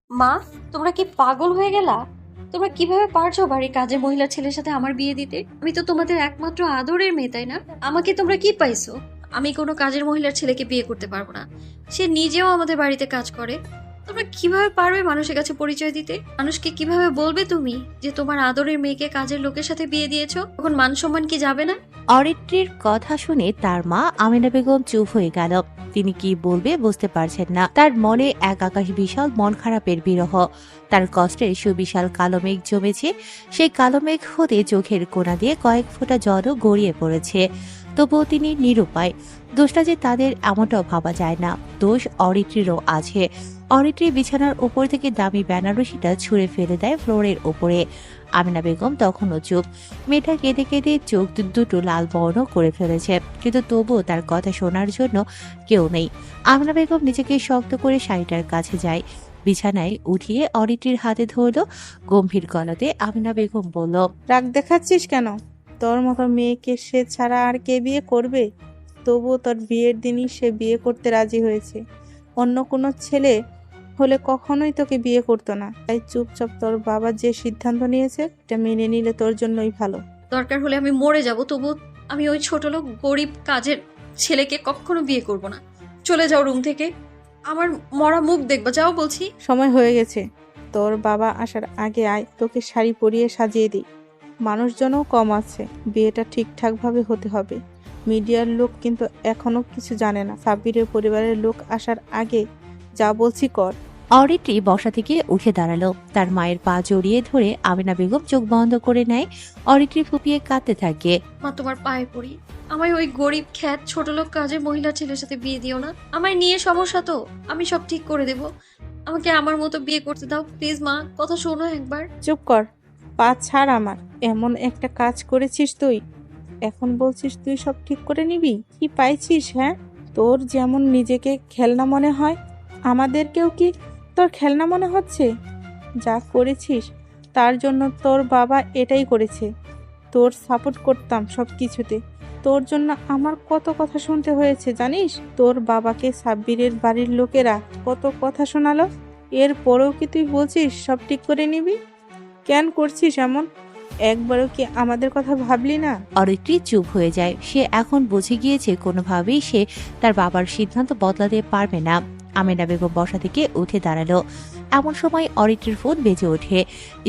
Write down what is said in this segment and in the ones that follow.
মা, তোমরা কি পাগল হয়ে গেলা? তোমরা কিভাবে পারছো বাড়ির কাজের মহিলা ছেলের সাথে আমার বিয়ে দিতে? আমি তো তোমাদের একমাত্র আদরের মেয়ে, তাই না? আমাকে তোমরা কি পাইছো? আমি কোনো কাজের মহিলার ছেলেকে বিয়ে করতে পারবো না। সে নিজেও আমাদের বাড়িতে কাজ করে। তোমরা কিভাবে পারবে মানুষের কাছে পরিচয় দিতে? মানুষকে কিভাবে বলবে তুমি যে তোমার আদরের মেয়েকে কাজের লোকের সাথে বিয়ে দিয়েছো? তখন মান সম্মান কি যাবে না? অরিত্রীর কথা শুনে তার মা আমিনা বেগম চুপ হয়ে গেল। তিনি কি বলবে বুঝতে পারছেন না। তার মনে এক আকাশ বিশাল মন খারাপের বিরহ। তার কষ্টের সুবিশাল কালো মেঘ জমেছে। সেই কালো মেঘ হতে চোখের কোণা দিয়ে কয়েক ফোঁটা জলও গড়িয়ে পড়েছে। তবুও তিনি নিরুপায়। দোষটা যে তাদের এমনটাও ভাবা যায় না। দোষ অরিত্রীরও আছে। অরিত্রী বিছানার উপর থেকে দামি বেনারসিটা ছুঁড়ে ফেলে দেয় ফ্লোরের উপরে। আমিনা বেগম তখনও চুপ। মেয়েটা কেঁদে কেঁদে চোখ দুটো লাল বর্ণ করে ফেলেছে, কিন্তু তবুও তার কথা শোনার জন্য কেউ নেই। আমিনা বেগম নিজেকে শক্ত করে শাড়িটার কাছে যায়, বিছানায় উঠিয়ে অরিত্রীর হাতে ধরল। গম্ভীর গলাতে আমিনা বেগম বলল, রাগ দেখাচ্ছিস কেন? তোর মতো মেয়েকে সে ছাড়া আর কে বিয়ে করবে? তবুও তোর বিয়ের দিনই সে বিয়ে করতে রাজি হয়েছে। অন্য কোনো ছেলে হলে কখনোই তোকে বিয়ে করতো না। তাই চুপচাপ তোর বাবা যে সিদ্ধান্ত নিয়েছে এটা মেনে নিলে তোর জন্যই ভালো। দরকার হলে আমি মরে যাব, তবু আমি ওই ছোট লোক গরিব কাজের ছেলেকে কখনো বিয়ে করব না। চলে যাও রুম থেকে। আমার মরা মুখ দেখবা, যাও বলছি। সময় হয়ে গেছে। তোর বাবা আসার আগে আয়, তোকে শাড়ি পরিয়ে সাজিয়ে দিই। মানুষজনও কম আছে, বিয়েটা ঠিকঠাকভাবে হতে হবে। মিডিয়ার লোক কিন্তু এখনো কিছু জানে না। সাব্বিরের পরিবারের লোক আসার আগে যা বলছি কর। অরিত্রী বসা থেকে উঠে দাঁড়ালো। তার মায়ের পা জড়িয়ে ধরে আমিনা বেগম চোখ বন্ধ করে নেয়। অরিত্রী ফুপিয়ে কাঁদতে থাকে। মা, তোমার পায়ে পড়ি, আমায় ওই গরিব খ্যাত ছোট লোক কাজের মহিলা ছেলের সাথে বিয়ে দিও না। আমায় নিয়ে সমস্যা তো, আমি সব ঠিক করে দেব। আমাকে আমার মতো বিয়ে করতে দাও প্লিজ। মা, কথা শোনো একবার। চুপ কর, পা ছাড় আমার। এমন একটা কাজ করেছিস তুই, এখন বলছিস তুই সব ঠিক করে নিবি? কি পাইছিস? হ্যাঁ, তোর যেমন নিজেকে খেলনা মনে হয়, আমাদেরকেও কি তোর খেলনা মনে হচ্ছে? যা করেছিস তার জন্য তোর বাবা এটাই করেছে। তোর সাপোর্ট করতাম সব কিছুতে। তোর জন্য আমার কত কথা শুনতে হয়েছে জানিস? তোর বাবাকে সাব্বিরের বাড়ির লোকেরা কত কথা শোনালো। এরপরেও কি তুই বলছিস সব ঠিক করে নিবি? কেন করছিস এমন? একবারও কি আমাদের কথা ভাবলি না? অরিত্রী চুপ হয়ে যায়। সে এখন বুঝে গিয়েছে কোনোভাবেই সে তার বাবার সিদ্ধান্ত বদলাতে পারবে না। আমিনা বেগম বসা থেকে উঠে দাঁড়ালো। এমন সময় অরিত্রীর ফোন বেজে ওঠে।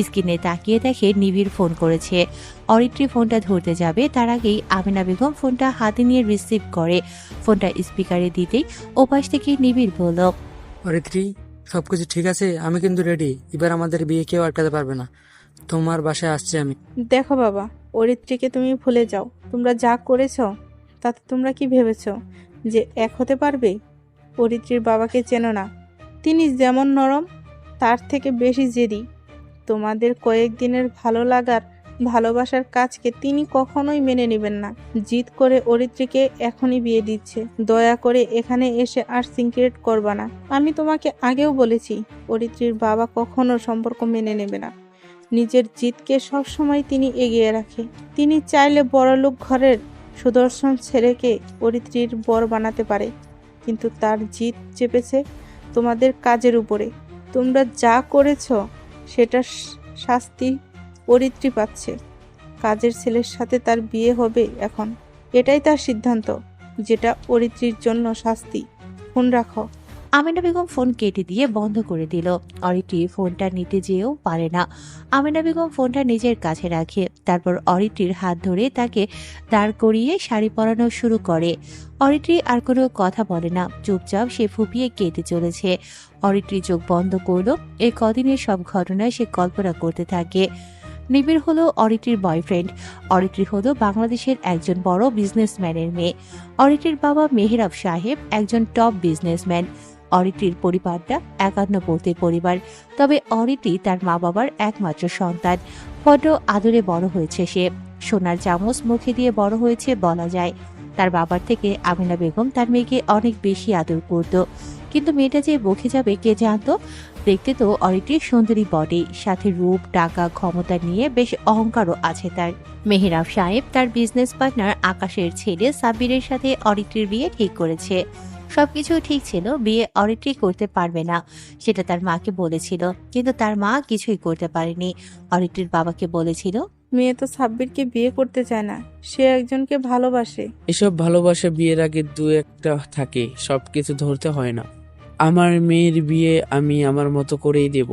স্ক্রিনে তাকিয়ে দেখে নিবিড় ফোন করেছে। অরিত্রী ফোনটা ধরতে যাবে, তার আগেই আমিনা বেগম ফোনটা হাতে নিয়ে রিসিভ করে। ফোনটা স্পিকারে দিতেই ওপাশ থেকে নিবিড় বলল, অরিত্রী, সবকিছু ঠিক আছে? আমি কিন্তু রেডি। এবার আমাদের বিয়ে কেউ আটকাতে পারবে না। তোমার বাসায় আসছি আমি। দেখো বাবা, অরিত্রীকে তুমি ভুলে যাও। তোমরা যা করেছো তাতে তোমরা কি ভেবেছো যে এক হতে পারবে? অরিত্রীর বাবাকে চেনো না, তিনি যেমন নরম তার থেকে বেশি জেদি। তোমাদের কয়েকদিনের ভালো লাগার ভালোবাসার কাজকে তিনি কখনোই মেনে নেবেন না। জিদ করে অরিত্রীকে এখনই বিয়ে দিচ্ছে। দয়া করে এখানে এসে আর সিক্রেট করবা না। আমি তোমাকে আগেও বলেছি, অরিত্রীর বাবা কখনো সম্পর্ক মেনে নেবে না। নিজের জিদকে সবসময় তিনি এগিয়ে রাখে। তিনি চাইলে বড়লোক ঘরের সুদর্শন ছেলেকে অরিত্রীর বর বানাতে পারে, কিন্তু তার জিদ চেপেছে তোমাদের কাজের উপরে। তোমরা যা করেছো সেটার শাস্তি অরিত্রী পাচ্ছে। কাজের ছেলের সাথে তার বিয়ে হবে এখন, এটাই তার সিদ্ধান্ত, যেটা অরিত্রীর জন্য শাস্তি। ফোন রাখো। আমিনা বেগম ফোন কেটে দিয়ে বন্ধ করে দিল। অরিত্রী ফোনটা নিতে যেও পারে না। আমিনা বেগম ফোনটা নিজের কাছে রাখে। তারপর অরিত্রীর হাত ধরে তাকে দাঁড় করিয়ে শাড়ি পরানো শুরু করে। অরিত্রী আর কোনো কথা বলে না, চুপচাপ সে ফুপিয়ে কেটে চলেছে। অরিত্রী চোখ বন্ধ করলো। এই কদিনের সব ঘটনা সে কল্পনা করতে থাকে। নিবিড় হলো অরিত্রীর বয়ফ্রেন্ড। অরিত্রী হলো বাংলাদেশের একজন বড় বিজনেসম্যানের মেয়ে। অরিত্রীর বাবা মেহরাব সাহেব একজন টপ বিজনেসম্যান। অরিত্রীর পরিবারটা একান্নবর্তী পরিবার। তবে অরিত্রী তার মা বাবার একমাত্র সন্তান। বড্ড আদরে বড় হয়েছে সে। সোনার চামচ মুখে দিয়ে বড় হয়েছে বলা যায়। তার বাবার থেকে আমিনা বেগম তার মেয়েকে অনেক বেশি আদর করত। কিন্তু মেয়েটা যে বকে যাবে কে জানতো। দেখতে তো অরিত্রীর সুন্দরী বডি, সাথে রূপ, টাকা, ক্ষমতা নিয়ে বেশ অহংকারও আছে তার। মেহরাব সাহেব তার বিজনেস পার্টনার আকাশের ছেলে সাব্বিরের সাথে অরিত্রীর বিয়ে ঠিক করেছে। সবকিছু ঠিক ছিল, বিয়ে অরিত্রি করতে পারবে না সেটা তার মাকে বলেছিল, কিন্তু তার মা কিছুই করতে পারেনি। অরিত্রির বাবাকে বলেছিল, মেয়ে তো সাব্বিরকে বিয়ে করতে চায় না, সে একজনকে ভালোবাসে। এসব ভালোবাসা বিয়ের আগে দু একটা থাকে, সবকিছু ধরতে হয় না। আমার মেয়ের বিয়ে আমি আমার মতো করেই দেব।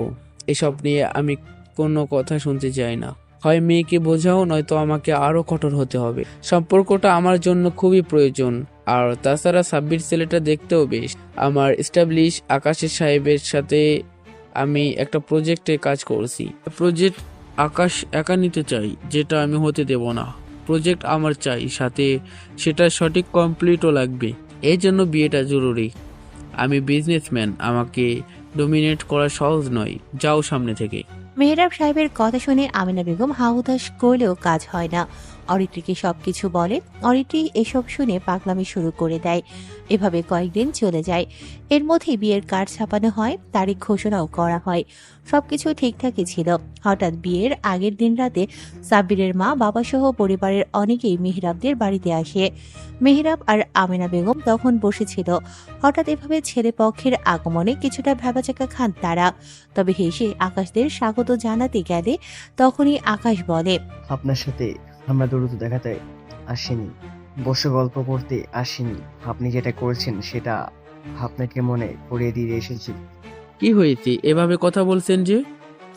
এসব নিয়ে আমি কোনো কথা শুনতে চাই না। হয় মেয়েকে বোঝাও, নয়তো আমাকে আরো কঠোর হতে হবে। সম্পর্কটা আমার জন্য খুবই প্রয়োজন। আর তাছাড়া সাব্বির ছেলেটা দেখতেও বেশ। আমার এস্টাবলিশ আকাশের সাহেবের সাথে আমি একটা প্রজেক্টে কাজ করছি। প্রজেক্ট আকাশ একা নিতে চাই, যেটা আমি হতে দেব না। প্রজেক্ট আমার চাই, সাথে সেটা সঠিক কমপ্লিটও লাগবে। এই জন্য বিয়েটা জরুরি। আমি বিজনেসম্যান, আমাকে ডমিনেট করা সহজ নয়। যাও সামনে থেকে। মেহরাব সাহেবের কথা শুনে আমিনা বেগম হাহুতাশ করলেও কাজ হয় না। অরিত্রীকে সবকিছু বলে। অরিত্রী এসব শুনে পাগলামি শুরু করে দেয়। এভাবে কয়েকদিন চলে যায়। এর মধ্যেই বিয়ের কার্ড ছাপানো হয়, তারিখ ঘোষণাও করা হয়। সবকিছু ঠিকঠাকই ছিল। হঠাৎ বিয়ের আগের দিন রাতে সাব্বিরের মা বাবা সহ পরিবারের অনেকেই মেহরাবদের বাড়িতে আসে। মেহরাব আর আমিনা বেগম তখন বসেছিল। হঠাৎ এভাবে ছেলে পক্ষের আগমনে কিছুটা ভ্যাবাচাকা খান তারা। তবে হেসে আকাশদের স্বাগত জানাতে গেলে তখনই আকাশ বলে, আপনার সাথে আমরা দ্রুত দেখাতে আসিনি, বসে গল্প করতে আসিনি। আপনি যেটা করেছেন সেটা আপনাকে মনে করিয়ে দিয়ে এসেছি। কি হয়েছে এভাবে কথা বলছেন যে?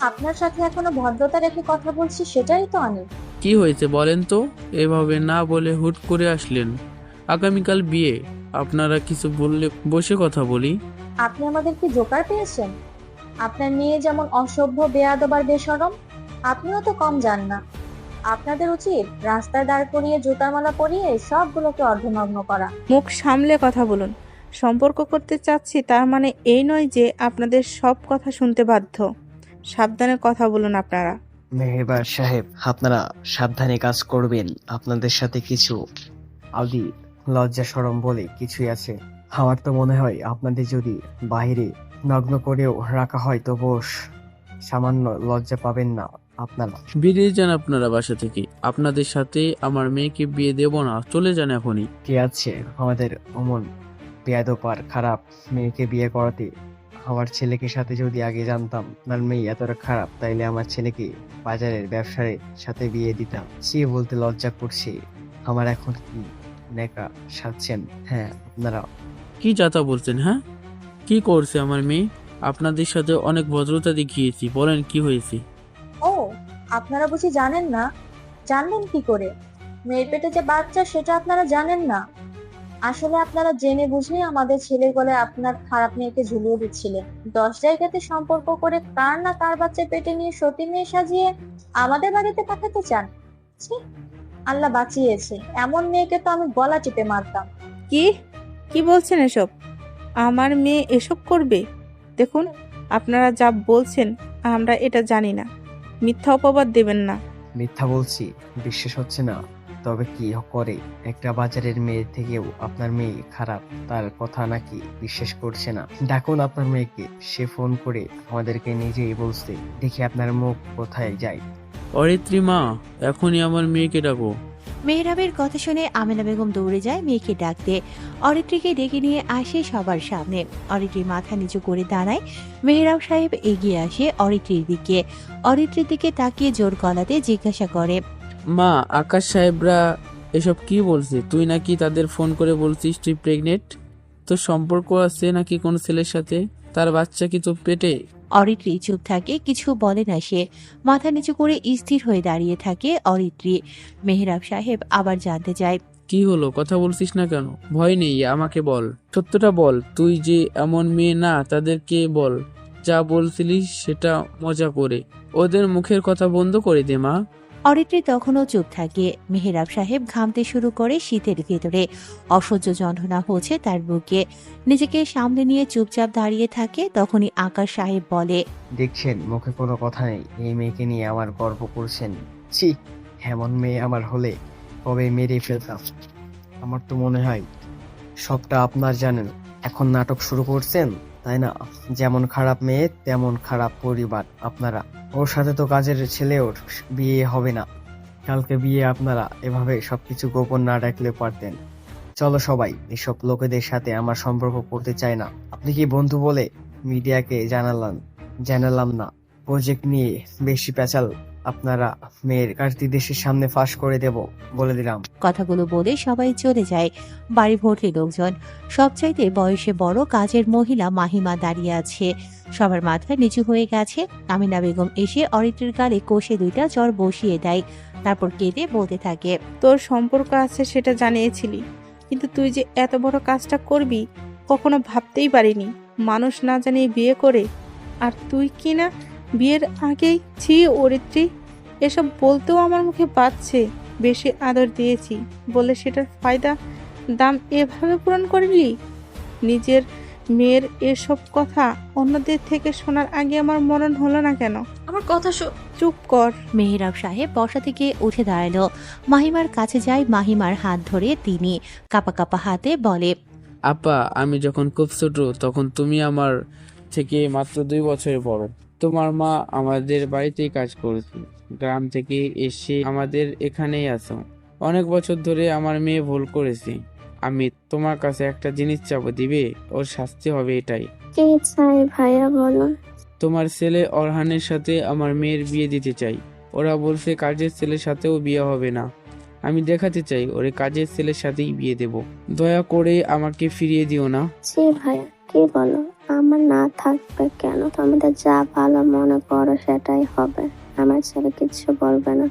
আপনার সাথে এখনো ভদ্রতা রেখে কথা বলছি, সেটাই তো অনেক। কি হয়েছে বলেন তো? এভাবে না বলে হুট করে আসলেন। আগামীকাল বিয়ে, আপনারা কিছু বললে বসে কথা বলি। আপনি আমাদের কি জোকার পেয়েছেন? আপনার মেয়ে যেমন অসভ্য, বেয়াদব আর বেশরম, আপনিও তো কম যান না। আপনাদের উচিত রাস্তায় দাঁড় করিয়ে জুতার মালা পরিয়ে সবগুলোকে অর্ধনগ্ন করা। মুখ সামলে কথা বলুন। সম্পর্ক করতে চাচ্ছি তার মানে এই নয় যে আপনাদের সব কথা শুনতে বাধ্য। সাবধানে কথা বলুন আপনারা। মেহেরবান সাহেব, আপনারা সাবধানে কাজ করবেন। আপনাদের সাথে কিছু আদি লজ্জা শরম বলে কিছুই আছে। আমার তো মনে হয় আপনাদের যদি বাইরে নগ্ন করেও রাখা হয় তবুও সামান্য লজ্জা পাবেন না আপনারা। বেরিয়ে যান আপনারা বাসা থেকে। আপনাদের সাথে আমার মেয়েকে বিয়ে দেব না, চলে যান এখনই। কে আছে আমাদের অমন বেয়াদব আর খারাপ মেয়েকে বিয়ে করাতে? আমার ছেলেকে সাথে যদি আগে জানতাম আপনার মেয়ে এতটা খারাপ, তাইলে আমার ছেলেকে বাজারের ব্যবসার সাথে বিয়ে দিতাম। সে বলতে লজ্জা করছে। আমার এখন কি নেকা সাজছেন? হ্যাঁ আপনারা। কি যাতা বলছেন? হ্যাঁ, কি করছে আমার মেয়ে? আপনাদের সাথে অনেক ভদ্রতা দেখিয়েছি, বলেন কি হয়েছে? ও, আপনারা বুঝি জানেন না? জানলেন কি করে? মেয়ের পেটে যে বাচ্চা সেটা আপনারা জানেন না। আসলে আপনারা জেনে বুঝে আমাদের ছেলের গলায় আপনার খারাপ মেয়েকে ঝুলিয়ে দিচ্ছিলেন। 10 জায়গাতে সম্পর্ক করে কার না কার বাচ্চা পেটে নিয়ে সতী মেয়ে সাজিয়ে আমাদের বাড়িতে পাঠাতে চান? ছি, আল্লাহ বাঁচিয়েছে, এমন মেয়েকে তো আমি গলা টিপে মারতাম। কি কি বলছেন এসব? আমার মেয়ে এসব করবে? দেখুন, আপনারা যা বলছেন আমরা এটা জানি না। মিথ্যা অপবাদ দেবেন না। মিথ্যা বলছি, বিশ্বাস হচ্ছে না? তবে কি করে? একটা বাজারের মেয়ে থেকেও আপনার মেয়ে খারাপ, তার কথা নাকি বিশ্বাস করছে না? ডাকুন আপনার মেয়েকে, সে ফোন করে আমাদেরকে নিজেই বলছে। দেখি আপনার মুখ কোথায় যায়। অরিত্রী মা, এখনই আমার মেয়েকে ডাকো। মেহরাবের কথা শুনে আমিনা বেগম দৌড়ে যায় মেয়েকে ডাকতে। অরিত্রীকে ডেকে নিয়ে আসে সবার সামনে। অরিত্রী মাথা নিচু করে দাঁড়ায়। মেহরাব সাহেব এগিয়ে আসে অরিত্রীর দিকে। অরিত্রীর দিকে তাকিয়ে জোর গলাতে জিজ্ঞাসা করে, মা, আকাশ সাহেবরা এসব কি বলছে? তুই নাকি তাদের ফোন করে বলছিস তুই প্রেগনেন্ট? তোর সম্পর্ক আছে নাকি কোন ছেলের সাথে? তার বাচ্চা কি তোর পেটে? অরিত্রী চুপ থাকে, কিছু বলে না সে। মাথা নিচু করে স্থির হয়ে দাঁড়িয়ে থাকে অরিত্রী। মেহরাব সাহেব আবার জানতে চায়, কি হলো, কথা বলছিস না কেন? ভয় নেই, আমাকে বল, সত্যটা বল। তুই যে এমন মেয়ে না, তাদেরকে বল। যা বলছিলিস সেটা মজা করে। ওদের মুখের কথা বন্ধ করে দে মা। অরিত্রী তখনও চুপ থাকে। মেহরাব সাহেব ঘামতে শুরু করে শীতের ভেতরে। অসহ্য যন্ত্রণা হচ্ছে তার বুকে। নিজেকে সামনে নিয়ে চুপচাপ দাঁড়িয়ে থাকে। তখনই আকাশ সাহেব বলে, দেখছেন, মুখে কোনো কথা নেই। এই মেয়েকে নিয়ে আমার গর্ব করছেন? ছি, এমন মেয়ে আমার হলে কবে মেরে ফেলতাম। আমার তো মনে হয় সবটা আপনার জানেন। এখন নাটক শুরু করছেন, তাই না? যেমন খারাপ মেয়ে তেমন খারাপ পরিবার আপনারা। ওর সাথে তো কাজের ছেলেও বিয়ে হবে না। কালকে বিয়ে, আপনারা এভাবে সবকিছু গোপন না রাখলে পারতেন। চলো সবাই, এসব লোকেদের সাথে আমার সম্পর্ক করতে চাই না। আপনি কি বন্ধু বলে মিডিয়াকে জানালাম না। প্রজেক্ট নিয়ে বেশি পেঁচাল আপনারা মেয়ের কার্তি দেশের সামনে ফাঁস করে দেব বলে দিলাম। কথাগুলো বলে সবাই চলে যায়। বাড়ি ভর্তি লোকজন। সবচাইতে বয়সে বড় কাজের মহিলা মাহিমা দাঁড়িয়ে আছে। সবার মাথা নিচু হয়ে গেছে। আমিনা বেগম এসে অরিত্রের গালে কষে 2টা চর বসিয়ে দেয়। তারপর কেঁদে বলতে থাকে, তোর সম্পর্ক আছে সেটা জানিয়েছিলি, কিন্তু তুই যে এত বড় কাজটা করবি কখনো ভাবতেই পারিনি। মানুষ না জানিয়ে বিয়ে করে, আর তুই কি না বিয়ের আগেই ছি অরিত্রী। এসব বলতেও আমার মুখে বাজছে। বেশি আদর দিয়েছি বলে সেটার ফায়দা দাম এভাবে পূরণ করলি? নিজের মেয়ের এসব কথা অন্যদের থেকে শোনার আগে আমার মনন হলো না কেন? আমার কথা চুপ কর। মেহরাব সাহেব বসা থেকে উঠে দাঁড়ালো। মাহিমার কাছে যায়। মাহিমার হাত ধরে তিনি কাপা কাপা হাতে বলে, আপা, আমি যখন খুব ছোট তখন তুমি আমার থেকে মাত্র 2 বছরের বড়। তোমার মা আমাদের বাড়িতেই কাজ করেছে। গ্রাম থেকে এসে আমাদের এখানেই আছো। অনেক বছর ধরে আমার মেয়ে ভুল করেছে। আমি তোমার কাছে একটা জিনিস চাবো, দিবে? ওর শাস্তি হবে এটাই। কি চাই ভাইয়া বলো। তোমার ছেলে অরহানের সাথে আমার মেয়ের বিয়ে দিতে চাই। ওরা বলছে কাজের ছেলের সাথেও বিয়ে হবে না। আমি দেখাতে চাই ওরে কাজের ছেলের সাথেই বিয়ে দেব। দয়া করে আমাকে ফিরিয়ে দিও না। জি ভাইয়া, কি বলো? আমার না থাকবে কেন? তোমাদের যা ভালো মনে করো সেটাই হবে। আমার ছেলে কিচ্ছু বলবে না।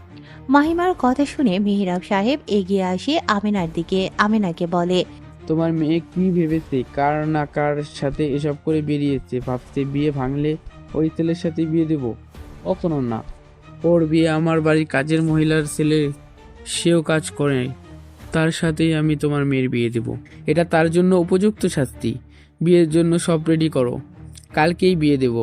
মাহিমার কথা শুনে মেহরাব সাহেব এগিয়ে আসে আমিনার দিকে। আমিনাকে বলে, তোমার মেয়ে কি ভেবেছে? কার না কার সাথে এসব করে বেরিয়েছে। ভাবছে বিয়ে ভাঙলে ওই ছেলের সাথে বিয়ে দেব। কখনো না। ওর বিয়ে আমার বাড়ির কাজের মহিলার ছেলে, সেও কাজ করে, তার সাথেই আমি তোমার মেয়ের বিয়ে দেব। এটা তার জন্য উপযুক্ত শাস্তি। বিয়ের জন্য সব রেডি করো, কালকেই বিয়ে দেব।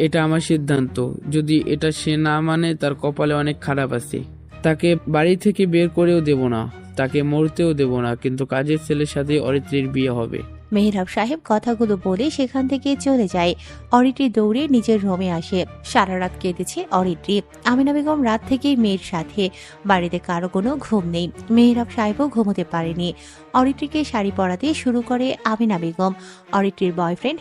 এটা আমার সিদ্ধান্ত। যদি এটা সে না মানে তার কপালে অনেক খারাপ আছে। তাকে বাড়ি থেকে বের করেও দেব না, তাকে মরতেও দেব না, কিন্তু কাজের ছেলের সাথে অরিত্রীর বিয়ে হবে। মেহরাব সাহেব কথাগুলো বলে সেখান থেকে চলে যায়। অরিত্রী দৌড়ে নিজের রুমে আসে। সারা রাত কেটেছে অরিত্রী। আমিনা বেগম রাত থেকেই মেয়ের সাথে। বাড়িতে কারো কোনো ঘুম নেই। মেহরাব সাহেবও ঘুমোতে পারেনি। অরিত্রীকে শাড়ি পরাতে শুরু করে আমিনা বেগম। অরিত্রীর বয়ফ্রেন্ড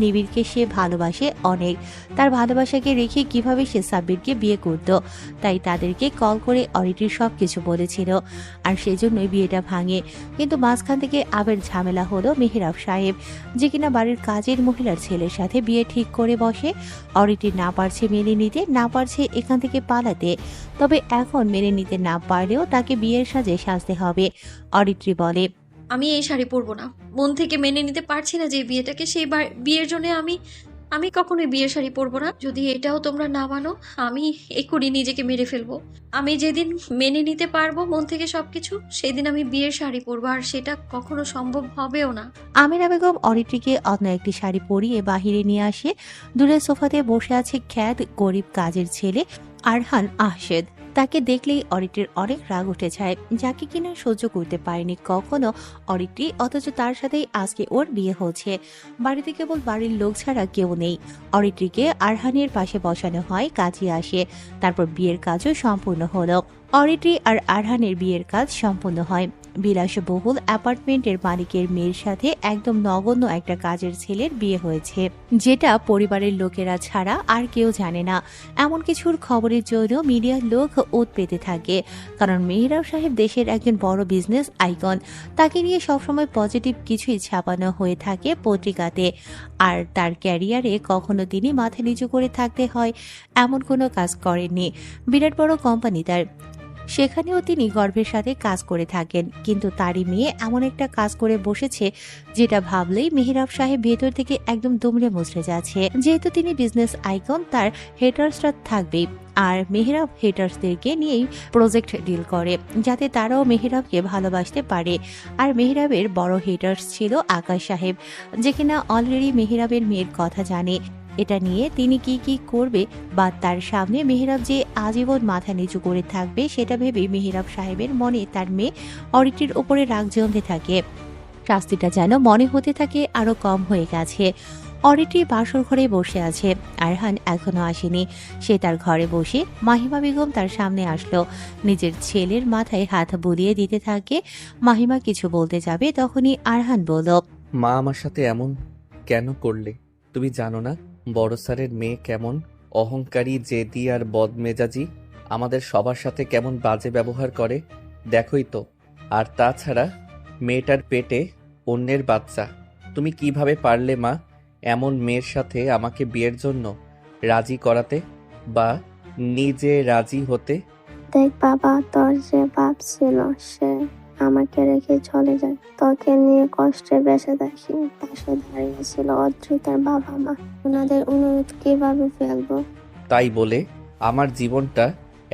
নিবিড়কে সে ভালোবাসে অনেক। তার ভালোবাসাকে রেখে কিভাবে সে সাব্বিরকে বিয়ে করত, তাই তাদেরকে কল করে অরিত্রীর সবকিছু বলেছিল, আর সেজন্যই বিয়েটা ভাঙে। কিন্তু মাঝখান থেকে আবার ঝামেলা হলো মেহরাব সাহেব, যে কিনা বাড়ির কাজের মহিলার ছেলের সাথে বিয়ে ঠিক করে বসে। অরিত্রী না পারছে মেনে নিতে, না পারছে এখান থেকে পালাতে। তবে এখন মেনে নিতে না পারলেও তাকে বিয়ের সাজে সাজতে হবে। অরিত্রী বলে, আমি এই শাড়ি পরবো না। মন থেকে মেনে নিতে পারছি না যে বিয়েটাকে, সেই বিয়ের জন্য আমি কখনোই বিয়ের শাড়ি পরবো না। যদি এটাও তোমরা না মানো, আমি এক্ষুনি নিজেকে মেরে ফেলবো। আমি যেদিন মেনে নিতে পারবো মন থেকে সবকিছু, সেদিন আমি বিয়ের শাড়ি পরবো, আর সেটা কখনো সম্ভব হবেও না। আমিনা বেগম অরিত্রীকে অন্য একটি শাড়ি পরিয়ে বাহিরে নিয়ে আসে। দূরের সোফাতে বসে আছে খ্যাত গরিব কাজের ছেলে আরহান আহশেদ। তাকে দেখলেই অরিত্রীর অনেক রাগ উঠে যায়, যাকে কিনা সহ্য করতে পারেনি কখনো অরিত্রী, অথচ তার সাথেই আজকে ওর বিয়ে হচ্ছে। বাড়িতে কেবল বাড়ির লোক ছাড়া কেউ নেই। অরিত্রীকে আরহানের পাশে বসানো হয়, কাজে আসে। তারপর বিয়ের কাজও সম্পূর্ণ হলো। অরিত্রী আর আরহানের বিয়ের কাজ সম্পূর্ণ হয়। বিলাসবহুল অ্যাপার্টমেন্টের মালিকের মেয়ের সাথে একদম নগণ্য একটা কাজের ছেলের বিয়ে হয়েছে, যেটা পরিবারের লোকেরা ছাড়া আর কেউ জানে না। এমন কিছুর খবরের জন্য মিডিয়ার লোক ওত পেতে থাকে, কারণ মেহরাব সাহেব দেশের একজন বড় বিজনেস আইকন। তাকে নিয়ে সবসময় পজিটিভ কিছুই ছাপানো হয়ে থাকে পত্রিকাতে। আর তার ক্যারিয়ারে কখনো তিনি মাথা নিচু করে থাকতে হয় এমন কোনো কাজ করেননি। বিরাট বড় কোম্পানি তার, সেখানেও তিনি গর্বের সাথে কাজ করে থাকেন। কিন্তু তারই মেয়ে এমন একটা কাজ করে বসেছে, যেটা ভাবলেই মেহরাব সাহেব ভেতর থেকে একদম দুমড়ে মুচড়ে যাচ্ছে। যেহেতু তিনি বিজনেস আইকন, তার হেটার্সরা থাকবেই। আর মেহরাব হেটার্সদেরকে নিয়েই প্রজেক্ট ডিল করে, যাতে তারাও মেহরাবকে ভালোবাসতে পারে। আর মেহরাবের বড় হেটার্স ছিল আকাশ সাহেব, যে কিনা অলরেডি মেহরাবের মেয়ের কথা জানে। এটা নিয়ে তিনি কি কি করবে বা তার সামনে মেহরাব যে আজীবন মাথা নিচু করে থাকবে, সেটা ভেবে মেহরাব সাহেবের মনে তার মেয়ে অরিত্রীর উপরে রাগ জমতে থাকে। শাস্তিটা যেন মনে হতে থাকে আরো কম হয়ে গেছে। অরিত্রি বাসর ঘরে বসে আছে। আরহান এখনো আসেনি। সে তার ঘরে বসে। মাহিমা বেগম তার সামনে আসলো। নিজের ছেলের মাথায় হাত বুলিয়ে দিতে থাকে। মাহিমা কিছু বলতে যাবে, তখনই আরহান বলল, মা আমার সাথে এমন কেন করলে? তুমি জানো না বড় স্যারের মেয়ে কেমন অহংকারী, জেদি আর বদমেজাজি, আমাদের সবার সাথে কেমন বাজে ব্যবহার করে দেখোই তো। আর তাছাড়া মেয়েটার পেটে অন্যের বাচ্চা। তুমি কিভাবে পারলে মা এমন মেয়ের সাথে আমাকে বিয়ের জন্য রাজি করাতে বা নিজে রাজি হতে? দেখ বাবা, তোর যে বাপ ছিল সে আমাকে রেখে চলে যায়। তোকে নিয়ে কষ্টে বেঁচে দেখি পাশে দাঁড়িয়েছিল অদ্রিতার বাবা মা। ওনাদের অনুরোধ কিভাবে ফেলবো? তাই বলে আমার জীবনটা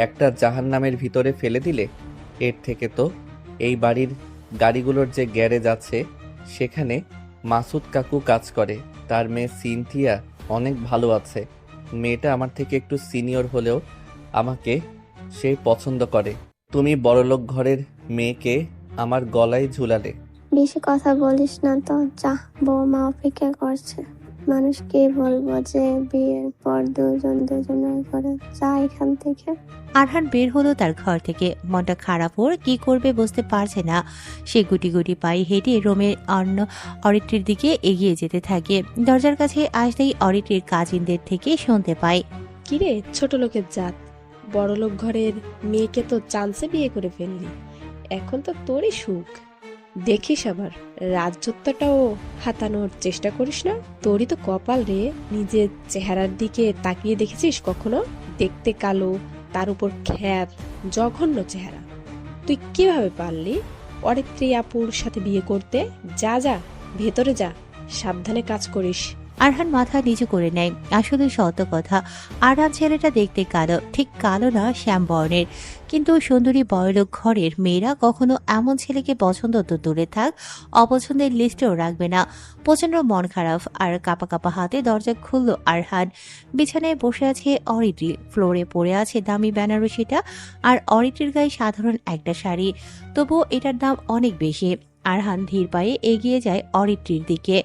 একটা জাহান্নামের ভিতরে ফেলে দিলে? এর থেকে তো এই বাড়ির গাড়িগুলোর যে গ্যারেজ আছে সেখানে মাসুদ কাকু কাজ করে। তার মেয়ে সিনথিয়া অনেক ভালো আছে। মেয়েটা আমার থেকে একটু সিনিয়র হলেও আমাকে সে পছন্দ করে। তুমি বড়লোক ঘরের মেয়েকে আমার গলায় ঝুলালে। বেশি কথা বলিস না তো, যা, বৌমা অপেক্ষা করছে। মানুষ কি বলবো যে বিয়ের পর দুজনের করে, যা এখান থেকে। আরহান বের হলো তার ঘর থেকে। মনটা খারাপ, ওর কি করবে বুঝতে পারছে না। সে গুটি গুটি পায়ে হেঁটে রোমের অন্য অরিত্রির দিকে এগিয়ে যেতে থাকে। দরজার কাছে আসতেই অরিত্রির কাজিনদের থেকে শুনতে পায়, কিরে ছোট লোকের জাত, বড়লোক ঘরের মেয়েকে তো চান্সে বিয়ে করে ফেললি। এখন তো তোরই সুখ। দেখিস আবার রাজত্বটাও হাতানোর চেষ্টা করিস না। তোরই তো কপাল রে। নিজের চেহারার দিকে তাকিয়ে দেখেছিস কখনো? দেখতে কালো, তার উপর খ্যাত, জঘন্য চেহারা। তুই কিভাবে পারলি অরিত্রী আপুর সাথে বিয়ে করতে? যা যা, ভেতরে যা, সাবধানে কাজ করিস। আরহান মাথা নিচু করে নেয়। আসলে সত্য কথা, আরহান ছেলেটা দেখতে কালো, ঠিক কালো না, শ্যাম বর্ণের। কিন্তু সুন্দরী বড়লোক ঘরের মেয়েরা কখনো এমন ছেলেকে পছন্দ তো দূরে থাক, অপছন্দের লিস্টেও রাখবে না। প্রচন্ড মন খারাপ আর কাপা কাপা হাতে দরজা খুলল আরহান। বিছানায় বসে আছে অরিত্রি, ফ্লোরে পড়ে আছে দামি বেনারসিটা, আর অরিত্রির গায়ে সাধারণ একটা শাড়ি, তবুও এটার দাম অনেক বেশি। আরহান ধীর পায়ে এগিয়ে যায় অরিত্রির দিকে।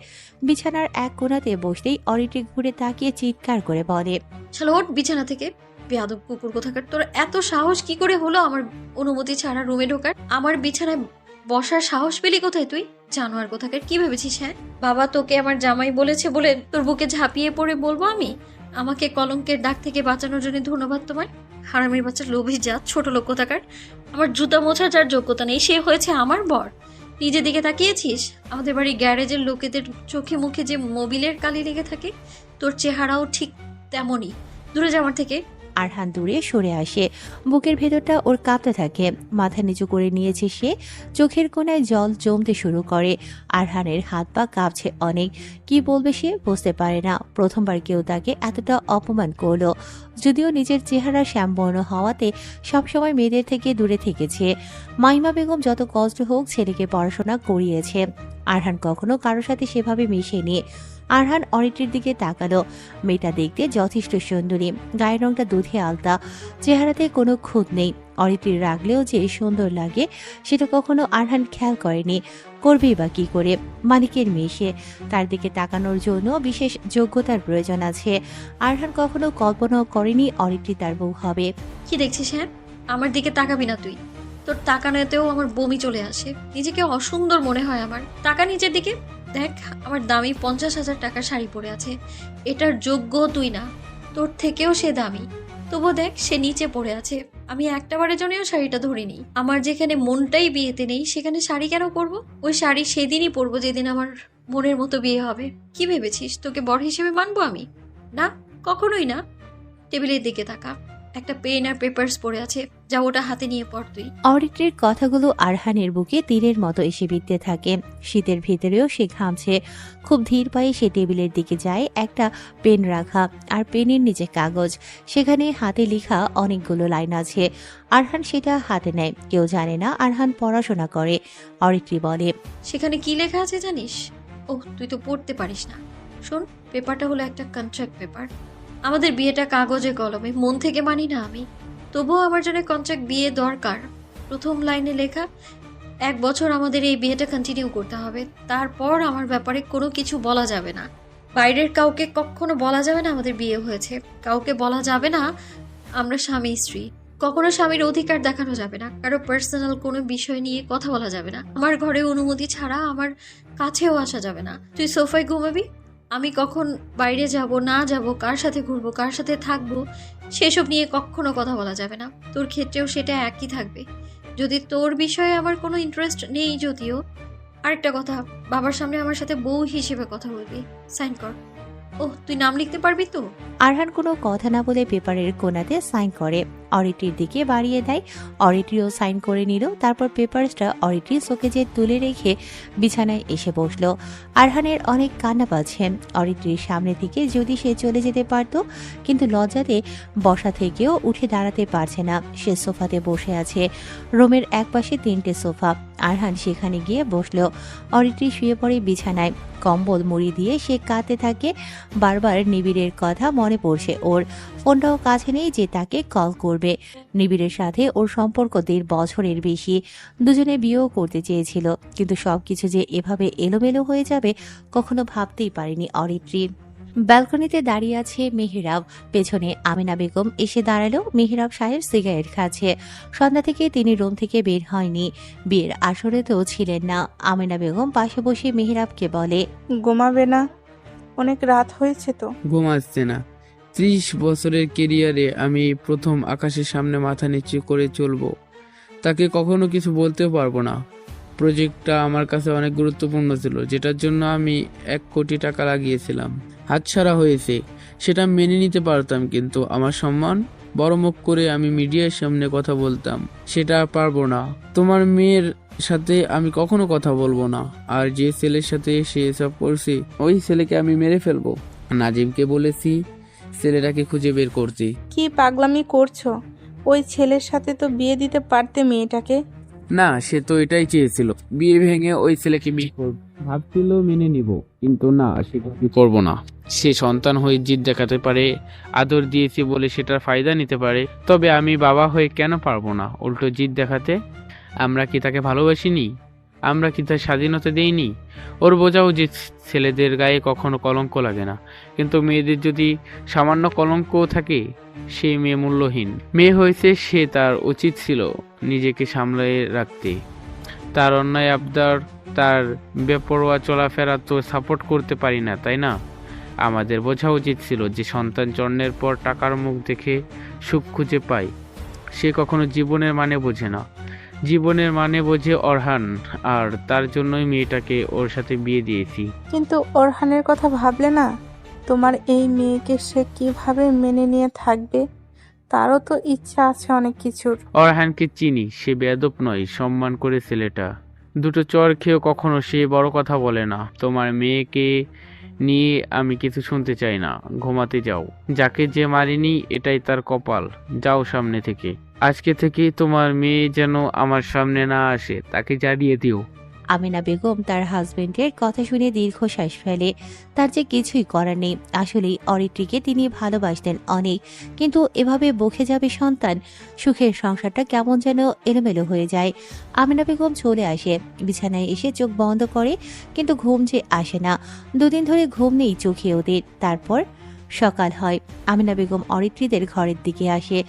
বিছানার এক কোণাতে বসতেই অরিত্রি ঘুরে তাকিয়ে চিৎকার করে বলে, চলো ওঠ বিছানা থেকে, বেয়াদব কুকুর কোথাকার। তোর এত সাহস কি করে হলো আমার অনুমতি ছাড়া রুমে ঢোকার? আমার বিছানায় বসার সাহস পেলি কোথায় তুই? জানোয়ার কোথাকার। কি ভেবেছিস? হ্যাঁ বাবা তোকে আমার জামাই বলেছে বলে তোর বুকে ঝাঁপিয়ে পড়ে বলবো আমি? আমাকে কলঙ্কের দাগ থেকে বাঁচানোর জন্য ধন্যবাদ তোমার। হারামির বাচ্চা, লোভী জাত, ছোট লোক কোথাকার। আমার জুতা মোছার যার যোগ্যতা নেই সে হয়েছে আমার বর। নিজের দিকে তাকিয়েছিস? আমাদের বাড়ির গ্যারেজের লোকেদের চোখে মুখে যে মোবিলের কালি লেগে থাকে, তোর চেহারাও ঠিক তেমনই। দূরে যা আমার থেকে। আরহান দূরে সরে আসে। বুকের ভেতরটা ওর কাঁপতে থাকে। মাথা নিচু করে নিয়েছে সে। চোখের কোণায় জল জমতে শুরু করে। আরহানের হাত পা কাঁপছে অনেক। কি বলবে সে বুঝতে পারে না। প্রথমবার কেউ তাকে এতটা অপমান করলো। যদিও নিজের চেহারা শ্যামবর্ণ হওয়াতে সবসময় মেয়েদের থেকে দূরে থেকেছে। মাইমা বেগম যত কষ্ট হোক ছেলেকে পড়াশোনা করিয়েছে। আরহান কখনো কারোর সাথে সেভাবে মিশেনি। আরহান অরিত্রির দিকে তাকালো। মেয়েটা দেখতে যথেষ্ট সুন্দরী, গায়ের রংটা দুধে আলতা, চেহারাতে কোনো খুঁত নেই। অরিত্রির রাগলেও যে সুন্দর লাগে সেটা কখনো আরহান খেয়াল করেনি। করবেই বা কি করে? মালিকের মেয়ে সে, তার দিকে তাকানোর জন্য বিশেষ যোগ্যতার প্রয়োজন আছে। আরহান কখনো কল্পনাও করেনি অরিত্রি তার বউ হবে। কি দেখছিস? হ্যাঁ আমার দিকে তাকাবি না তুই। তোর তাকানোতেও আমার বমি চলে আসে। নিজেকে অসুন্দর মনে হয় আমার। তাকা নিচের দিকে দেখ, আমার দামি 50,000 টাকার শাড়ি পরে আছে। এটার যোগ্য তুই না, তোর থেকেও সে দামি। তবুও দেখ সে নিচে পড়ে আছে। আমি একটা বারের জন্যও শাড়িটা ধরিনি। আমার যেখানে মনটাই বিয়েতে নেই সেখানে শাড়ি কেন পরবো? ওই শাড়ি সেদিনই পরবো যেদিন আমার মনের মতো বিয়ে হবে। কি ভেবেছিস তোকে বর হিসেবে মানবো আমি? না, কখনোই না। টেবিলের দিকে তাকা, একটা পেন আর পেপারস পড়ে আছে, যা ওটা হাতে নিয়ে পড় তুই। অরিত্রির কথাগুলো আরহানের বুকে তীরের মতো এসে বিঁধতে থাকে। শীতের ভিতরেও সে ঘামছে। খুব ধীর পায়ে সে টেবিলের দিকে যায়। একটা পেন রাখা, আর পেনের নিচে কাগজ, সেখানে হাতে লেখা অনেকগুলো লাইন আছে। আরহান সেটা হাতে নেয়। কেউ জানে না আরহান পড়াশোনা করে। অরিত্রি বলে, সেখানে কি লেখা আছে জানিস? ওহ, তুই তো পড়তে পারিস না। শোন, পেপারটা হলো একটা কন্ট্রাক্ট পেপার। আমাদের বিয়েটা কাগজে কলমে, মন থেকে মানি না আমি। তবুও আমার জন্য কন্ট্রাক্ট বিয়ে দরকার। প্রথম লাইনে লেখা, 1 বছর আমাদের এই বিয়েটা কন্টিনিউ করতে হবে। তারপর আমার ব্যাপারে কোনো কিছু বলা যাবে না। বাইরের কাউকে কখনো বলা যাবে না আমাদের বিয়ে হয়েছে, কাউকে বলা যাবে না আমরা স্বামী স্ত্রী, কখনো স্বামীর অধিকার দেখানো যাবে না, কারো পার্সোনাল কোনো বিষয় নিয়ে কথা বলা যাবে না, আমার ঘরে অনুমতি ছাড়া আমার কাছেও আসা যাবে না। তুই সোফায় ঘুমাবি, আমি কখন বাইরে যাব না যাব, কার সাথে ঘুরবো, কার সাথে থাকবো, সেসব নিয়ে কখনো কথা বলা যাবে না। তোর ক্ষেত্রেও সেটা একই থাকবে। যদি তোর বিষয়ে আমার কোনো ইন্টারেস্ট নেই যদিও, আরেকটা কথা, বাবার সামনে আমার সাথে বউ হিসেবে কথা বলবি। সাইন কর। ওহ, তুই নাম লিখতে পারবি তো? আরহান কোনো কথা না বলে পেপারের কোণাতে সাইন করে অরিটির দিকে বাড়িয়ে দেয়। অরিটিও সাইন করে নিল। তারপর পেপারসটা অরিটির শোকেজে তুলে রেখে বিছানায় এসে বসলো। আরহানের অনেক কান্না পাচ্ছে অরিটির সামনে থেকে। যদি সে চলে যেতে পারত, কিন্তু লজ্জাতে বসা থেকেও উঠে দাঁড়াতে পারছে না। সে সোফাতে বসে আছে। রুমের একপাশে 3টে সোফা। আরহান সেখানে গিয়ে বসলো। অরিটি শুয়ে পড়ে বিছানায়। কম্বল মুড়ি দিয়ে সে কাঁদতে থাকে। বারবার নিবিড়ের কথা মনে পড়ছে ওর। ফোনটাও কাছে নেই যে তাকে কল করবে। নিবিড়ের সাথে ওর সম্পর্ক 1.5 বছরের বেশি। দুজনে বিয়েও করতে চেয়েছিল, কিন্তু সবকিছু যে এভাবে এলোমেলো হয়ে যাবে কখনো ভাবতেই পারেনি অরিত্রী। ব্যালকনিতে দাঁড়িয়ে আছে মেহরাব। পেছনে আমিনা বেগম এসে দাঁড়ালো। মেহরাব সাহেব সিগারেট খাচ্ছে। সন্ধ্যা থেকে তিনি রুম থেকে বের হয়নি। বিয়ের আসরেতেও ছিলেন না। আমিনা বেগম পাশে বসে মেহরাবকে বলে, ঘুমাবে না? অনেক রাত হয়েছে তো। ঘুম আসছে না। 30 বছরের কেরিয়ারে আমি প্রথম আকাশের সামনে মাথা নিচু করে চলবো। তাকে কখনো কিছু বলতেও পারবো না। প্রজেক্টটা আমার কাছে অনেক গুরুত্বপূর্ণ ছিল, যেটার জন্য আমি 1 কোটি টাকা লাগিয়েছিলাম। হাতছাড়া হয়েছে, সেটা মেনে নিতে পারতাম, কিন্তু আমার সম্মান বড় মুখ করে আমি মিডিয়ার সামনে কথা বলতাম, সেটা পারবো না। তোমার মেয়ের সাথে আমি কখনো কথা বলবো না। আর যে ছেলের সাথে সে এসব করছে, ওই ছেলেকে আমি মেরে ফেলবো। নাজিমকে বলেছি ছেলেটাকে খুঁজে বের করতে। কি পাগলামি করছো? ওই ছেলের সাথে তো বিয়ে দিতে পারতে মেয়েটাকে। না, সে তো এটাই চেয়েছিল, বিয়ে ভেঙে ওই ছেলেকে বিয়ে করব। ভাবছিল মেনে নিব, কিন্তু না, সেটা কি করবো না। সে সন্তান হয়ে জিদ দেখাতে পারে, আদর দিয়েছি বলে সেটার ফায়দা নিতে পারে। তবে আমি বাবা হয়ে কেন পারবো না উল্টো জিদ দেখাতে? আমরা কি তাকে ভালোবাসিনি? আমরা কি তার স্বাধীনতা দেইনি? ওর বোঝা উচিত ছেলেদের গায়ে কখনো কলঙ্ক লাগে না, কিন্তু মেয়েদের যদি সামান্য কলঙ্কও থাকে, সে মেয়ে মূল্যহীন। মেয়ে হয়েছে, সে তার উচিত ছিল নিজেকে সামলে রাখতে। তার অন্যায় আবদার, তার বেপরোয়া চলাফেরা তো সাপোর্ট করতে পারি না, তাই না? আমাদের বোঝা উচিত ছিল যে সন্তান জন্মের পর টাকার মুখ দেখে সুখ খুঁজে পায়। সে কখনো জীবনের মানে বোঝে না। জীবনের মানে বোঝে অরহান, আর তার জন্যই মেয়েটাকে ওর সাথে বিয়ে দিয়েছি। কিন্তু অরহানের কথা ভাবলে না? তোমার এই মেয়েকে সে কিভাবে মেনে নিয়ে থাকবে? তারও তো ইচ্ছা আছে অনেক কিছুর। অরহানকে চিনি, সে বেয়াদব নয়, সম্মান করে ছেলেটা। 2টো চর খেয়েও কখনো সে বড় কথা বলে না। তোমার মেয়েকে নিয়ে আমি কিছু শুনতে চাই না। ঘুমাতে যাও। যাকে যে মারিনি এটাই তার কপাল। যাও সামনে থেকে। আজকে থেকে তোমার মেয়ে যেন আমার সামনে না আসে, তাকে জানিয়ে দিও। আমিনা বেগম তার হাজবেন্ডের কথা শুনে দীর্ঘশ্বাস ফেলে। তার যে কিছুই করার নেই। আসলেই অরিত্রীকে তিনি ভালোবাসতেন অনেক, কিন্তু এভাবে বকে যাবে সন্তান। সুখের সংসারটা কেমন যেন এলোমেলো হয়ে যায়। আমিনা বেগম চলে আসে। বিছানায় এসে চোখ বন্ধ করে, কিন্তু ঘুম যে আসে না। 2 দিন ধরে ঘুম নেই চোখে ওদের। তারপর সকাল হয়। আমিনা বেগম অরিত্রীদের ঘরের দিকে আসে।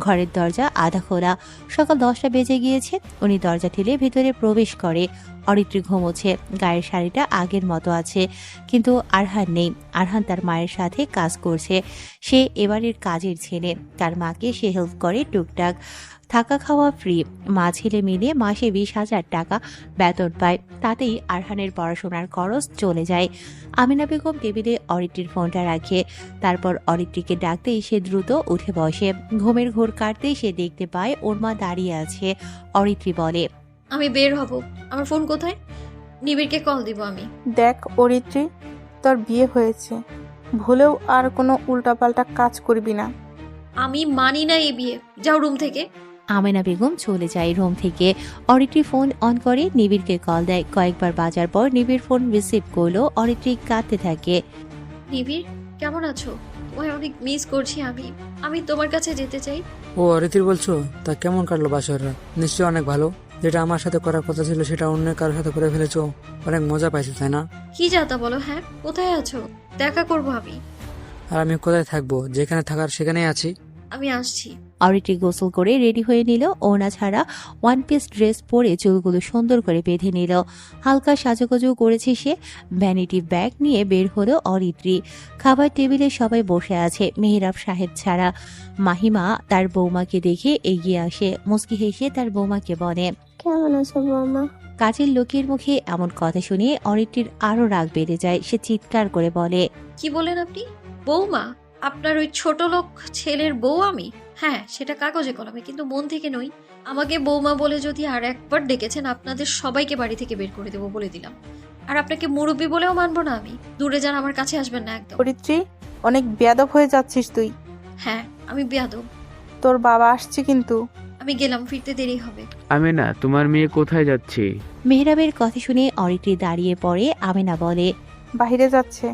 ঘরের দরজা আধা খোলা। সকাল 10টা বেজে গিয়েছে। উনি দরজা ঠেলে ভেতরে প্রবেশ করে। অরিত্রী ঘুমোচ্ছে। গায়ের শাড়িটা আগের মতো আছে, কিন্তু আরহান নেই। আরহান তার মায়ের সাথে কাজ করছে। সে এবারের কাজের ছেলে। তার মাকে সে হেল্প করে টুকটাক। থাকা খাওয়া ফ্রি। মা ছেলে মিলে মাসে 20,000 টাকা বেতন পায়। তাতেই আরহানের পড়াশোনার খরচ চলে যায়। আমিনা বেগম টেবিলে অরিত্রীর ফোনটা রাখে। তারপর অরিত্রীকে ডাকতেই সে দ্রুত উঠে বসে। ঘুমের ঘোর কাটতেই সে দেখতে পায় ওর মা দাঁড়িয়ে আছে। অরিত্রী বলে, আমি বের হব। আমার ফোন কোথায়? নিবিড়কে কল দিব আমি। দেখ অরিত্রী, তোর বিয়ে হয়েছে, ভুলেও আর কোনো উল্টাপাল্টা কাজ করবি না। আমি মানি না এই বিয়ে। যাও রুম থেকে। আমিনা বেগম চলে যায় রুম থেকে। অরিত্রী ফোন অন করে নিবিড়কে কল দেয়। কয়েকবার বাজার পর নিবিড় ফোন রিসিভ করলো। অরিত্রী কাঁদতে থাকে। নিবিড়, কেমন আছো? তোমায় অনেক মিস করছি আমি। আমি তোমার কাছে যেতে চাই। ও অরিত্রী বলছো? তা কেমন কাটলো বাসর রাত? নিশ্চয়ই অনেক ভালো। যেটা আমার সাথে করার কথা ছিল সেটা অন্য কারোর সাথে করে ফেলেছো, অনেক মজা পাইছো তাই না? কি যাতা বলো, হ্যাঁ কোথায় আছো? দেখা করবো আমি। আর আমি কোথায় থাকবো? যেখানে থাকার সেখানেই আছি। আমি আসছি। অরিত্রি গোসল করে রেডি হয়ে নিল, ওড়না ছাড়া ওয়ান পিস ড্রেস পরে চুলগুলো সুন্দর করে বেঁধে নিল। হালকা সাজুগুজু করেছে সে। ভ্যানিটি ব্যাগ নিয়ে বের হলো অরিত্রি। খাবার টেবিলে সবাই বসে আছে মেহরাব সাহেব ছাড়া। মাহিমা তার বৌমাকে দেখে এগিয়ে আসে, মুচকি হেসে তার বৌমাকে বলে, কেমন আছো বৌমা? কাজের লোকের মুখে এমন কথা শুনে অরিত্রির আরো রাগ বেড়ে যায়। সে চিৎকার করে বলে, কি বলেন আপনি? বৌমা? আপনার ওই ছোট লোক ছেলের বউ আমি? হ্যাঁ, সেটা কাগজে কলমে, কিন্তু মন থেকে নই। আমাকে বৌমা বলে যদি আর একবার ডেকেছেন, আপনাদের সবাইকে বাড়ি থেকে বের করে দেবো বলে দিলাম। আর আপনাকে মুরব্বি বলেও মানবো না আমি। দূরে যান, আমার কাছে আসবেন না একদম। অরিত্রি, অনেক বেয়াদব হয়ে যাচ্ছিস তুই। হ্যাঁ, আমি বেয়াদব। তোর বাবা আসছে কিন্তু। আমি গেলাম, ফিরতে দেরি হবে। আমেনা, তোমার মেয়ে কোথায় যাচ্ছে? মেহরাবের কথা শুনে অরিত্রি দাঁড়িয়ে পড়ে। আমেনা বলে, বাহিরে যাচ্ছে।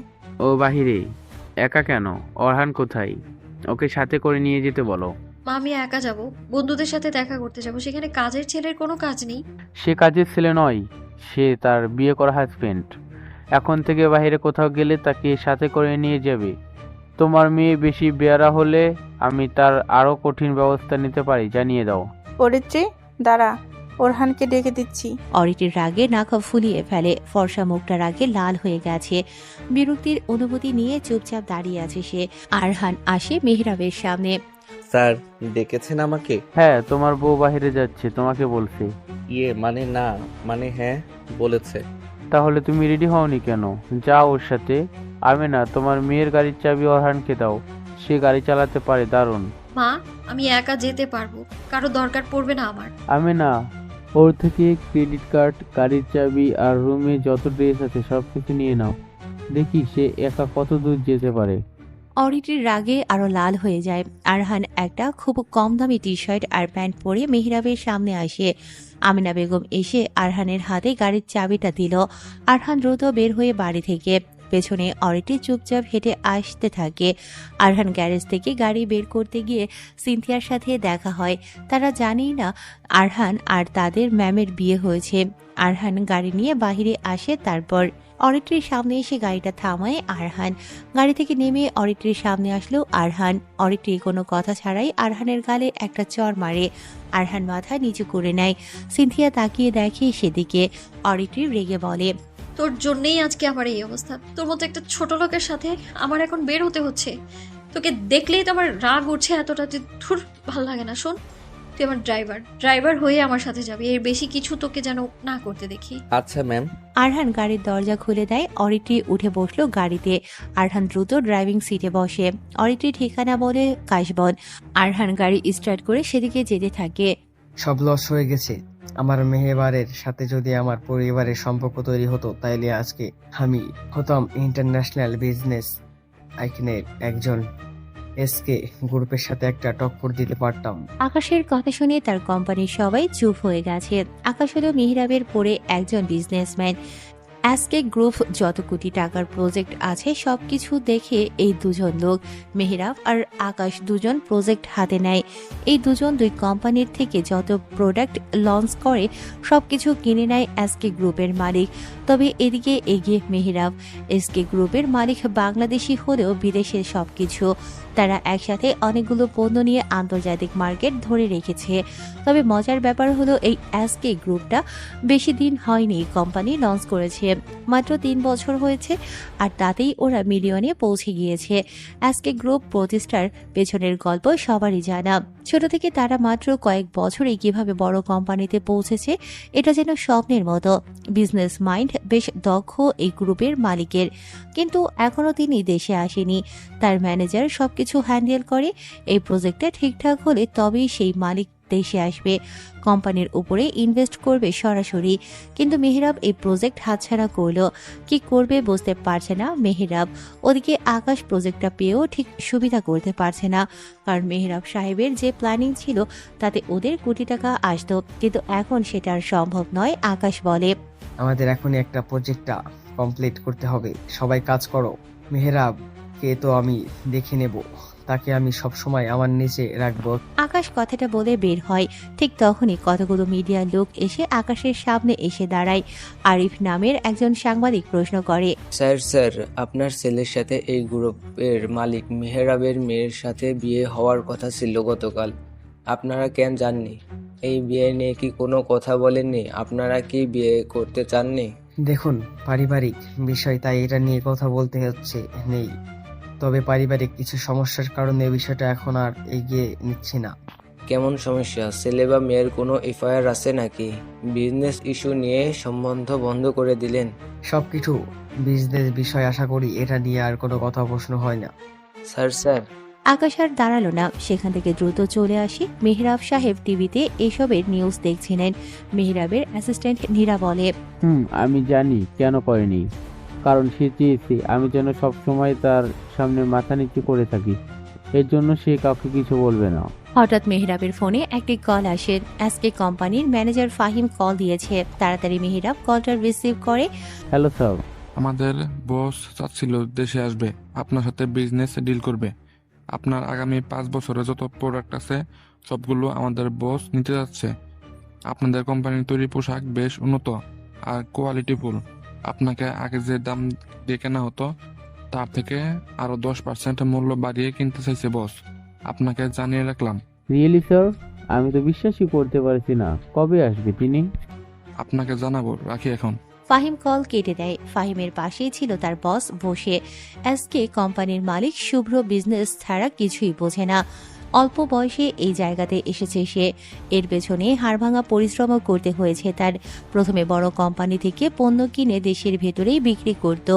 ও বাহিরে? একা কেন? অরহান কোথায়? ওকে সাথে করে নিয়ে যেতে বলো। মা, আমি একা যাব, বন্ধুদের সাথে দেখা করতে যাব। সেখানে কাজের ছেলের কোনো কাজ নেই। সে কাজের ছেলে নয়, সে তার বিয়ে করা হাজবেন্ড। এখন থেকে বাইরে কোথাও গেলে তাকে সাথে করে নিয়ে যাবে। তোমার মেয়ে বেশি বেয়ারা হলে আমি তার আরো কঠিন ব্যবস্থা নিতে পারি, জানিয়ে দাও। অরিত্রি দাঁড়া, ওরহানকে ডেকে দিচ্ছি। অরিত্রির রাগে নাক ফুলিয়ে ফেলে। ফর্সা মুখটা রাগে লাল হয়ে গেছে। বিরক্তির অনুভূতি নিয়ে চুপচাপ দাঁড়িয়ে আছে সে। আরহান আসে মেহরাবের সামনে। স্যার ডেকেছেন আমাকে? হ্যাঁ, তোমার বউ বাইরে যাচ্ছে, তোমাকে বলছে। মানে না, মানে হ্যাঁ বলেছে। তাহলে তুমি রেডি হওনি কেন? যাও ওর সাথে। আমেনা, তোমার মেয়ের গাড়ির চাবি অরহানকে দাও, সে গাড়ি চালাতে পারে দারুণ। মা, আমি একা যেতে পারবো, কারো দরকার পড়বে না আমার। আমেনা, ওর থেকে ক্রেডিট কার্ড, গাড়ির চাবি আর রুমে যত ড্রেস আছে সবকিছু নিয়ে নাও, দেখি সে একা কত দূর যেতে পারে। অরিত্রির রাগে আরো লাল হয়ে যায়। আরহান একটা খুব কম দামি টি শার্ট আর প্যান্ট পরে মেহরাবের সামনে আসে। আমিনা বেগম এসে আরহানের হাতে গাড়ির চাবিটা দিল। আরহান দ্রুত বের হয়ে বাড়ি থেকে। পেছনে অরিত্রি চুপচাপ হেঁটে আসতে থাকে। আরহান গ্যারেজ থেকে গাড়ি বের করতে গিয়ে সিনথিয়ার সাথে দেখা হয়। তারা জানেই না আরহান আর তাদের ম্যামের বিয়ে হয়েছে। আরহান গাড়ি নিয়ে বাহিরে আসে। তারপর অরিত্রির সামনে এসে গাড়িটা থামায় আরহান। গাড়ি থেকে নেমে অরিত্রির সামনে আসলো আরহান। অরিত্রি কোনো কথা ছাড়াই আরহানের গালে একটা চড় মারে। আরহান মাথা নিচু করে নেয়। সিনথিয়া তাকিয়ে দেখে সেদিকে। অরিত্রি রেগে বলে, তোর জন্যই আজকে আমার এই অবস্থা। তোর মতো একটা ছোট লোকের সাথে আমার এখন বের হতে হচ্ছে। তোকে দেখলেই তো আমার রাগ উঠছে এতটা যে ধুর, ভাল লাগে না। শোন, তুই আমার ড্রাইভার হয়ে আমার সাথে যাবি। এর বেশি কিছু তোকে যেন না করতে দেখি। আচ্ছা ম্যাম। আরহান গাড়ির দরজা খুলে দেয়। অরিত্রি উঠে বসলো গাড়িতে। আরহান দ্রুত ড্রাইভিং সিটে বসে। অরিত্রি ঠিকানা বলে কাশবন। আরহান গাড়ি স্টার্ট করে সেদিকে যেতে থাকে। সব লস হয়ে গেছে। আমার মেহেবারের সাথে যদি আমার পরিবারের সম্পর্ক তৈরি হতো, তাইলে আজকে আমি হতাম ইন্টারন্যাশনাল বিজনেস আইকনের একজন। এসকে গ্রুপের সাথে একটা টক্কর দিতে পারতাম। আকাশের কথা শুনে তার কোম্পানির সবাই চুপ হয়ে গেছে। আকাশ হলো মেহরাবের পরে একজন বিজনেসম্যান। এসকে গ্রুপ যত কোটি টাকার প্রজেক্ট আছে সবকিছু দেখে এই দুজন লোক মেহরাব আর আকাশ দুজন প্রজেক্ট হাতে নেয়। এই দুজন দুই কোম্পানির থেকে যত প্রোডাক্ট লঞ্চ করে সবকিছু কিনে নেয় এসকে গ্রুপের মালিক। তবে এদিকে এগিয়ে মেহরাব। এসকে গ্রুপের মালিক বাংলাদেশি হলেও বিদেশের সবকিছু। তারা একসাথে অনেকগুলো পণ্য নিয়ে আন্তর্জাতিক মার্কেট ধরে রেখেছে। তবে মজার ব্যাপার হলো এই এসকে গ্রুপটা বেশি দিন হয়নি কোম্পানি লঞ্চ করেছে, মাত্র 3 বছর হয়েছে। আর তাতেই ওরা মিলিয়নে পৌঁছে গিয়েছে। এসকে গ্রুপ প্রতিষ্ঠার পেছনের গল্প সবারই জানা। ছোট থেকে তারা মাত্র কয়েক বছরে কিভাবে বড় কোম্পানিতে পৌঁছেছে এটা যেন স্বপ্নের মতো। বিজনেস মাইন্ড বেশ দক্ষ এই গ্রুপের মালিকের, কিন্তু এখনো তিনি দেশে আসেনি। তার ম্যানেজার সবকিছু হ্যান্ডেল করে। এই প্রজেক্টটা ঠিকঠাক হলে তবেই সেই মালিক দেশে আসবে, কোম্পানির উপরে ইনভেস্ট করবে সরাসরি। কিন্তু মেহরাব এই প্রজেক্ট হাতছাড়া করলো। কি করবে বুঝতে পারছে না মেহরাব। ওদিকে আকাশ প্রজেক্টটা পেয়েও ঠিক সুবিধা করতে পারছে না, কারণ মেহরাব সাহেবের যে প্ল্যানিং ছিল তাতে ওদের কোটি টাকা আসতো, কিন্তু এখন সেটা আর সম্ভব নয়। আকাশ বলে, আমাদের এখনই একটা প্রজেক্টটা কমপ্লিট করতে হবে, সবাই কাজ করো। মেহরাবকে তো আমি দেখে নেব, তাকে আমি সবসময় আমার নিচে রাখবো। আকাশ কথাটা বলে বের হয়। ঠিক তখনই কতগুলো মিডিয়ার লোক এসে আকাশের সামনে এসে দাঁড়ায়। আরিফ নামের একজন সাংবাদিক প্রশ্ন করে, স্যার আপনার ছেলের সাথে এই গ্রুপের মালিক মেহরাবের মেয়ের সাথে বিয়ে হওয়ার কথা ছিল গতকাল, আপনারা কেন জাননি? এই বিয়ে নিয়ে কি কোনো কথা বলেননি? আপনারা কি বিয়ে করতে চাননি? দেখুন, পারিবারিক বিষয়, তাই এটা নিয়ে কথা বলতে হচ্ছে নেই। তবে পারিবারিক কিছু সমস্যার কারণে এই বিষয়টা এখন আর এগিয়ে নিচ্ছি না। কেমন সমস্যা? ছেলে বা মেয়ের কোনো এফআইআর আছে নাকি? বিজনেস ইস্যু নিয়ে সম্বন্ধ বন্ধ করে দিলেন? সবকিছু বিজনেস বিষয়, আশা করি এটা নিয়ে আর কোনো কথা প্রশ্ন হয় না। স্যার আকাশ আর দাঁড়ালো না, সেখান থেকে দ্রুত চলে আসি। মেহরাব সাহেব টিভিতে এসবের নিউজ দেখছিলেন। মেহরাবের অ্যাসিস্ট্যান্ট নীরা বলে, আমি জানি কেন করেনি, কারণ সে চেয়েছে আমি যেন সবসময় তার সামনে মাথা নিচু করে থাকি, এর জন্য সে কাউকে কিছু বলবে না। হঠাৎ মেহরাবের ফোনে একটি কল আসে। এসকে কোম্পানির ম্যানেজার ফাহিম কল দিয়েছে। তাড়াতাড়ি মেহরাব কলটা রিসিভ করে। Hello sir. আমাদের বস চাচ্ছিল দেশে আসবে, আপনার সাথে বিজনেস ডিল করবে। আপনার আগামী 5 বছরে যত প্রোডাক্ট আছে সবগুলো আমাদের বস নিতে যাচ্ছে। আপনাদের কোম্পানির তৈরি পোশাক বেশ উন্নত আর কোয়ালিটিফুল। আপনাকে আগে যে দাম দিয়ে কেনা হতো তার থেকে আরো 10% মূল্য বাড়িয়ে কিনতে চাইছে বস। আপনাকে জানিয়ে রাখলাম। Really sir? আমি তো বিশ্বাসই করতে পারছি না। কবে আসবে তিনি? আপনাকে জানাবো, রাখি এখন। ফাহিম কল কেটে দেয়। ফাহিমের পাশেই ছিল তার বস বসে। এসকে কোম্পানির মালিক শুভ্র বিজনেস ছাড়া কিছুই বোঝে না। অল্প বয়সে এই জায়গাতে এসেছে সে। এর পেছনে হাড়ভাঙা পরিশ্রমও করতে হয়েছে তার। প্রথমে বড় কোম্পানি থেকে পণ্য কিনে দেশের ভেতরেই বিক্রি করত,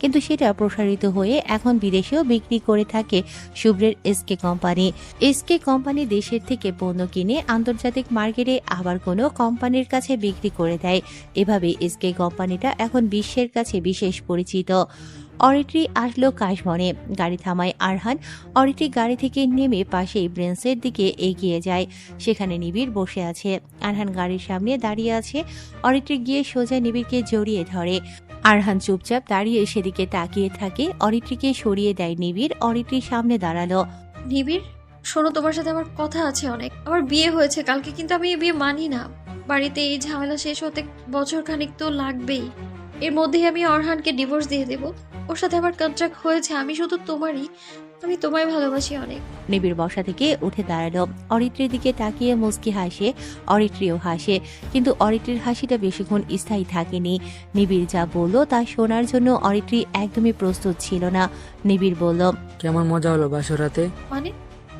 কিন্তু সেটা প্রসারিত হয়ে এখন বিদেশেও বিক্রি করে থাকে শুভ্রের এসকে কোম্পানি। এসকে কোম্পানি দেশের থেকে পণ্য কিনে আন্তর্জাতিক মার্কেটে আবার কোনো কোম্পানির কাছে বিক্রি করে দেয়। এভাবে এসকে কোম্পানিটা এখন বিশ্বের কাছে বিশেষ পরিচিত। অরিত্রি আসলো কাশবনে। গাড়ি থামায় আরহান। অরিত্রি গাড়ি থেকে নেমে পাশেই ব্রেন্সের দিকে এগিয়ে যায়। সেখানে নিবিড় বসে আছে। আরহান গাড়ির সামনে দাঁড়িয়ে আছে। অরিত্রি গিয়ে সোজা নিবিড়কে জড়িয়ে ধরে। আরহান চুপচাপ দাঁড়িয়ে সেদিকে তাকিয়ে থাকে। অরিত্রিকে সরিয়ে দেয় নিবিড়। অরিত্রির সামনে দাঁড়ালো। নিবিড়, শোনো, তোমার সাথে আমার কথা আছে অনেক। আমার বিয়ে হয়েছে কালকে, কিন্তু আমি এই বিয়ে মানি না। বাড়িতে এই ঝামেলা শেষ হতে বছর খানিক তো লাগবেই। এর মধ্যেই আমি অরহানকে ডিভোর্স দিয়ে দেব। ওর সাথে আমার কন্ট্রাক্ট হয়েছে। আমি শুধু তোমারই, আমি তোমায় ভালোবাসি অনেক। নিবিড় বসা থেকে উঠে দাঁড়ালো। অরিত্রির দিকে তাকিয়ে মুচকি হাসে। অরিত্রিও হাসে, কিন্তু অরিত্রির হাসিটা বেশিক্ষণ স্থায়ী থাকেনি। নিবিড় যা বলল তা শোনার জন্য অরিত্রি একদমই প্রস্তুত ছিল না। নিবিড় বলল, কেমন মজা হলো বাসরাতে?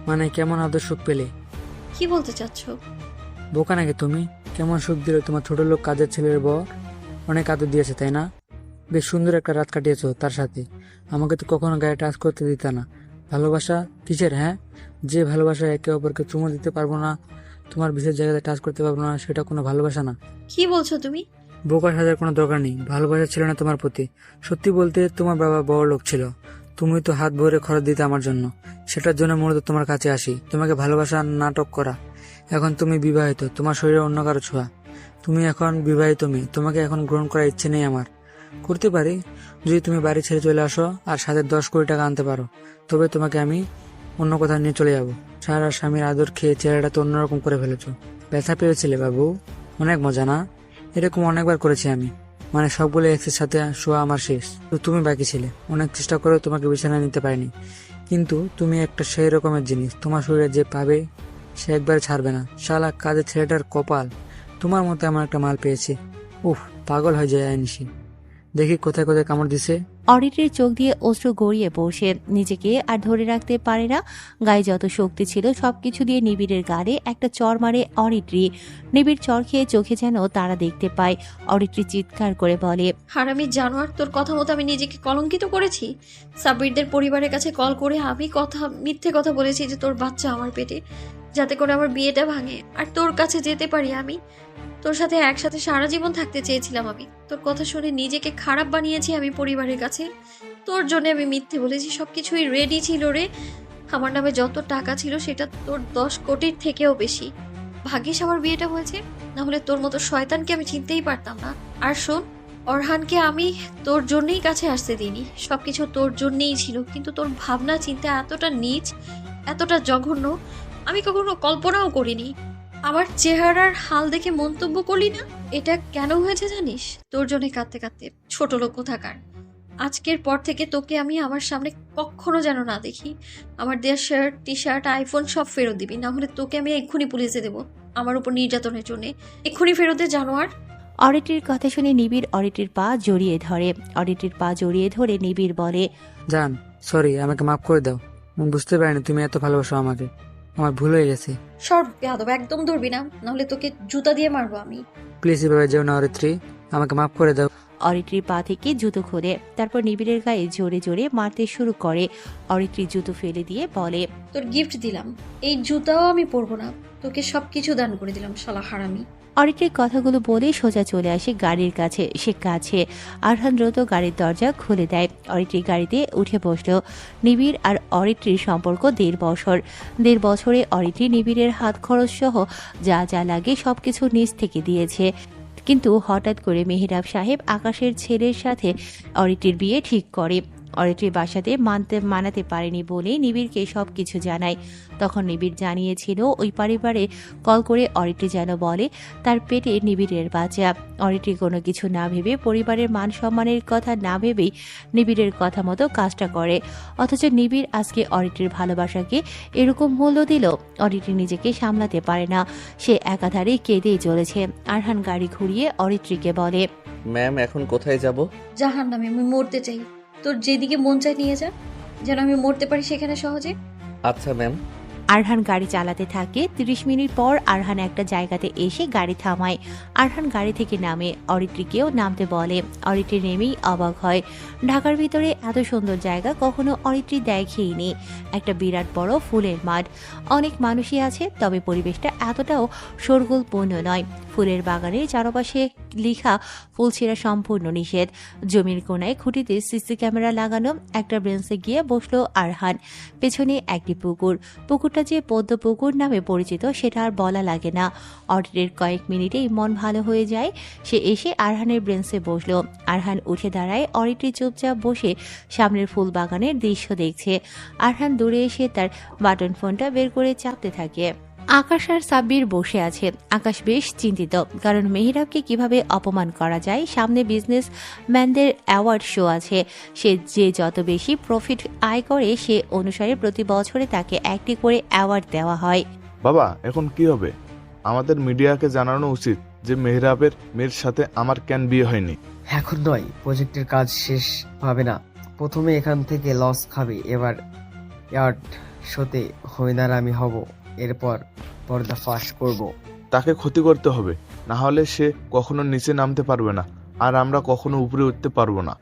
মানে কেমন আদর সুখ পেলে? কি বলতে চাচ্ছ? বোকা নাকি তুমি? কেমন সুখ দিল তোমার ছোট লোক কাজের ছেলের বর? অনেক আদর দিয়েছে তাই না? বেশ সুন্দর একটা রাত কাটিয়েছো তার সাথে। আমাকে তো কখনো গায়ে টাচ করতে দিতে না। ভালোবাসা কিসের? হ্যাঁ, যে ভালোবাসা একে অপরকে চুমো দিতে পারবো না, তোমার বিশেষ জায়গাতে টাচ করতে পারবো না, সেটা কোনো ভালোবাসা না। কি বলছো তুমি? বোকা সাজার কোনো দরকার নেই। ভালোবাসা ছিল না তোমার প্রতি। সত্যি বলতে তোমার বাবা বড় লোক ছিল। তুমি তো হাত ভরে খরচ দিতে আমার জন্য। সেটার জন্য মূলত তোমার কাছে আসি, তোমাকে ভালোবাসার নাটক করা। এখন তুমি বিবাহিত, তোমার শরীরে অন্য কারো ছোঁয়া। তুমি এখন বিবাহিত মেয়ে, তোমাকে এখন গ্রহণ করার ইচ্ছে নেই আমার। করতে পারি যদি তুমি বাড়ি ছেড়ে চলে আসো আর সাথে 10 কোটি টাকা আনতে পারো, তবে তোমাকে আমি অন্য কোথাও নিয়ে চলে যাবো। সারা স্বামীর আদর খেয়ে চেহারাটা তো অন্যরকম করে ফেলেছো। ব্যথা পেয়েছিলে বাবু? অনেক মজা না? এরকম অনেকবার করেছি আমি। মানে সবগুলো এক্সের সাথে শোয়া আমার শেষ। তো তুমি বাকি ছিলে। অনেক চেষ্টা করেও তোমাকে বিছানায় নিতে পারিনি, কিন্তু তুমি একটা সেই রকমের জিনিস, তোমার শরীরে যে পাবে সে একবারে ছাড়বে না। শালা কাজের ছেলেটার কপাল, তোমার মতো এমন একটা মাল পেয়েছে। উফ, পাগল হয়ে যায় আইনসি। দেখি কোথায় কোথায় কামড় দিছে। অরিত্রির চোখ দিয়ে অশ্রু গড়িয়ে পড়ছে। নিজেকে আর ধরে রাখতে পারে না। গায়ে যত শক্তি ছিল সবকিছু দিয়ে নিবিড়ের গাড়ে একটা চর মারে অরিত্রি। নিবিড় চর খেয়ে চোখে যেন তারা দেখতে পায়। অরিত্রি চিৎকার করে বলে, হারামি জানোয়ার, তোর কথা মতো আমি নিজেকে কলঙ্কিত করেছি। সাব্বিরদের পরিবারের কাছে কল করে আমি মিথ্যে কথা বলেছি যে তোর বাচ্চা আমার পেটে, যাতে করে আমার বিয়েটা ভাঙে আর তোর কাছে যেতে পারি। আমি তোর সাথে একসাথে সারা জীবন থাকতে চেয়েছিলাম। আমি তোর কথা শুনে নিজেকে খারাপ বানিয়েছি আমি পরিবারের কাছে। তোর জন্য আমি মিথ্যে বলেছি। সবকিছুই রেডি ছিল রে। আমার নামে যত টাকা ছিল সেটা তোর 10 কোটির থেকেও বেশি। ভাগ্যিস আমার বিয়েটা হয়েছে, না হলে তোর মতো শয়তানকে আমি চিনতেই পারতাম না। আর শোন, অরহানকে আমি তোর জন্যই কাছে আসতে দিইনি। সবকিছু তোর জন্যই ছিল, কিন্তু তোর ভাবনা চিন্তা এতটা নীচ এতটা জঘন্য আমি কখনো কল্পনাও করিনি। আমার চেহারার হাল দেখে মন্তব্য করলি না? এটা কেন হয়েছে জানিস? তোর জন্য কাঁদতে কাঁদতে। ছোট লোক কোথাকার। আজকের পর থেকে তোকে আমি আমার সামনে কখনো যেন না দেখি। আমার দেওয়া শার্ট, টি শার্ট, আইফোন সব ফেরত দিবি, না হলে তোকে আমি এক্ষুনি পুলিশে দেবো আমার উপর নির্যাতনের জন্য। এক্ষুনি ফেরত দে জানোয়ার। অরিত্রীর কথা শুনে নিবিড় অরিত্রীর পা জড়িয়ে ধরে। অরিত্রীর পা জড়িয়ে ধরে নিবিড় বলে, জান, সরি, আমাকে মাফ করে দাও। আমি বুঝতে পারিনি তুমি এত ভালোবাসো আমাকে। আমার ভুল হয়ে গেছে। সর বেয়াদব, একদম ধরবি না, নাহলে তোকে জুতা দিয়ে মারবো আমি। প্লিজ এভাবে যেও না অরিত্রী, আমাকে মাফ করে দাও। অরিত্রীর পা থেকে জুতো খোলে, তারপর নিবিড়ের গায়ে জোরে জোরে মারতে শুরু করে। অরিত্রী জুতো ফেলে দিয়ে বলে, তোর গিফট দিলাম, এই জুতাও আমি পরবো না, তোকে সবকিছু দান করে দিলাম শালা হারামি। অরিত্রীর কথাগুলো বলে সোজা চলে আসে গাড়ির কাছে। সে কাছে আরহান দ্রুত গাড়ির দরজা খুলে দেয়। অরিত্রী গাড়িতে উঠে বসলো। নিবিড় আর অরিত্রীর সম্পর্ক 1.5 বছর। 1.5 বছরে অরিত্রী নিবিড়ের হাত খরচ সহ যা যা লাগে সবকিছু নিজ থেকে দিয়েছে। কিন্তু হঠাৎ করে মেহেরাব সাহেব আকাশের ছেলের সাথে অরিত্রীর বিয়ে ঠিক করে। অরিত্রীর বাসাতে মানাতে পারেনি বলে নিবিড়কে সবকিছু জানায়। তখন নিবিড় জানিয়েছিল ওই পরিবারে কল করে অরিত্রী যেন বলে তার পেটে নিবিড়ের বাচ্চা। অরিত্রী কোনো কিছু না ভেবে, পরিবারের মান সম্মানের কথা না ভেবেই নিবিড়ের কথা মতো কাজটা করে। অথচ নিবিড় আজকে অরিত্রীর ভালোবাসাকে এরকম মূল্য দিল। অরিত্রী নিজেকে সামলাতে পারে না, সে একাধারে কেঁদেই চলেছে। আরহান গাড়ি ঘুরিয়ে অরিত্রীকে বলে, ম্যাম এখন কোথায় যাব? জাহান্নামে, আমি মরতে চাই। তোর যেদিকে মন চায় নিয়ে যা, যেন আমি মরতে পারি সেখানে সহজে। আচ্ছা ম্যাম। আরহান গাড়ি চালাতে থাকে। 30 মিনিট পর আরহান একটা জায়গাতে এসে গাড়ি থামায়। আরহান গাড়ি থেকে নামে, অরিত্রীকেও নামতে বলে। অরিত্রী নেমেই অবাক হয়। ঢাকার ভিতরে এত সুন্দর জায়গা কখনো অরিত্রী দেখেইনি। একটা বিরাট বড় ফুলের মাঠ, অনেক মানুষই আছে, তবে পরিবেশটা এতটাও শোরগোলপূর্ণ নয়। ফুলের বাগানের চারপাশে লেখা ফুল ছিঁড়া সম্পূর্ণ নিষেধ। জমির কোনায় খুঁটিতে সিসি ক্যামেরা লাগানো। একটা বেঞ্চে গিয়ে বসলো আরহান। পেছনে একটি পুকুর। পুকুরটা যে পদ্ম পুকুর নামে পরিচিত সেটা আর বলা লাগে না। অরিত্রীর কয়েক মিনিটেই মন ভালো হয়ে যায়। সে এসে আরহানের বেঞ্চে বসলো। আরহান উঠে দাঁড়ায়। অরিত্রী চুপচাপ বসে সামনের ফুল বাগানের দৃশ্য দেখছে। আরহান দূরে এসে তার বাটন ফোনটা বের করে চাপতে থাকে। আকাশ আর সাব্বির বসে আছে। আকাশ বেশ চিন্তিত, কারণ মেহেরাবকে কিভাবে অপমান করা যায়। সামনে বিজনেস ম্যানদের অ্যাওয়ার্ড শো আছে। সে যে যত বেশি প্রফিট আয় করে সে অনুসারে প্রতি বছরে তাকে একটি করে অ্যাওয়ার্ড দেওয়া হয়। বাবা, এখন কি হবে? আমাদের মিডিয়াকে জানানো উচিত যে মেহরাবের মেয়ের সাথে আমার কেন বিয়ে হয়নি। এখন নয়, প্রজেক্টের কাজ শেষ হবে না। প্রথমে এখান থেকে লস খাবে, এবার অ্যাওয়ার্ড শোতে হইনার আমি হব, এরপর পর্দা ফাঁস করব। তাকে ক্ষতি করতে হবে, না হলে সে কখনো নিচে নামতে পারবে না, আর আমরা কখনো উপরে উঠতে পারবো না।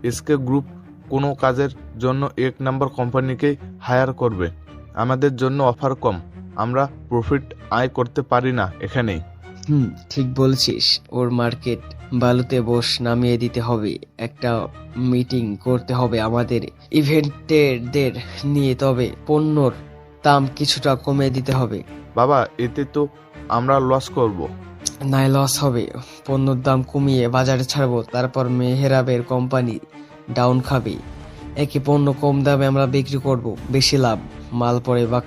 এসকে গ্রুপ কোনো কাজের জন্য 1 নম্বর কোম্পানিকেই হায়ার করবে। আমাদের জন্য অফার কম, আমরা প্রফিট আয় করতে পারি না এখানেই। ঠিক বলছিস। ওর মার্কেট বালুতে বস নামিয়ে দিতে হবে। একটা মিটিং করতে হবে আমাদের ইভেন্টেরদের নিয়ে, তবে পণ্যর দাম কিছুটা কমে দিতে হবে। বাবা, এতে তো আমরা লস করব। নাই, লস হবে। পণ্যর দাম কমিয়ে বাজারে ছাড়বো, তারপর মেহেরাবের কোম্পানি ডাউন খাবে। একই পণ্য কম দামে আমরা বিক্রি করব, বেশি লাভ। মাল পরে বা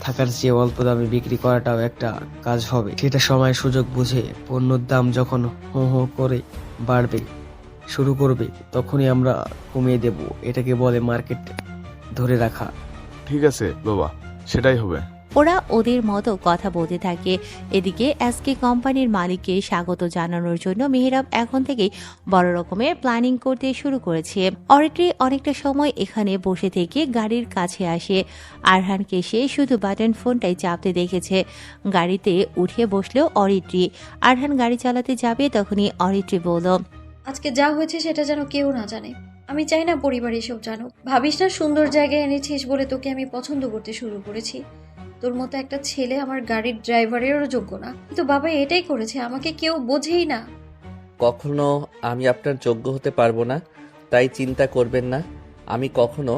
থাকার চেয়ে অল্প দামে বিক্রি করাটাও একটা কাজ হবে। সেটা সময় সুযোগ বুঝে পণ্যর দাম যখন হো হো করে বাড়বে শুরু করবে, তখনই আমরা কমিয়ে দেব। এটাকে বলে মার্কেট ধরে রাখা। ঠিক আছে বাবা, সেটাই হবে। ওরা ওদের মতো কথা বলতে থাকে। এদিকে এসকে কোম্পানির মালিককে স্বাগত জানানোর জন্য মেহেরাব এখন থেকেই বড় রকমের প্ল্যানিং করতে শুরু করেছে। অরিত্রী অনেকটা সময় এখানে বসে থেকে গাড়ির কাছে আসে। আরহানকে সে শুধু বাটন ফোনটাই চাপতে দেখেছে। গাড়িতে উঠে বসলো অরিত্রী। আরহান গাড়ি চালাতে যাবে, তখনই অরিত্রী বলল, আজকে যা হয়েছে সেটা যেন কেউ না জানে। আমি চাই না পরিবার এসব জানুক। ভাবিস না সুন্দর জায়গায় এনেছিস বলে তোকে আমি পছন্দ করতে শুরু করেছি। তোর মতো একটা ছেলে আমার গাড়ির ড্রাইভারেরও যোগ্য না, কিন্তু বাবা এটাই করেছে, আমাকে কেউ বোঝেই না। কখনো আমি আপনার যোগ্য হতে পারবো না, তাই চিন্তা করবেন না। আমি কখনো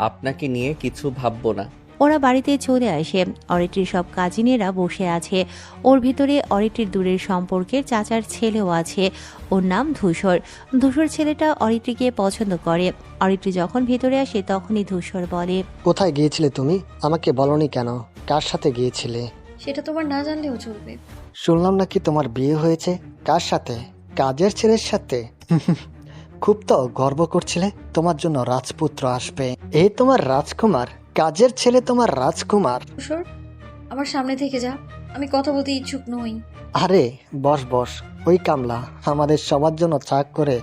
আপনাকে নিয়ে কিছু ভাববো না। ওরা বাড়িতে চলে আসে। অরিত্রীর সব কাজিনেরা বসে আছে। ওর ভিতরে অরিত্রীর দূরের সম্পর্কের চাচার ছেলেও আছে। ওর নাম ধূসর। ধূসর ছেলেটা অরিত্রীকে পছন্দ করে। অরিত্রী যখন ভেতরে আসে তখনই ধূসর বলে, কোথায় গিয়েছিলে তুমি? আমাকে বলনি কেন? কার সাথে গিয়েছিলে? সেটা তোমার না জানলেও চলবে। শুনলাম নাকি তোমার বিয়ে হয়েছে। কার সাথে? কাজের ছেলের সাথে। খুব তো গর্ব করছিলে তোমার জন্য রাজপুত্র আসবে। এই তোমার রাজকুমার, কাজের ছেলে তোমার রাজকুমার। ধূসর, আমার সামনে থেকে যা, আমি কথা বলতে ইচ্ছুক নই। আরে বস বস, ওই কামলা আমাদের সবার জন্য চা করে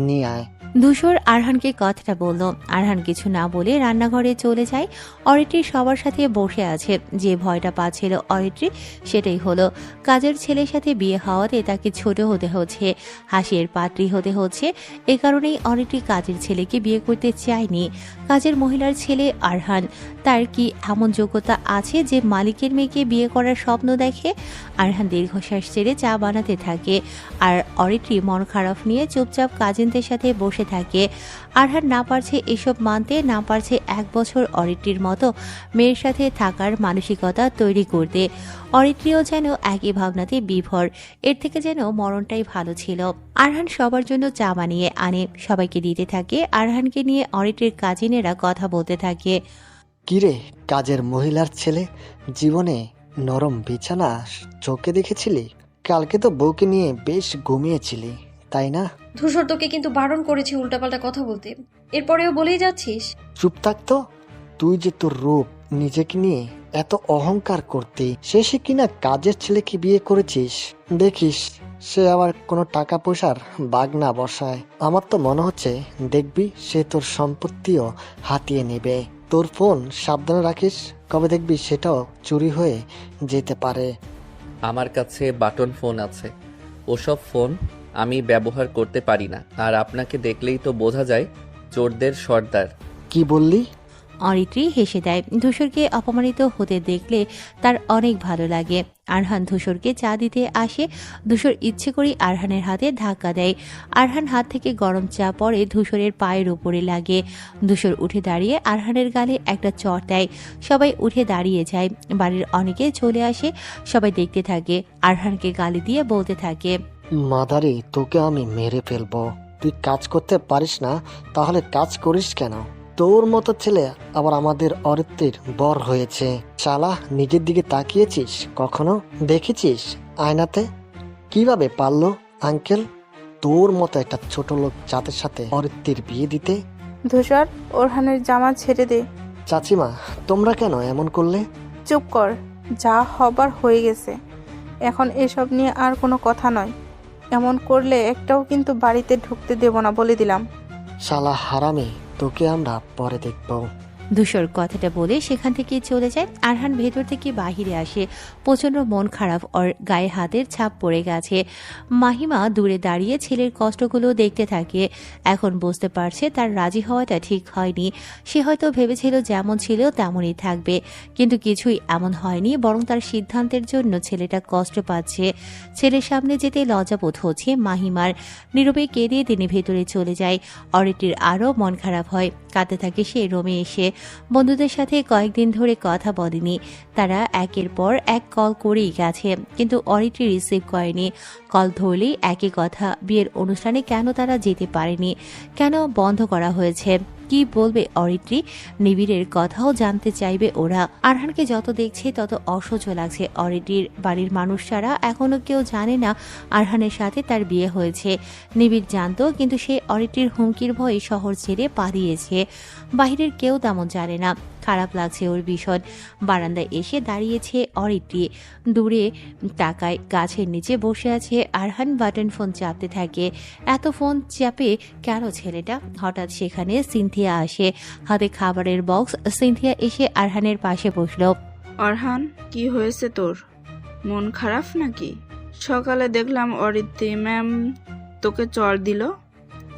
নিয়ে আয়। ধূসর আরহানকে কথাটা বলল। আরহান কিছু না বলে রান্নাঘরে চলে যায়। অরিত্রী সবার সাথে বসে আছে। যে ভয়টা পাচ্ছিল অরিত্রী, সেটাই হলো। কাজের ছেলের সাথে বিয়ে হওয়াতে তাকে ছোট হতে হচ্ছে, হাসির পাত্রী হতে হচ্ছে। এ কারণেই অরিত্রী কাজের ছেলেকে বিয়ে করতে চায়নি। কাজের মহিলার ছেলে আরহান, তার কি এমন যোগ্যতা আছে যে মালিকের মেয়েকে বিয়ে করার স্বপ্ন দেখে? আরহান দীর্ঘশ্বাস ছেড়ে চা বানাতে থাকে, আর অরিত্রী মন খারাপ নিয়ে চুপচাপ কাজিনদের সাথে বসে থাকে। আরহান না পারছে এসব মানতে, না পারছে 1 বছর অরিত্রীর মতো মেয়ের সাথে থাকার মানসিকতা তৈরি করতে। অরিত্রীও যেন একই ভাবনাতে বিভোর। এর থেকে যেন মরণটাই ভালো ছিল। আরহান সবার জন্য চা বানিয়ে আনে, সবাইকে দিতে থাকে। আরহানকে নিয়ে অরিত্রীর কাজিনেরা কথা বলতে থাকে। কিরে কাজের মহিলার ছেলে, জীবনে নরম বিছানা চোখে দেখেছিলি? কালকে তো বউকে নিয়ে বেশ ঘুমিয়েছিলি, তাই না? ধূসর, তোকে কিন্তু বারণ করেছি উল্টাপাল্টা কথা বলতে, এরপরেও বলেই যাচ্ছিস। চুপ থাকতো। তুই যে তোর রূপ, নিজেকে নিয়ে এত অহংকার করতে, শেষে কিনা কাজের ছেলেকে বিয়ে করেছিস। দেখিস সে আবার কোনো টাকা পয়সার বাগ না বসায়। আমার তো মনে হচ্ছে দেখবি সে তোর সম্পত্তিও হাতিয়ে নেবে। তোর ফোন সাবধানে রাখিস, কবে দেখবি সেটাও চুরি হয়ে যেতে পারে। আমার কাছে বাটন ফোন আছে, ওসব ফোন আমি ব্যবহার করতে পারি না। আর আপনাকে দেখলেই তো বোঝা যায় চোরদের সর্দার। কি বললি? অরিত্রী হেসে দেয়। ধূসরকে অপমানিত হতে দেখলে তার অনেক ভালো লাগে। আরহান ধূসরকে চা দিতে আসে। ধূসর ইচ্ছে করে আরহানের হাতে ধাক্কা দেয়। আরহান হাত থেকে গরম চা পড়ে ধূসরের পায়ের উপরে লাগে। ধূসর উঠে দাঁড়িয়ে আরহানের গালে একটা চড় দেয়। সবাই উঠে দাঁড়িয়ে যায়। বাড়ির অনেকে চলে আসে, সবাই দেখতে থাকে। আরহানকে গালি দিয়ে বলতে থাকে, মাদারি, তোকে আমি মেরে ফেলবো। তুই কাজ করতে পারিস না, তাহলে কাজ করিস কেন? তোর মতো ছেলে আবার আমাদের অরিত্রীর বর হয়েছে। শালা, নিজের দিকে তাকিয়েছিস কখনো? দেখেছিস আয়নাতে কিভাবে পারলো আঙ্কেল তোর মতো একটা ছোট লোক জাতের সাথে অরিত্রীর বিয়ে দিতে? ধূসর, ওরহানের জামা ছেড়ে দে। চাচিমা, তোমরা কেন এমন করলে? চুপ কর, যা হবার হয়ে গেছে। এখন এসব নিয়ে আর কোনো কথা নয়। এমন করলে একটাও কিন্তু বাড়িতে ঢুকতে দেব না, বলে দিলাম। শালা হারামি, তোকে আমরা পরে দেখবো। ধূসর কথাটা বলে সেখান থেকে চলে যায়। আরহান ভেতর থেকে বাহিরে আসে। প্রচন্ড মন খারাপ, ওর গায়ে হাতের ছাপ পড়ে গেছে। মাহিমা দূরে দাঁড়িয়ে ছেলের কষ্টগুলো দেখতে থাকে। এখন বুঝতে পারছে তার রাজি হওয়াটা ঠিক হয়নি। সে হয়তো ভেবেছিল যেমন ছিল তেমনই থাকবে, কিন্তু কিছুই এমন হয়নি, বরং তার সিদ্ধান্তের জন্য ছেলেটা কষ্ট পাচ্ছে। ছেলের সামনে যেতে লজ্জাবোধ হচ্ছে মাহিমার। নীরবে কেঁদে তিনি ভেতরে চলে যায়। অরিত্রীর আরও মন খারাপ হয়। কাঁদতে থাকে সে রুমে এসে। বন্ধুদের সাথে কয়েকদিন ধরে কথা বলেনি। তারা একের পর এক কল করেই গেছে, কিন্তু অরিত্রী রিসিভ করেনি। কল ধরলেই একই কথা, বিয়ের অনুষ্ঠানে কেন তারা যেতে পারেনি, কেন বন্ধ করা হয়েছে, কি বলবে অরিত্রী? নিবিড়ের কথাও জানতে চাইবে ওরা। আরহানকে যত দেখছে তত অসহ্য লাগছে অরিত্রীর। বাড়ির মানুষ ছাড়া এখনো কেউ জানে না আরহানের সাথে তার বিয়ে হয়েছে। নিবিড় জানতো, কিন্তু সে অরিত্রীর হুমকির ভয়ে শহর ছেড়ে পালিয়েছে। বাহিরের কেউ তেমন জানে না। খারাপ লাগছে ওর ভীষণ। বারান্দায় এসে দাঁড়িয়েছে অরিত্রী। দূরে তাকায়, গাছের নিচে বসে আছে আরহান। বাটন ফোন চাপতে থাকে। এত ফোন চাপে কেন ছেলেটা? হঠাৎ সেখানে সিনথিয়া আসে, হাতে খাবারের বক্স। সিনথিয়া এসে আরহানের পাশে বসল। আরহান, কি হয়েছে তোর? মন খারাপ নাকি? সকালে দেখলাম অরিত্রী ম্যাম তোকে চড় দিল,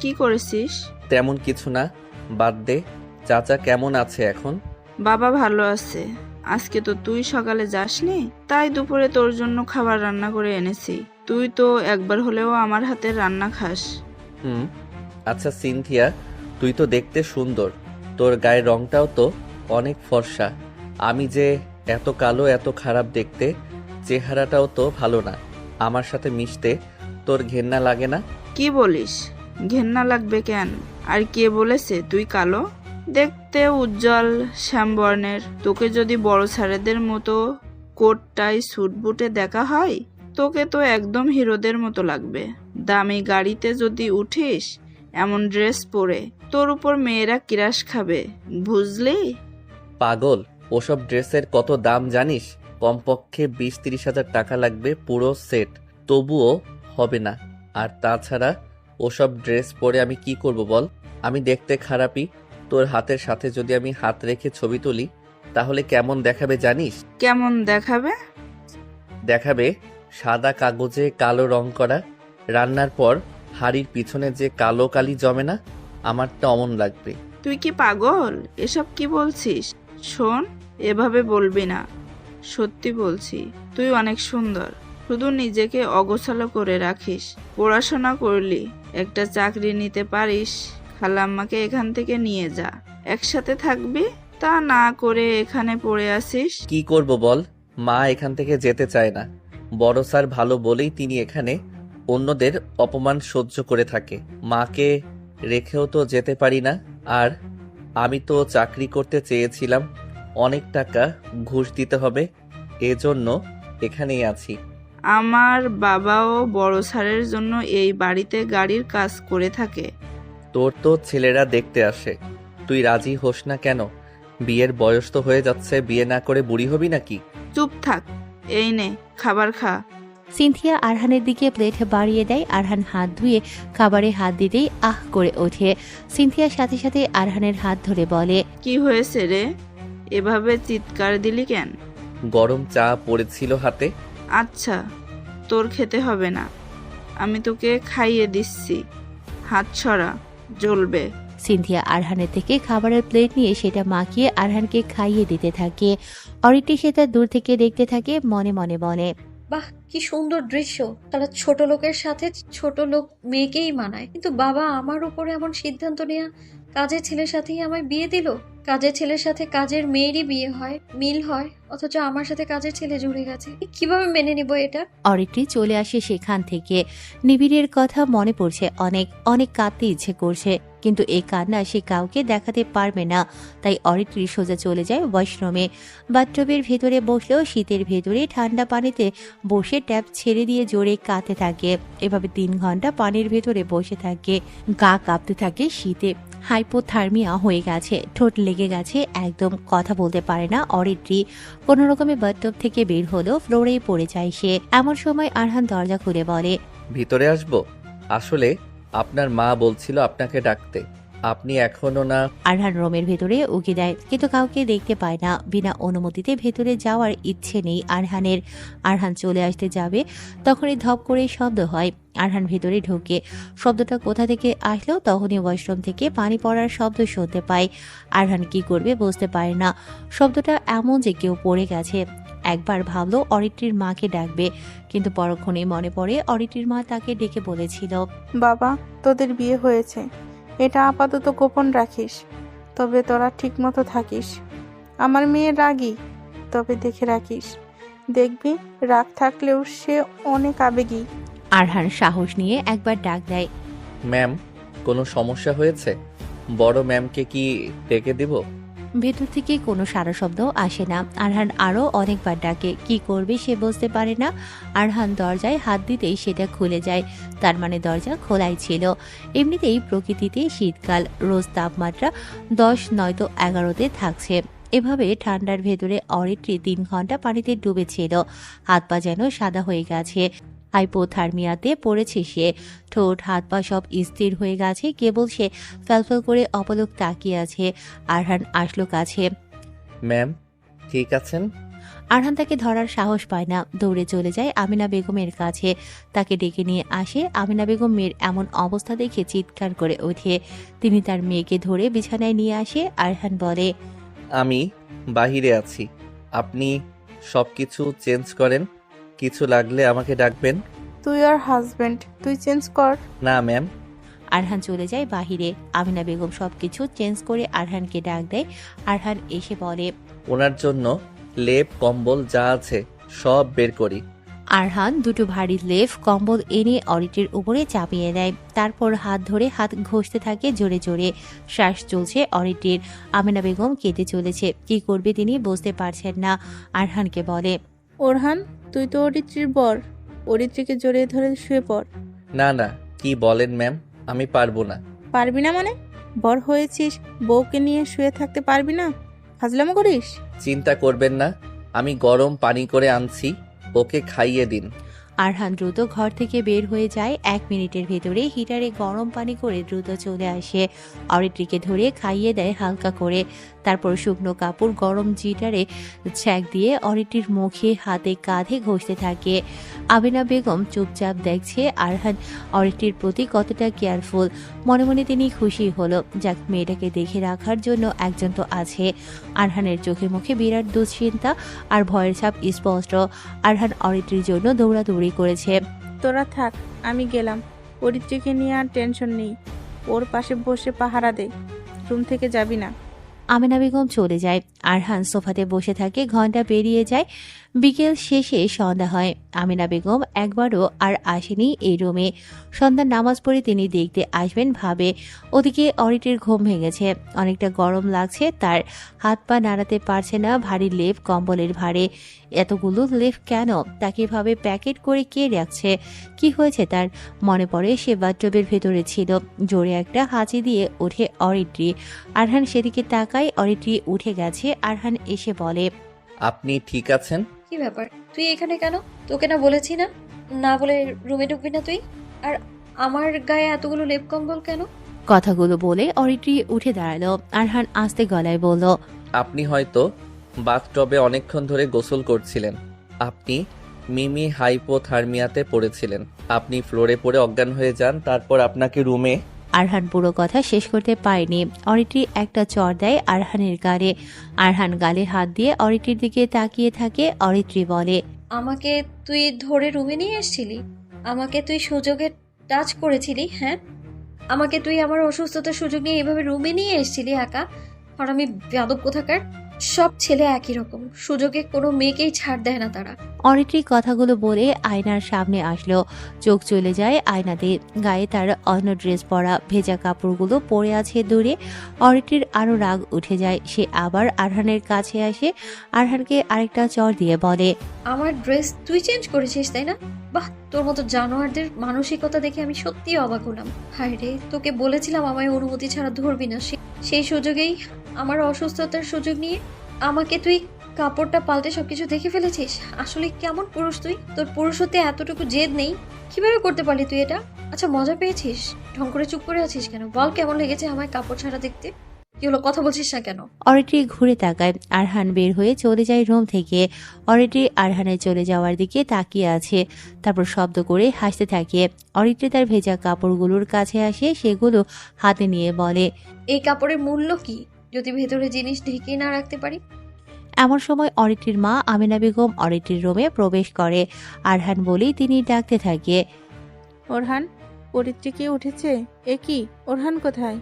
কি করেছিস? তেমন কিছু না, বাদ দে। চাচা কেমন আছে এখন? বাবা ভালো আছে। আজকে তো তুই সকালে যাসনি, তাই দুপুরে তোর জন্য খাবার রান্না করে এনেছি। তুই তো একবার হলেও আমার হাতের রান্না খাস। আচ্ছা সিনথিয়া, তুই তো দেখতে সুন্দর, তোর গায়ের রংটাও তো অনেক ফর্সা। আমি যে এত কালো, এত খারাপ দেখতে, চেহারাটাও তো ভালো না। আমার সাথে মিশতে তোর ঘেন্না লাগে না? কি বলিস? ঘেন্না লাগবে কেন? আর কে বলেছে তুই কালো? দেখতে উজ্জ্বল শ্যামবর্ণের। তোকে যদি বড় ছেলেদের মতো কোট টাই স্যুট বুটে দেখা হয়, তোকে তো একদম হিরোদের মতো লাগবে। দামি গাড়িতে যদি উঠিস এমন ড্রেস পরে, তোর উপর মেয়েরা কিরাস খাবে, বুঝলি? পাগল, ওসব ড্রেসের কত দাম জানিস? কমপক্ষে 20-30 হাজার টাকা লাগবে পুরো সেট, তবুও হবে না। আর তাছাড়া ওসব ড্রেস পরে আমি কি করব বল? আমি দেখতে খারাপই। তোর হাতের সাথে যদি আমি হাত রেখে ছবি তুলি তাহলে কেমন দেখাবে জানিস? কেমন দেখাবে? দেখাবে সাদা কাগজে কালো রং করা। রান্নার পর হাড়ির পিছনে যে কালো কালি জমে না, আমারটা অমন লাগবে। তুই কি পাগল? এসব কি বলছিস? শোন, এভাবে বলবি না। সত্যি বলছি, তুই অনেক সুন্দর। শুধু নিজেকে অগোছালো করে রাখিস। পড়াশোনা করলি, একটা চাকরি নিতে পারিস, খালাম্মাকে এখান থেকে নিয়ে যা, একসাথে থাকবি। তা না করে এখানে পড়ে আসিস। কি করব বল? মা এখান থেকে যেতে চায় না। বড় স্যার ভালো বলেই তিনি এখানে অন্যদের অপমান সহ্য করে থাকে। মাকে রেখেও তো যেতে পারি না। আর আমি তো চাকরি করতে চেয়েছিলাম, অনেক টাকা ঘুষ দিতে হবে, এজন্য এখানেই আছি। আমার বাবাও বড় স্যারের জন্য এই বাড়িতে গাড়ির কাজ করে থাকে। তোর তো ছেলেরা দেখতে আসে, তুই রাজি হোস না কেন? বিয়ের বয়স তো হয়ে যাচ্ছে, বিয়ে না করে বুড়ি হবি নাকি? চুপ থাক, এই নে খাবার খা। সিনথিয়া আরহানের দিকে প্লেট বাড়িয়ে দেয়। আরহান হাত ধুয়ে খাবারে হাত দিতেই আহ করে ওঠে। সিনথিয়ার সাথে সাথে আরহানের হাত ধরে বলে, কি হয়েছে রে? এভাবে চিৎকার দিলি কেন? গরম চা পড়েছিল হাতে। আচ্ছা, তোর খেতে হবে না, আমি তোকে খাইয়ে দিচ্ছি। হাত ছড়া, জ্বলবে। সিনথিয়া আরহানের থেকে খাবারের প্লেট নিয়ে সেটা মাখিয়ে আরহানকে খাইয়ে দিতে থাকে। অরিটি সেটা দূর থেকে দেখতে থাকে, মনে মনে বলে, বাহ, কি সুন্দর দৃশ্য। তারা ছোট লোকের সাথে ছোট লোক মেয়েকেই মানায়, কিন্তু বাবা আমার উপরে এমন সিদ্ধান্ত নেয়া, কাজের ছেলের সাথেই আমায় বিয়ে দিল। কাজের ছেলের সাথে কাজের মেয়েরই বিয়ে হয়, মিল হয়, অথচ আমার সাথে কাজের ছেলে জুড়ে গেছে। কিভাবে মেনে নিব এটা? অরিটি চলে আসে সেখান থেকে। নিবিড়ের কথা মনে পড়ছে, অনেক অনেক কাঁদতে ইচ্ছে করছে, কিন্তু এই কান্না সে কাউকে দেখাতে পারবে না। তাই অরিটি সোজা চলে যায় ওয়াশরুমে। বাথটবের ভেতরে বসলেও শীতের ভেতরে ঠান্ডা পানিতে বসে ট্যাপ ছেড়ে দিয়ে জোরে কাঁদতে থাকে। এভাবে 3 ঘন্টা পানির ভেতরে বসে থাকে। গা কাঁপতে থাকে শীতে, হাইপোথার্মিয়া হয়ে গেছে, ঠোঁট লেগে গেছে, একদম কথা বলতে পারে না অরিত্রী। কোনো রকমে বাথটব থেকে বের হলেও ফ্লোরেই পড়ে যায় সে। এমন সময় আরহান দরজা খুলে বলে, ভিতরে আসবো? আসলে আপনার মা বলছিল আপনাকে ডাকতে, আপনি এখনো না। আরহান রুমের ভেতরে উকি দেয়, কিন্তু কাউকে দেখতে পায় না। বিনা অনুমতিতে ভেতরে যাওয়ার ইচ্ছে নেই আরহানের। আরহান চলে আসতে যাবে, তখনই ধপ করে শব্দ হয়। আরহান ভেতরে ঢোকে। শব্দটা কোথা থেকে আসলো, তখনই ওয়াশরুম থেকে পানি পড়ার শব্দ শুনতে পায়। আরহান কি করবে বুঝতে পারে না। শব্দটা এমন যে কেউ পড়ে গেছে। একবার ভাবলো অরিত্রীর মাকে ডাকবে, কিন্তু পরক্ষণেই মনে পড়ে অরিত্রীর মা তাকে ডেকে বলেছিল, বাবা, তোদের বিয়ে হয়েছে, এটা আপাতত গোপন রাখিস, তবে তোরা ঠিক মতো থাকিস। আমার মেয়ে রাগী, তবে দেখে রাখিস। দেখবি রাগ থাকলেও সে অনেক আবেগী। আরহান সাহস নিয়ে একবার ডাক দেয়, ম্যাম, কোনো সমস্যা হয়েছে? বড় ম্যামকে কি ডেকে দিব? ভেতর থেকে কোনো সারা শব্দ আসে না। আরহান আরো অনেকবার ডাকে, কি করবে সে বুঝতে পারে না। আরহান দরজায় হাত দিতেই সেটা খুলে যায়, তার মানে দরজা খোলাই ছিল। এমনিতেই প্রকৃতিতে শীতকাল, রোজ তাপমাত্রা 10 নয়তো 11-তে থাকছে। এভাবে ঠান্ডার ভেতরে অরিত্রী 3 ঘন্টা পানিতে ডুবেছিল। হাত পা যেন সাদা হয়ে গেছে, হাইপোথার্মিয়াতে পড়েছে সে। ঠোঁট হাত পা সব স্থির হয়ে গেছে, কেবল সে ফ্যালফ্যাল করে অপলক তাকিয়ে আছে। আরহান আসলো কাছে। ম্যাম, ঠিক আছেন? আরহান তাকে ধরার সাহস পায় না, দৌড়ে চলে যায় আমিনা বেগমের কাছে। তাকে ডেকে নিয়ে আসে। আমিনা বেগম মেয়ের এমন অবস্থা দেখে চিৎকার করে ওঠে। তিনি তার মেয়েকে ধরে বিছানায় নিয়ে আসে। আরহান বলে, আমি বাহিরে আছি, আপনি সবকিছু চেঞ্জ করেন, কিছু লাগলে আমাকে ডাকবেন। তুই আর হাজবেন্ড, তুই চেঞ্জ কর। না ম্যাম। আরহান চলে যায় বাহিরে। আমিনা বেগম সবকিছু চেঞ্জ করে আরহানকে ডাক দেয়। আরহান এসে বলে, ওনার জন্য লেপ কম্বল যা আছে সব বের করি। আরহান দুটো ভারী লেফ কম্বল এনে অরিটির উপরে চাপিয়ে দেয়। তারপর হাত ধরে হাত ঘষতে থাকে জোরে জোরে। শ্বাস চলছে অরিটির। আমেনা বেগম কেঁদে চলেছে। কি করবে তিনি বুঝতে পারছেন না। আরহানকে বলে, ওরহান, তুই তো অরিত্রীর বর, অরিত্রীকে জড়িয়ে ধরে শুয়ে পড়। না না, কি বলেন ম্যাম, আমি পারবো না। পারবি না মানে? বর হয়েছিস, বউকে নিয়ে শুয়ে থাকতে পারবি না? ফাজলামো করিস? চিন্তা করবেন না, আমি গরম পানি করে আনছি, ওকে খাইয়ে দিন। আরহান দ্রুত ঘর থেকে বের হয়ে যায়। 1 মিনিটের ভেতরে হিটারে গরম পানি করে দ্রুত চলে আসে। অরিত্রীকে ধরে খাইয়ে দেয় হালকা করে। তারপর শুকনো কাপড় গরম জিটারে ছ্যাঁক দিয়ে অরিত্রীর মুখে হাতে কাঁধে ঘষতে থাকে। আমেনা বেগম চুপচাপ দেখছে আরহান অরিত্রীর প্রতি কতটা কেয়ারফুল। মনে মনে তিনি খুশি হলো, যাক মেয়েটাকে দেখে রাখার জন্য একজন তো আছে। আরহানের চোখে মুখে বিরাট দুশ্চিন্তা আর ভয়ের ছাপ স্পষ্ট। আরহান অরিত্রীর জন্য দৌড়াদৌড়ি করেছে। তোরা থাক, আমি গেলাম। অরিত্রীকে নিয়ে আর টেনশন নেই, ওর পাশে বসে পাহারা দে, রুম থেকে যাবি না। আমেনা বেগম চলে যায়। আরহান সোফাতে বসে থাকে। ঘন্টা পেরিয়ে যায়। বিকেল শেষে সন্ধ্যা হয়। আমেনা বেগম একবারও আর আসেনি এই রুমে। সন্ধ্যার নামাজ পড়ে তিনি দেখতে আসবেন ভাবে। ওদিকে অরিটির ঘুম ভেঙেছে। অনেকটা গরম লাগছে তার। হাত পা নাড়াতে পারছে না ভারী লেপ কম্বলের ভারে। এতগুলো লেপ কেন? তাকে ভাবে প্যাকেট করে কে রাখছে? কি হয়েছে তার? মনে পড়ে সে বাথটবের ভেতরে ছিল। জোরে একটা হাঁচি দিয়ে ওঠে অরিত্রী। আরহান সেদিকে তাকায়। অরিত্রী উঠে গেছে। আরহান এসে বলে, আপনি ঠিক আছেন? কি ব্যাপার, তুই এখানে কেন? তোকে না বলেছি না, না বলে রুমে ঢুকবি না তুই? আর আমার গায়ে এতগুলো লেপ কম্বল কেন? কথাগুলো বলে অরিত্রী উঠে দাঁড়ালো। আরহান আস্তে গলায় বলল, আপনি হয়তো বাথটবে অনেকক্ষণ ধরে গোসল করছিলেন। আপনি মিমি হাইপোথার্মিয়াতে পড়েছিলেন। আপনি ফ্লোরে পড়ে অজ্ঞান হয়ে যান, তারপর আপনাকে রুমে। আরহান পুরো কথা শেষ করতে পারেনি। অরিত্রী একটা চড় দেয় আরহানের গালে। আরহান গালে হাত দিয়ে অরিত্রীর দিকে তাকিয়ে থাকে। অরিত্রী বলে, আমাকে তুই ধরে রুমে নিয়ে এসেছিলি? আমাকে তুই সুযোগে টাচ করেছিলি? হ্যাঁ, আমাকে তুই আমার অসুস্থতার সুযোগ নিয়ে এভাবে রুমে নিয়ে এসেছিলি একা? আর আমি বেয়াদব কোথাকার। সব ছেলে একই রকম, সুযোগে কোনো মেয়েকেই ছাড় দেয় না তারা। অরিত্রী কথাগুলো বলে আয়নার সামনে আসলো। চোখ চলে যায় আয়নাতে। গায়ে তার অন্য ড্রেস পরা, ভেজা কাপড়গুলো পরে আছে দূরে। অরিত্রীর আরো রাগ উঠে যায়। সে আবার আরহানের কাছে আসে। আরহানকে আরেকটা চড় দিয়ে বলে, আমার ড্রেস তুই চেঞ্জ করেছিস তাই না? বাহ, তোর মতো জানোয়ারদের মানসিকতা দেখে আমি সত্যিই অবাক হলাম। হায় রে, তোকে বলেছিলাম আমায় অনুমতি ছাড়া ধরবি না। সেই সুযোগেই, আমার অসুস্থতার সুযোগ নিয়ে আমাকে তুই কাপড়টা পাল্টে সবকিছু দেখে ফেলেছিস। আসলে কেমন পুরুষ তুই? তোর পুরুষত্বে এতটুকু জেদ নেই? কিভাবে করতে পারলি তুই এটা? আচ্ছা, মজা পেয়েছিস? ঢং করে চুপ করে আছিস কেন? বল, কেমন লেগেছে আমায় কাপড় ছাড়া দেখতে? কি হলো, কথা বলছিস না কেন? অরিত্রী ঘুরে তাকায়। আরহান বের হয়ে চলে যায় রুম থেকে। অরিত্রী আরহানের চলে যাওয়ার দিকে তাকিয়ে আছে। তারপর শব্দ করে হাসতে থাকে। অরিত্রী তার ভেজা কাপড়গুলোর কাছে আসে। সেগুলো হাতে নিয়ে বলে, এই কাপড়ের মূল্য কি যদি ভেতরে জিনিস ঢেকে না রাখতে পারি? এমন সময় অরিত্রীর মা আমেনা বেগম অরিত্রীর রুমে প্রবেশ করে। আরহান বলেই তিনি ডাকতে থাকে, ওরহান, অরিত্রী কি উঠেছে? এ কি, ওরহান কোথায়?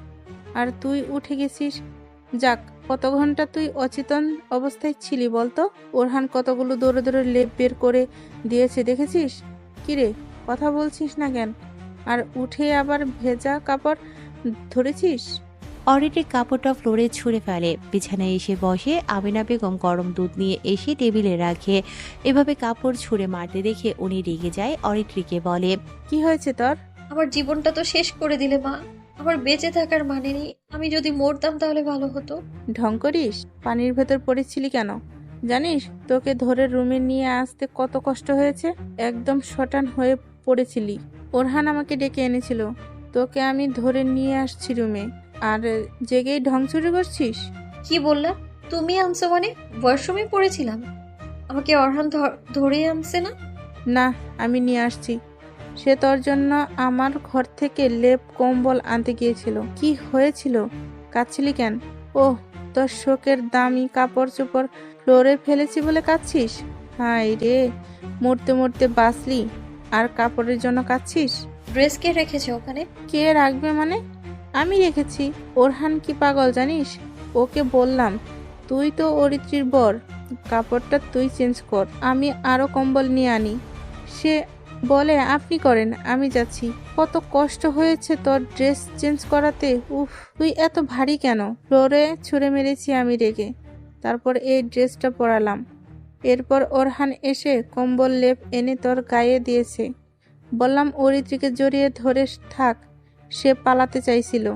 আর তুই উঠে গেছিস? যাক, কত ঘন্টা তুই অচেতন অবস্থায় ছিলি বলতো? ওরহান কতগুলো দৌড়ে দৌড়ে লেপ বের করে দিয়েছে দেখেছিস? কিরে, কথা বলছিস না কেন? আর উঠে আবার ভেজা কাপড় ধরেছিস? অরিত্রী কাপড়টা ফ্লোরে ছুঁড়ে ফেলে। বিছানায় এসে বসে। আমেনা বেগম গরম দুধ নিয়ে এসে টেবিলে রাখে। এভাবে কাপড় ছুঁড়ে মারতে দেখে উনি রেগে যায়। অরিত্রীকে বলে, কি হয়েছে তোর? আমার জীবনটা তো শেষ করে দিলে মা। আমার বেঁচে থাকার মানে নেই। আমি যদি মরতাম তাহলে ভালো হতো। ঢং করিস? পানির ভেতর পড়েছিলি কেন? জানিস তোকে ধরে রুমে নিয়ে আসতে কত কষ্ট হয়েছে? একদম শটান হয়ে পড়েছিলি। ওরহান আমাকে ডেকে এনেছিল, তোকে আমি ধরে নিয়ে আসছি রুমে, আর জেগেই ঢং চুরি করছিস? কি বললা? তুমি আনছো মানে? ওয়াশরুমে পড়েছিলাম, আমাকে অরহান ধরে আনছে না? না, আমি নিয়ে আসছি। সে তোর জন্য আমার ঘর থেকে লেপ কম্বল আনতে গিয়েছিল। কি হয়েছিল? কাঁদছিলি কেন? ওহ, তোর শোকের দামি কাপড় চোপড় ফ্লোরে ফেলেছি বলে কাঁদছিস? হায় রে, মরতে মরতে বাঁচলি আর কাপড়ের জন্য কাঁদছিস? ড্রেস কে রেখেছে ওখানে? কে রাখবে মানে? আমি রেখেছি। ওরহান কি পাগল জানিস? ওকে বললাম তুই তো অরিত্রীর বর, কাপড়টা তুই চেঞ্জ কর, আমি আরো কম্বল নিয়ে আনি। সে বলে আপনি করেন, আমি যাচ্ছি। কত কষ্ট হয়েছে তোর ড্রেস চেঞ্জ করাতে। উফ, তুই এত ভারী কেন? ফ্লোরে ছুঁড়ে মেরেছি আমি রেগে, তারপর এই ড্রেসটা পরালাম। এরপর ওরহান এসে কম্বল লেপ এনে তোর গায়ে দিয়েছে। বললাম অরিত্রীকে জড়িয়ে ধরে থাক, সে পালাতে চাইছিল।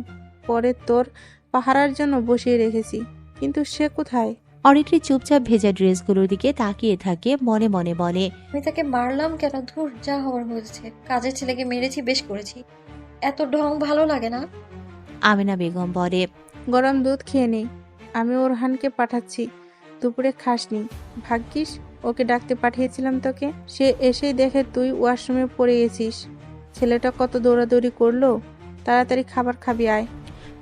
পরে তোর পাহারার জন্য বসিয়ে রেখেছি, কিন্তু সে কোথায়? অরিত্রী চুপচাপ ভেজা ড্রেসগুলোর দিকে তাকিয়ে থাকে, মনে মনে বলে, আমি তাকে মারলাম কেন? ধুর, যা হওয়ার হয়েছে। কাজের ছেলেকে মেরেছি, বেশ করেছি। এত ঢং ভালো লাগে না। আমেনা বেগম বলে, গরম দুধ খেয়ে নে, আমি ওরহানকে পাঠাচ্ছি। দুপুরে খাসনি, ভাগ্যিস ওকে ডাকতে পাঠিয়েছিলাম তোকে। সে এসেই দেখে তুই ওয়াশরুমে পড়ে গেছিস। ছেলেটা কত দৌড়াদৌড়ি করলো। তাড়াতাড়ি খাবার খাবি, আয়।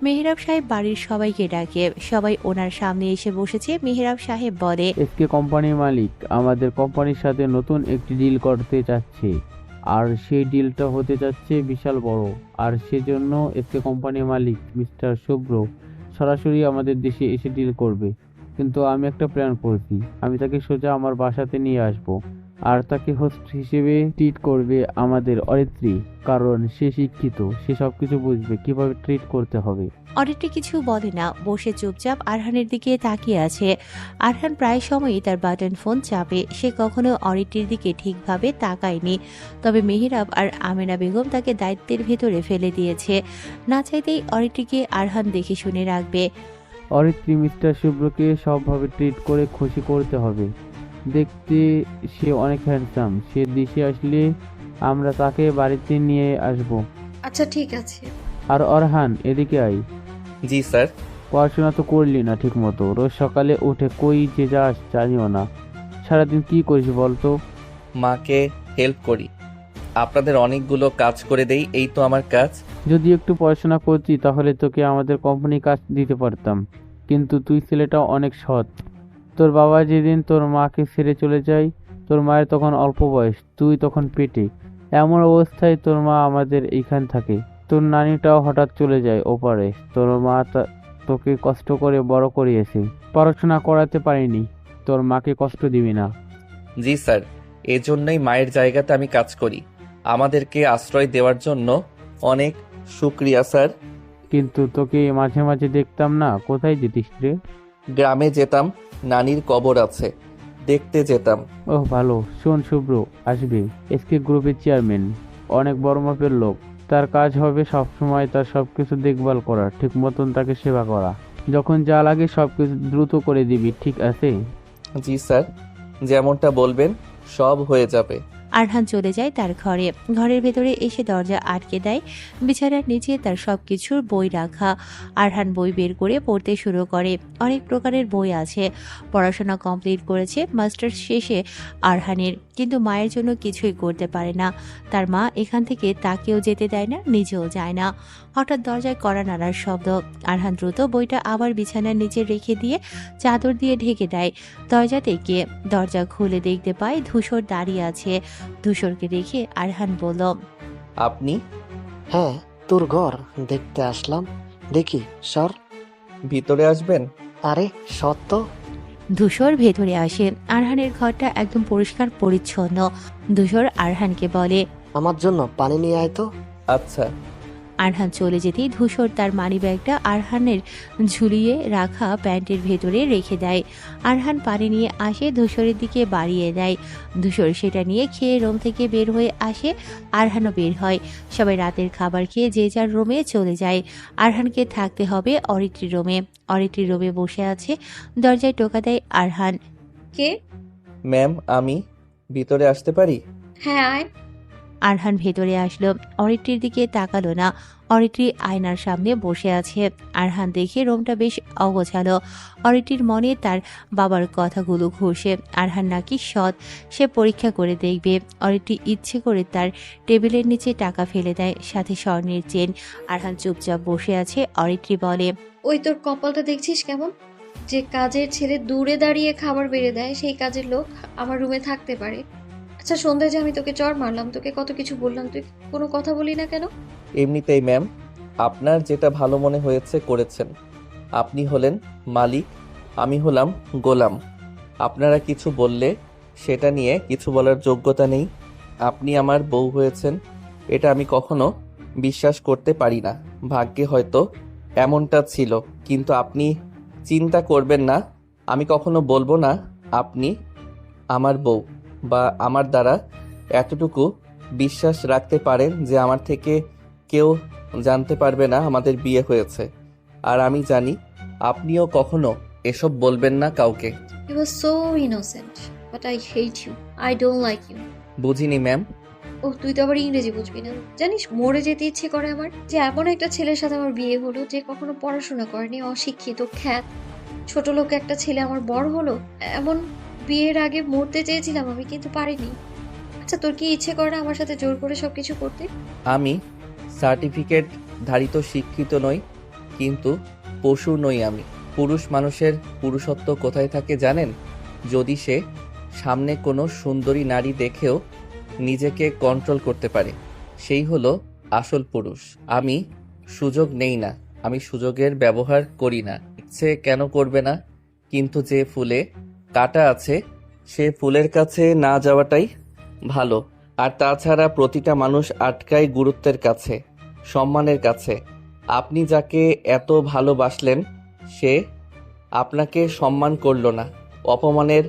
মেহরাব সাহেব বাড়ির সবাইকে ডাকে, সবাই ওনার সামনে এসে বসেছে। মেহরাব সাহেব বলে, এসকে কোম্পানির মালিক আমাদের কোম্পানির সাথে নতুন একটি ডিল করতে চাচ্ছে, আর সেই ডিলটা হতে যাচ্ছে বিশাল বড়। আর সেজন্য এসকে কোম্পানির মালিক মিস্টার শুভ্র সরাসরি আমাদের দেশে এসে ডিল করবে। কিন্তু আমি একটা প্ল্যান করছি, আমি তাকে সোজা আমার বাসাতে নিয়ে আসব, আর তাকে হোস্ট হিসেবে ট্রিট করবে আমাদের অরিত্রী, কারণ সে শিক্ষিত, সে সবকিছু বুঝবে কিভাবে ট্রিট করতে হবে। অরিত্রী কিছু বলে না, বসে চুপচাপ আরহানের দিকে তাকিয়ে আছে। আরহান প্রায় সময়ই তার বাটন ফোন চাপে, সে কখনো অরিত্রীর দিকে ঠিকভাবে তাকায়নি। তবে মেহরাব আর আমেনা বেগম তাকে দায়িত্বের ভেতরে ফেলে দিয়েছে। না চাইতেই অরিত্রীকে আরহান দেখে শুনে রাখবে। অরিত্রী মিস্টার শুভ্রকে সবভাবে ট্রিট করে খুশি করতে হবে। দেখতে সে অনেক হ্যান্ডসাম, সে দেশে আসলে আমরা তাকে বাড়িতে নিয়ে আসব। আচ্ছা ঠিক আছে। আর অরহান, এদিকে আয়। জি স্যার। পড়াশোনা তো করলি না ঠিক মতো, রোজ সকালে উঠে কই যে যাস জানিও না। সারাদিন কি করিস বলতো? মাকে হেল্প করি, আপনাদের অনেকগুলো কাজ করে দেই, এই তো আমার কাজ। যদি একটু পড়াশোনা করতি তাহলে তোকে আমাদের কোম্পানি কাজ দিতে পারতাম, কিন্তু তুই ছেলেটা অনেক সৎ। তোর বাবা যেদিন তোর মাকে ছেড়ে চলে যায়, তোর মায়ের তখন অল্প বয়স, তুই তখন পেটে। এমন অবস্থায় তোর মা আমাদের এইখান থাকে। তোর নানিটাও হঠাৎ চলে যায় ওপারে। তোর মা তোকে কষ্ট করে বড় করিয়েছে, পড়াশোনা করাতে পারিনি। তোর মাকে কষ্ট দিবি না। জি স্যার, এজন্যই মায়ের জায়গাতে আমি কাজ করি। আমাদেরকে আশ্রয় দেওয়ার জন্য অনেক শুক্রিয়া স্যার। কিন্তু তোকে মাঝে মাঝে দেখতাম না, কোথায় যেতিস রে? গ্রামে যেতাম, নানির কবর আছে, দেখতে যেতাম। ওহ ভালো। শোন, শুভ্র আসবে, এসকে গ্রুপের চেয়ারম্যান, অনেক বড় মাপের লোক। তার কাজ হবে সবসময় তার সবকিছু দেখভাল করা, ঠিক মতন তাকে সেবা করা। যখন যা লাগে সবকিছু দ্রুত করে দিবি, ঠিক আছে? জি স্যার, যেমনটা বলবেন সব হয়ে যাবে। আরহান চলে যায় তার ঘরে। ঘরের ভেতরে এসে দরজা আটকে দেয়। বিছানার নিচে তার সবকিছুর বই রাখা। আরহান বই বের করে পড়তে শুরু করে। অনেক প্রকারের বই আছে। পড়াশোনা কমপ্লিট করেছে মাস্টার্স শেষে আরহানের, কিন্তু মায়ের জন্য কিছুই করতে পারে না। তার মা এখান থেকে তাকেও যেতে দেয় না, নিজেও যায় না। হঠাৎ দরজায় কড়া নাড়ার শব্দ। আরহান দ্রুত বইটা আবার বিছানার নিচে রেখে দিয়ে চাদর দিয়ে ঢেকে দেয়। দরজা থেকে দরজা খুলে দেখতে পায় ধূসর দাঁড়িয়ে আছে। ধূসরকে দেখে আরহান বলল, আপনি? হ্যাঁ, তোর ঘর দেখতে আসলাম। দেখি সর। ভিতরে আসবেন? আরে সত্য। ধূসর ভেতরে আসে। আরহানের ঘরটা একদম পরিষ্কার পরিচ্ছন্ন। ধূসর আরহানকে বলে, আমার জন্য পানি নিয়ে আয় তো। আচ্ছা। আরহান চলে যেতেই ধূসর তার মানিব্যাগটা আরহানের ঝুলিয়ে রাখা প্যান্টের ভেতরে রেখে দেয়। আরহান পানি নিয়ে আসে, ধূসরের দিকে বাড়িয়ে দেয়। ধূসর সেটা নিয়ে খেয়ে রুম থেকে বের হয়ে আসে। আরহানও বের হয়। সবাই রাতের খাবার খেয়ে যে যার রুমে চলে যায়। আরহানকে থাকতে হবে অরিত্রী রুমে। অরিত্রী রুমে বসে আছে। দরজায় টোকা দেয় আরহান। কে? ম্যাম, আমি ভিতরে আসতে পারি? হ্যাঁ আয়। আরহান ভেতরে আসলো। অরিত্রীর দিকে তাকালো না। অরিত্রী আয়নার সামনে বসে আছে। আরহান দেখে রুমটা বেশ অগোছালো। অরিত্রীর মনে তার বাবার কথাগুলো ঘুরছে। আরহান নাকি সৎ, সে পরীক্ষা করে দেখবে। অরিত্রী ইচ্ছে করে তার টেবিলের নিচে টাকা ফেলে দেয়, সাথে স্বর্ণের চেন। আরহান চুপচাপ বসে আছে। অরিত্রী বলে, ওই তোর কপালটা দেখছিস কেমন? যে কাজের ছেলে দূরে দাঁড়িয়ে খাবার বেড়ে দেয়, সেই কাজের লোক আমার রুমে থাকতে পারে। আচ্ছা সন্ধ্যায় যে আমি তোকে চড় মারলাম, তোকে কত কিছু বললাম, তুই কোনো কথা বলি না কেন? এমনিতেই ম্যাম, আপনার যেটা ভালো মনে হয়েছে করেছেন। আপনি হলেন মালিক, আমি হলাম গোলাম। আপনারা কিছু বললে সেটা নিয়ে কিছু বলার যোগ্যতা নেই। আপনি আমার বউ হয়েছেন, এটা আমি কখনো বিশ্বাস করতে পারি না। ভাগ্যে হয়তো এমনটা ছিল, কিন্তু আপনি চিন্তা করবেন না, আমি কখনো বলবো না আপনি আমার বউ, বা আমার দ্বারা এতটুকু বিশ্বাস রাখতে পারেন যে আমার থেকে কেউ জানতে পারবে না আমাদের বিয়ে হয়েছে। আর আমি জানি আপনিও কখনো এসব বলবেন না কাউকে। You are so innocent, but I hate you, I don't like you. বুঝিনি ম্যাম। ও তুই তো আবার ইংরেজি বুঝবি না। জানিস মরে যেতে ইচ্ছে করে আমার, যে এমন একটা ছেলের সাথে আমার বিয়ে হলো যে কখনো পড়াশোনা করেনি, অশিক্ষিত, খ্যাত, ছোট লোক একটা ছেলে আমার বড় হলো। এমন বিয়ের আগে মরতে চেয়েছিলাম আমি, কিন্তু পারিনি। আচ্ছা তোর কি ইচ্ছে করে না আমার সাথে জোর করে সবকিছু করতে? আমি সার্টিফিকেট ধারিত শিক্ষিত নই, কিন্তু পশু নই আমি। পুরুষ মানুষের পুরুষত্ব কোথায় থাকে জানেন? যদি সে সামনে কোনো সুন্দরী নারী দেখেও নিজেকে কন্ট্রোল করতে পারে, সেই হলো আসল পুরুষ। আমি সুযোগ নেই না, আমি সুযোগের ব্যবহার করি না। ইচ্ছে কেন করবে না? কিন্তু যে ফুলে কাঁটা আছে সে ফুলের কাছে না যাওয়াটাই ভালো। আর তাছাড়া প্রতিটা মানুষ আটকায় গুরুত্বের কাছে, সম্মানের কাছে। আপনি যাকে এত ভালোবাসলেন সে আপনাকে সম্মান করলো না, অপমানের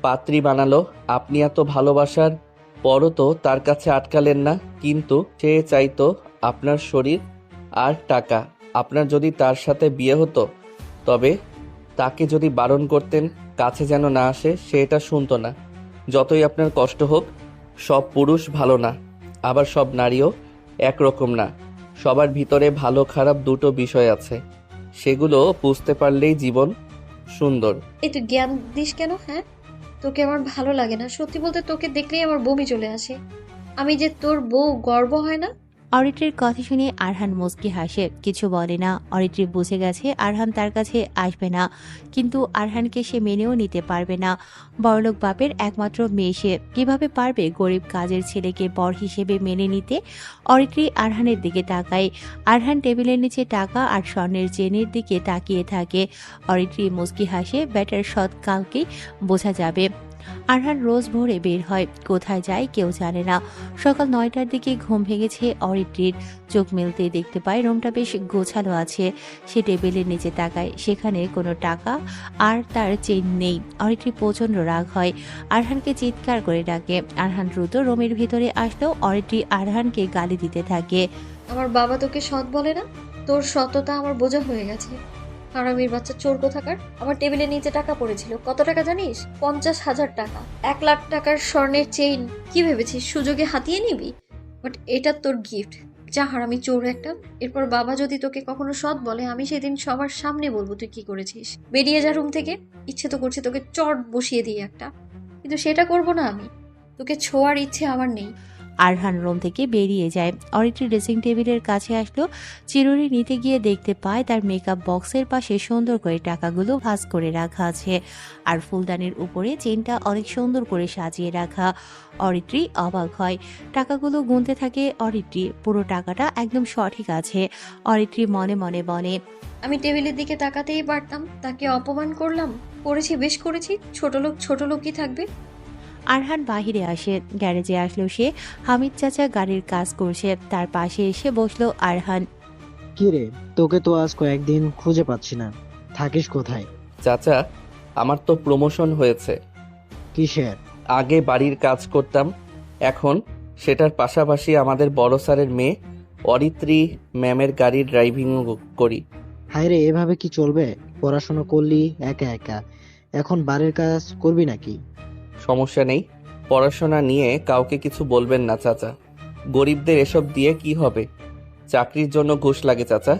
পাত্রী বানালো। আপনি এত ভালোবাসার পরও তো তার কাছে আটকালেন না, কিন্তু সে চাইতো আপনার শরীর আর টাকা। আপনার যদি তার সাথে বিয়ে হতো, তবে তাকে যদি বারণ করতেন কাছে যেন না আসে, সে এটা শুনতো না। যতই আপনার কষ্ট হোক, সব পুরুষ ভালো না, আবার সব নারীও একরকম না। সবার ভিতরে ভালো খারাপ দুটো বিষয় আছে, সেগুলো বুঝতে পারলেই জীবন সুন্দর। এই তুই জ্ঞান দিস কেন? হ্যাঁ, তোকে আমার ভালো লাগে না। সত্যি বলতে তোকে দেখলেই আমার বমি চলে আসে। আমি যে তোর বউ, গর্ব হয় না? অরিত্রীর কথা শুনে আরহান মুচকি হাসে, কিছু বলে না। অরিত্রী বুঝে গেছে আরহান তার কাছে আসবে না, কিন্তু আরহানকে সে মেনেও নিতে পারবে না। বড়লোক বাপের একমাত্র মেয়ে সে, কিভাবে পারবে গরিব কাজের ছেলেকে বর হিসেবে মেনে নিতে? অরিত্রী আরহানের দিকে তাকায়। আরহান টেবিলের নিচে টাকা আর স্বর্ণের চেনের দিকে তাকিয়ে থাকে। অরিত্রী মুচকি হাসে, ব্যাটার সৎ কাউকেই বোঝা যাবে। আরহান রোজ ভোরে বের হয়, কোথায় যায় কেউ জানে না। সকাল 9টার দিকে ঘুম ভেঙেছে অরিত্রীর। চোখ মেলতে দেখতে পায় রুমটা বেশ গোছালো আছে। সে টেবিলের নিচে তাকায়, সেখানে কোনো টাকা আর তার চেইন নেই। অরিত্রী প্রচন্ড রাগ হয়, আরহানকে চিৎকার করে ডাকে। আরহান দ্রুত রুমের ভিতরে আসলেও অরিত্রী আরহানকে গালি দিতে থাকে। আমার বাবা তোকে সৎ বলে না? তোর সততা আমার বোঝা হয়ে গেছে। হারামির বাচ্চা, চোর কোথাকার। আমার টেবিলের নিচে টাকা পড়েছিল। কত টাকা জানিস? 50,000 টাকা। 1 লাখ টাকার স্বর্ণের চেইন। কি ভেবেছিস সুযোগে হাতিয়ে নিবি? বাট এটা তোর গিফট। যা হারামি, চোর একটা। এরপর বাবা যদি তোকে কখনো সৎ বলে, আমি সেদিন সবার সামনে বলবো তুই কি করেছিস। বেরিয়ে যা রুম থেকে। ইচ্ছে তো করছে তোকে চট বসিয়ে দিই একটা, কিন্তু সেটা করব না আমি। তোকে ছোঁয়ার ইচ্ছে আমার নেই। আরহান রুম থেকে বেরিয়ে যায়। অরিত্রী ড্রেসিং টেবিলের কাছে আসলো। চিরুনি নিতে গিয়ে দেখতে পায় তার মেকআপ বক্সের পাশে সুন্দর করে টাকাগুলো ভাঁজ করে রাখা আছে, আর ফুলদানির উপরে চেনটা অনেক সুন্দর করে সাজিয়ে রাখা। অরিত্রী অবাক হয়, টাকাগুলো গুনতে থাকে অরিত্রী। পুরো টাকাটা একদম সঠিক আছে। অরিত্রী মনে মনে বলে, আমি টেবিলের দিকে তাকাতেই পারতাম। তাকে অপমান করলাম, করেছি, বেশ করেছি। ছোট লোকই থাকবে। আরহান বাহিরে আসে। গ্যারেজে আসলো সে। হামিদ চাচা গাড়ির কাজ করছে, তার পাশে এসে বসলো আরহান। কি রে, তোকে তো আজ কয়েকদিন খুঁজে পাচ্ছি না, থাকিস কোথায়? চাচা, আমার তো প্রমোশন হয়েছে। কিসের? আগে বাড়ির কাজ করতাম, এখন সেটার পাশাপাশি আমাদের বড় স্যারের মেয়ে অরিত্রী ম্যামের গাড়ির ড্রাইভিং করি। হায় রে, এভাবে কি চলবে? পড়াশোনা করলি একা একা, এখন বাড়ির কাজ করবি নাকি? সমস্যা নেই, পড়াশোনা নিয়ে কাউকে কিছু বলবেন না চাচা। গরিবদের এসব দিয়ে কি হবে? চাকরির জন্য ঘুষ লাগে চাচা।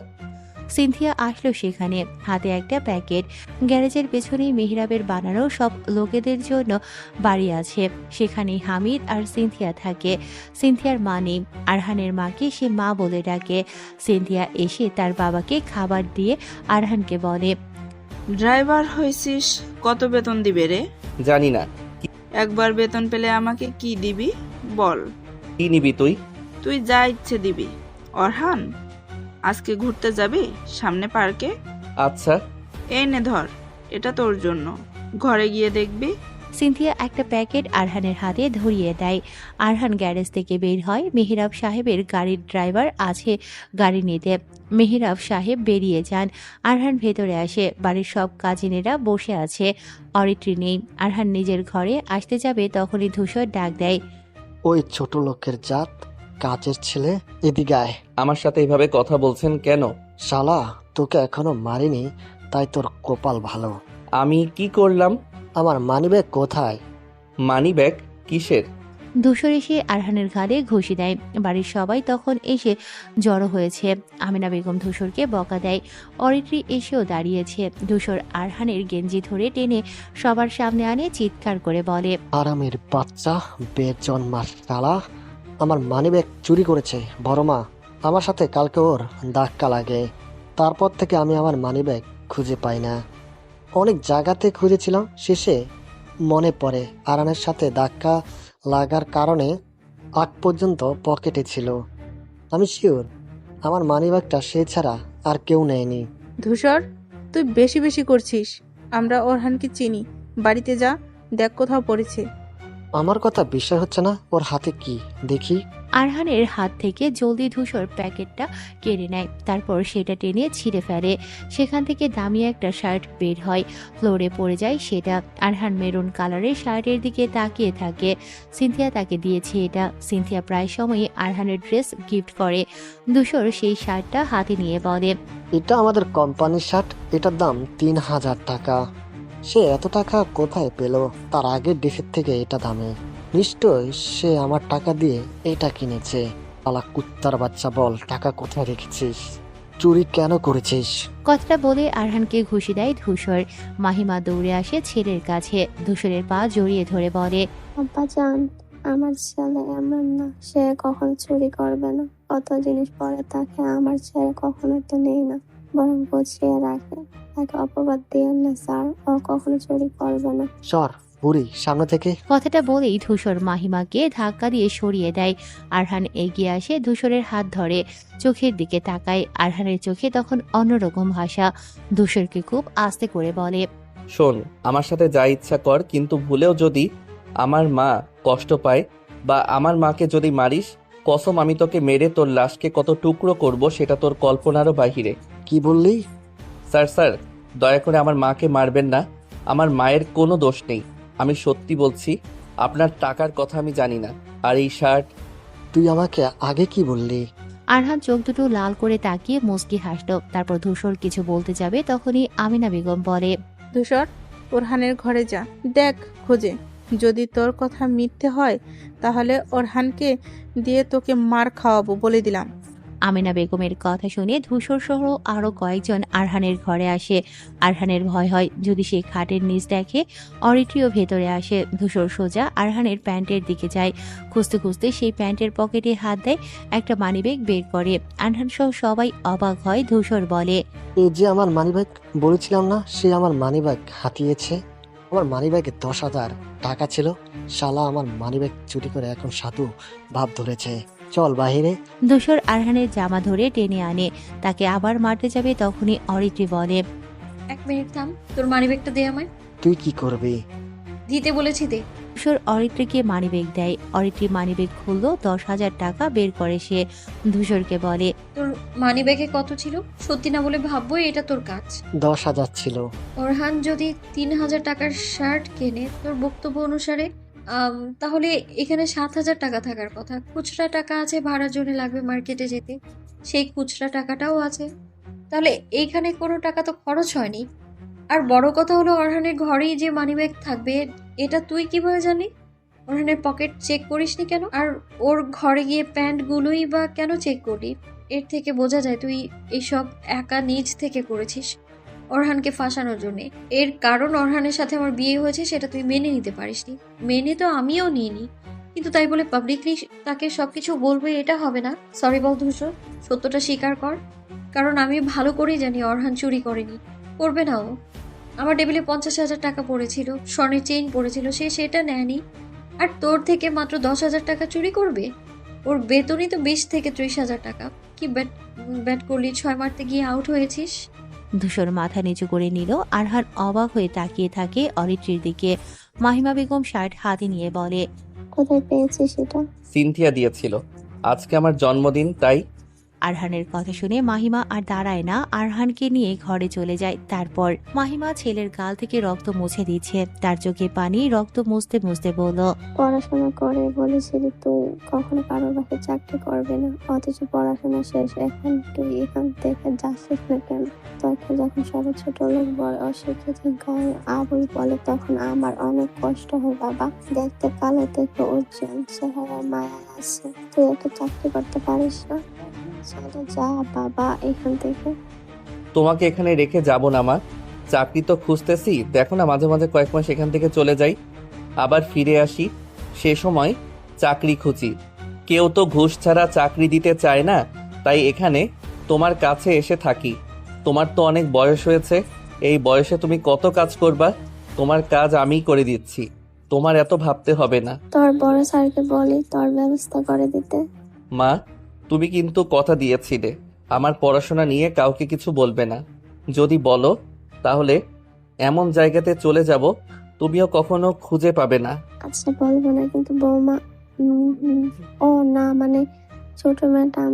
সিনথিয়া আসলো সেখানে, হাতে একটা প্যাকেট। গ্যারেজের পেছনেই মেহরাবের বানানো সব লোকেদের জন্য বাড়ি আছে, সেখানে হামিদ আর সিনথিয়া থাকে। সিনথিয়ার মা নেই, আরহানের মাকে সে মা বলে ডাকে। সিনথিয়া এসে তার বাবাকে খাবার দিয়ে আরহানকে বলে, ড্রাইভার হয়েছিস, কত বেতন দিবে রে? জানি না। একবার বেতন পেলে আমাকে কি দিবি বল? কি নিবি তুই? তুই যা ইচ্ছে দিবি। অরহান, আজকে ঘুরতে যাবি সামনে পার্কে? আচ্ছা। এই নে ধর, এটা তোর জন্য, ঘরে গিয়ে দেখবি। সিনথিয়া একটা প্যাকেট আরহানের হাতে ধরিয়ে দেয়। আরহান গ্যারেজ থেকে বের হয়। মেহরাব সাহেবের গাড়ির ড্রাইভার আছে গাড়ি নিতে। মেহরাব সাহেব বেরিয়ে যান। আরহান ভেতরে আসে। বাড়ির সব কাজিনেরা বসে আছে। অরিত্রি নেই। আরহান নিজের ঘরে আসতে যাবে তখনই ধূসর ডাক দেয়। ওই ছোট লোকের জাত, কাজের ছেলে, এদিকে আয়। আমার সাথে এইভাবে কথা বলছেন কেন? শালা, তোকে এখনো মারিনি, তাই তোর কপাল ভালো। আমি কি করলাম? আমার মানিব্যাগ কোথায়? Money bag? কিসের? ধূসর এসে আরহানের ঘাড়ে ঘুষি দেয়। বাড়ির সবাই তখন এসে জড়ো হয়েছে। আমিনা বেগম ধূসরকে বকা দেয়। অরিত্রি এসেও দাঁড়িয়েছে। ধূসর আরহানের গেঞ্জি ধরে টেনে সবার সামনে আনে চিৎকার করে বলে, আরামের বাচ্চা, বেজন্মার শালা, আমার মানিব্যাগ চুরি করেছে। বড় মা, আমার সাথে কালকে ওর ধাক্কা লাগে। তারপর থেকে আমি আমার মানিব্যাগ খুঁজে পাই না। অনেক জায়গাতে খুঁজেছিলাম, শেষে মনে পড়ে আরানের সাথে ধাক্কা লাগার কারণে আগ পর্যন্ত পকেটে ছিল। আমি শিওর আমার মানিব্যাগটা সে ছাড়া আর কেউ নেয়নি। ধূসর, তুই বেশি বেশি করছিস। আমরা ওরহানকে চিনি। বাড়িতে যা, দেখ কোথাও পড়েছে। আমার কথা বিশ্বাস হচ্ছে না? ওর হাতে কি দেখি। আরহানের হাত থেকে জলদি ধূসর প্যাকেটটা কেড়ে নেয়। তারপর সেটা টেনে ছিঁড়ে ফেলে। সেখান থেকে দামি একটা শার্ট বের হয়। ফ্লোরে পড়ে যায় সেটা। আরহান মেরুন কালারের শার্টের দিকে তাকিয়ে থাকে। সিনথিয়া তাকে দিয়েছে এটা। সিনথিয়া প্রায় সময়ই আরহানের ড্রেস গিফট করে। ধূসর সেই শার্টটা হাতে নিয়ে বলে, এটা আমাদের কোম্পানির শার্ট, এটার দাম 3000 টাকা। সে এত টাকা কোথায় পেল? তার আগের ডেসের থেকে এটা দামে। নিশ্চয় সে আমার টাকা দিয়ে এটা কিনেছে। পালা কুত্তার বাচ্চা, বল টাকা কোথায় রেখেছিস? চুরি কেন করেছিস? কথাটা বলে আরহানকে ঘুষি দেয় ধূসর। মাহিমা দৌড়ে আসে ছেলের কাছে। ধূসরের পা জড়িয়ে ধরে বলে, আব্বা জান, আমার ছেলে এমন না, সে কখনো চুরি করবে না। কত জিনিস পরে তাকে আমার ছেলে কখনো তো নেই না, বরং গুছিয়ে রাখে। তাকে অপবাদ দিয়েন না স্যার, ও কখনো চুরি করবে না। সর বুড়ি সামনে থেকে। কথাটা বলেই ধূসর মাহিমাকে ধাক্কা দিয়ে সরিয়ে দেয়। আরহান এগিয়ে আসে, ধূসরের হাত ধরে, চোখের দিকে তাকায়। আরহানের চোখে তখন অন্যরকম ভাষা। ধূসরকে খুব আস্তে করে বলে, শোন, আমার সাথে যা ইচ্ছা কর, কিন্তু ভুলেও যদি আমার মা কষ্ট পায় বা আমার মাকে যদি মারিস, কসম আমি তোকে মেরে তোর লাশকে কত টুকরো করব সেটা তোর কল্পনারও বাহিরে। কি বললি? স্যার, দয়া করে আমার মাকে মারবেন না। আমার মায়ের কোনো দোষ নেই। আমি সত্যি বলছি, আপনার টাকার কথা আমি জানি না। আর এই শার্ট। তুই আমাকে আগে কি বললি? আরহান চোখ দুটো লাল করে তাকিয়ে মুচকি হাসল। তারপর ধূসর কিছু বলতে যাবে তখনই আমিনা বেগম বলে, ধূসর, ওরহানের ঘরে যা, দেখ খোঁজে। যদি তোর কথা মিথ্যে হয় তাহলে ওরহানকে দিয়ে তোকে মার খাওয়াবো, বলে দিলাম। আমিনা বেগমের কথা শুনে ধূসর সহ আরো কয়েকজন আরহানের ঘরে আসে। আরহানের ভয় হয় যদি সে খাটের নিচ দেখে। অরিত্রিও ভেতরে আসে। ধূসর সোজা আরহানের প্যান্টের দিকে যায়। খুঁজতে খুঁজতে সেই প্যান্টের পকেটে হাত দেয়, একটা মানিব্যাগ বের করে। আরহান সহ সবাই অবাক হয়। ধূসর বলে, এই যে আমার মানিব্যাগ, বলেছিলাম না সে আমার মানিব্যাগ হাতিয়েছে। আমার মানিব্যাগে 10,000 টাকা ছিল। শালা আমার মানিব্যাগ চুরি করে এখন সাধু ভাব ধরেছে। চল বাহিরে। ধূসর আরহানের জামা ধরে টেনে আনে। তাকে আবার মারতে যাবে তখনই অরিত্রি বলে, 1 মিনিট থাম, তোর মানিব্যাগটা দে আমায়। তুই কি করবি? দিতে বলেছি দে। ধূসর অরিত্রীকে মানিব্যাগ দেয়। অরিত্রী মানিব্যাগ খুললো। 10,000 টাকা বের করে সে। ধূসরকে বলে, তোর মানিব্যাগে কত ছিল? সত্যি না বলে ভাববো এটা তোর কাজ। 10,000 ছিল। ওরহান যদি 3000 টাকার শার্ট কেনে তোর বক্তব্য অনুসারে, তাহলে এখানে 7,000 টাকা থাকার কথা। খুচরা টাকা আছে, ভাড়ার জন্য লাগবে মার্কেটে যেতে, সেই খুচরা টাকাটাও আছে। তাহলে এইখানে কোনো টাকা তো খরচ হয়নি। আর বড় কথা হলো অরহানের ঘরেই যে মানিব্যাগ থাকবে, এটা তুই কিভাবে জানি? অরহানের পকেট চেক করিসনি কেন? আর ওর ঘরে গিয়ে প্যান্টগুলোই বা কেন চেক করলি? এর থেকে বোঝা যায় তুই এইসব একা নিজ থেকে করেছিস অরহানকে ফাঁসানোর জন্য। এর কারণ অরহানের সাথে আমার বিয়ে হয়েছে, সেটা তুই মেনে নিতে পারিসনি। মেনে তো আমিও নিইনি, কিন্তু তাই বলে পাবলিকলি তাকে সবকিছু বলবে এটা হবে না। সরি বল ধূসর, সত্যটা স্বীকার কর। কারণ আমি ভালো করেই জানি অরহান চুরি করেনি, করবে না ও। আমার টেবিলে 50,000 টাকা পড়েছিল, স্বর্ণের চেইন পড়েছিল, সে সেটা নেয়নি। আর তোর থেকে মাত্র 10,000 টাকা চুরি করবে? ওর বেতনই তো 20 থেকে 30,000 টাকা। কি ব্যাট করলি? 6 মারতে গিয়ে আউট হয়েছিস। ধূসর মাথা নিচু করে নিল। আরহান অবাক হয়ে তাকিয়ে থাকে অরিত্রীর দিকে। মাহিমা বেগম শার্ট হাতে নিয়ে বলে, কোথায় পেয়েছিস সেটা? সিনথিয়া দিয়েছিল। আজকে আমার জন্মদিন, তাই। আরহানের কথা শুনে মাহিমা আর দাঁড়ায় না, আরহানকে নিয়ে ঘরে চলে যায়। তারপর মাহিমা ছেলের গাল থেকে রক্ত মুছে দিচ্ছে, তার চোখে পানি। রক্ত মুছতে মুছতে বলল, পড়াশোনা করে বলেছিলি তুই কখনো কারোর বাসায় চাকরি করবে না, অথচ পড়াশোনা শেষ, এখন তুই এখান থেকে যাচ্ছিস না কেন? তোকে যখন সবাই ছোট লোক বলে, অশিক্ষিত গায়ে আবুল বলে, তখন আমার অনেক কষ্ট হয় বাবা। দেখতে কালো থেকে উজ্জ্বল, চেহারা মায়া আছে, তুই একটা চাকরি করতে পারিস না? চলে যা বাবা এখান থেকে। তোমাকে এখানে রেখে যাব না মা, চাকরি তো খুঁজতেছি। দেখো না, মাঝে মাঝে কয়েক মাস এখান থেকে চলে যাই, আবার ফিরে আসি, সে সময় চাকরি খুঁজি। কেউ তো ঘুষ ছাড়া চাকরি দিতে চায় না, তাই এখানে তোমার কাছে এসে থাকি। তোমার তো অনেক বয়স হয়েছে, এই বয়সে তুমি কত কাজ করবা? তোমার কাজ আমিই করে দিচ্ছি, তোমার এত ভাবতে হবে না। তোর বড় স্যারকে বলি তোর ব্যবস্থা করে দিতে। মা, তুমি কিন্তু কথা দিয়েছিলে আমার পড়াশোনা নিয়ে কাউকে কিছু বলবে না। যদি বলো তাহলে এমন জায়গাতে চলে যাব তুমিও কখনো খুঁজে পাবে না। আচ্ছা বলবো না, কিন্তু বৌমা ও না মানে ছোট ম্যাডাম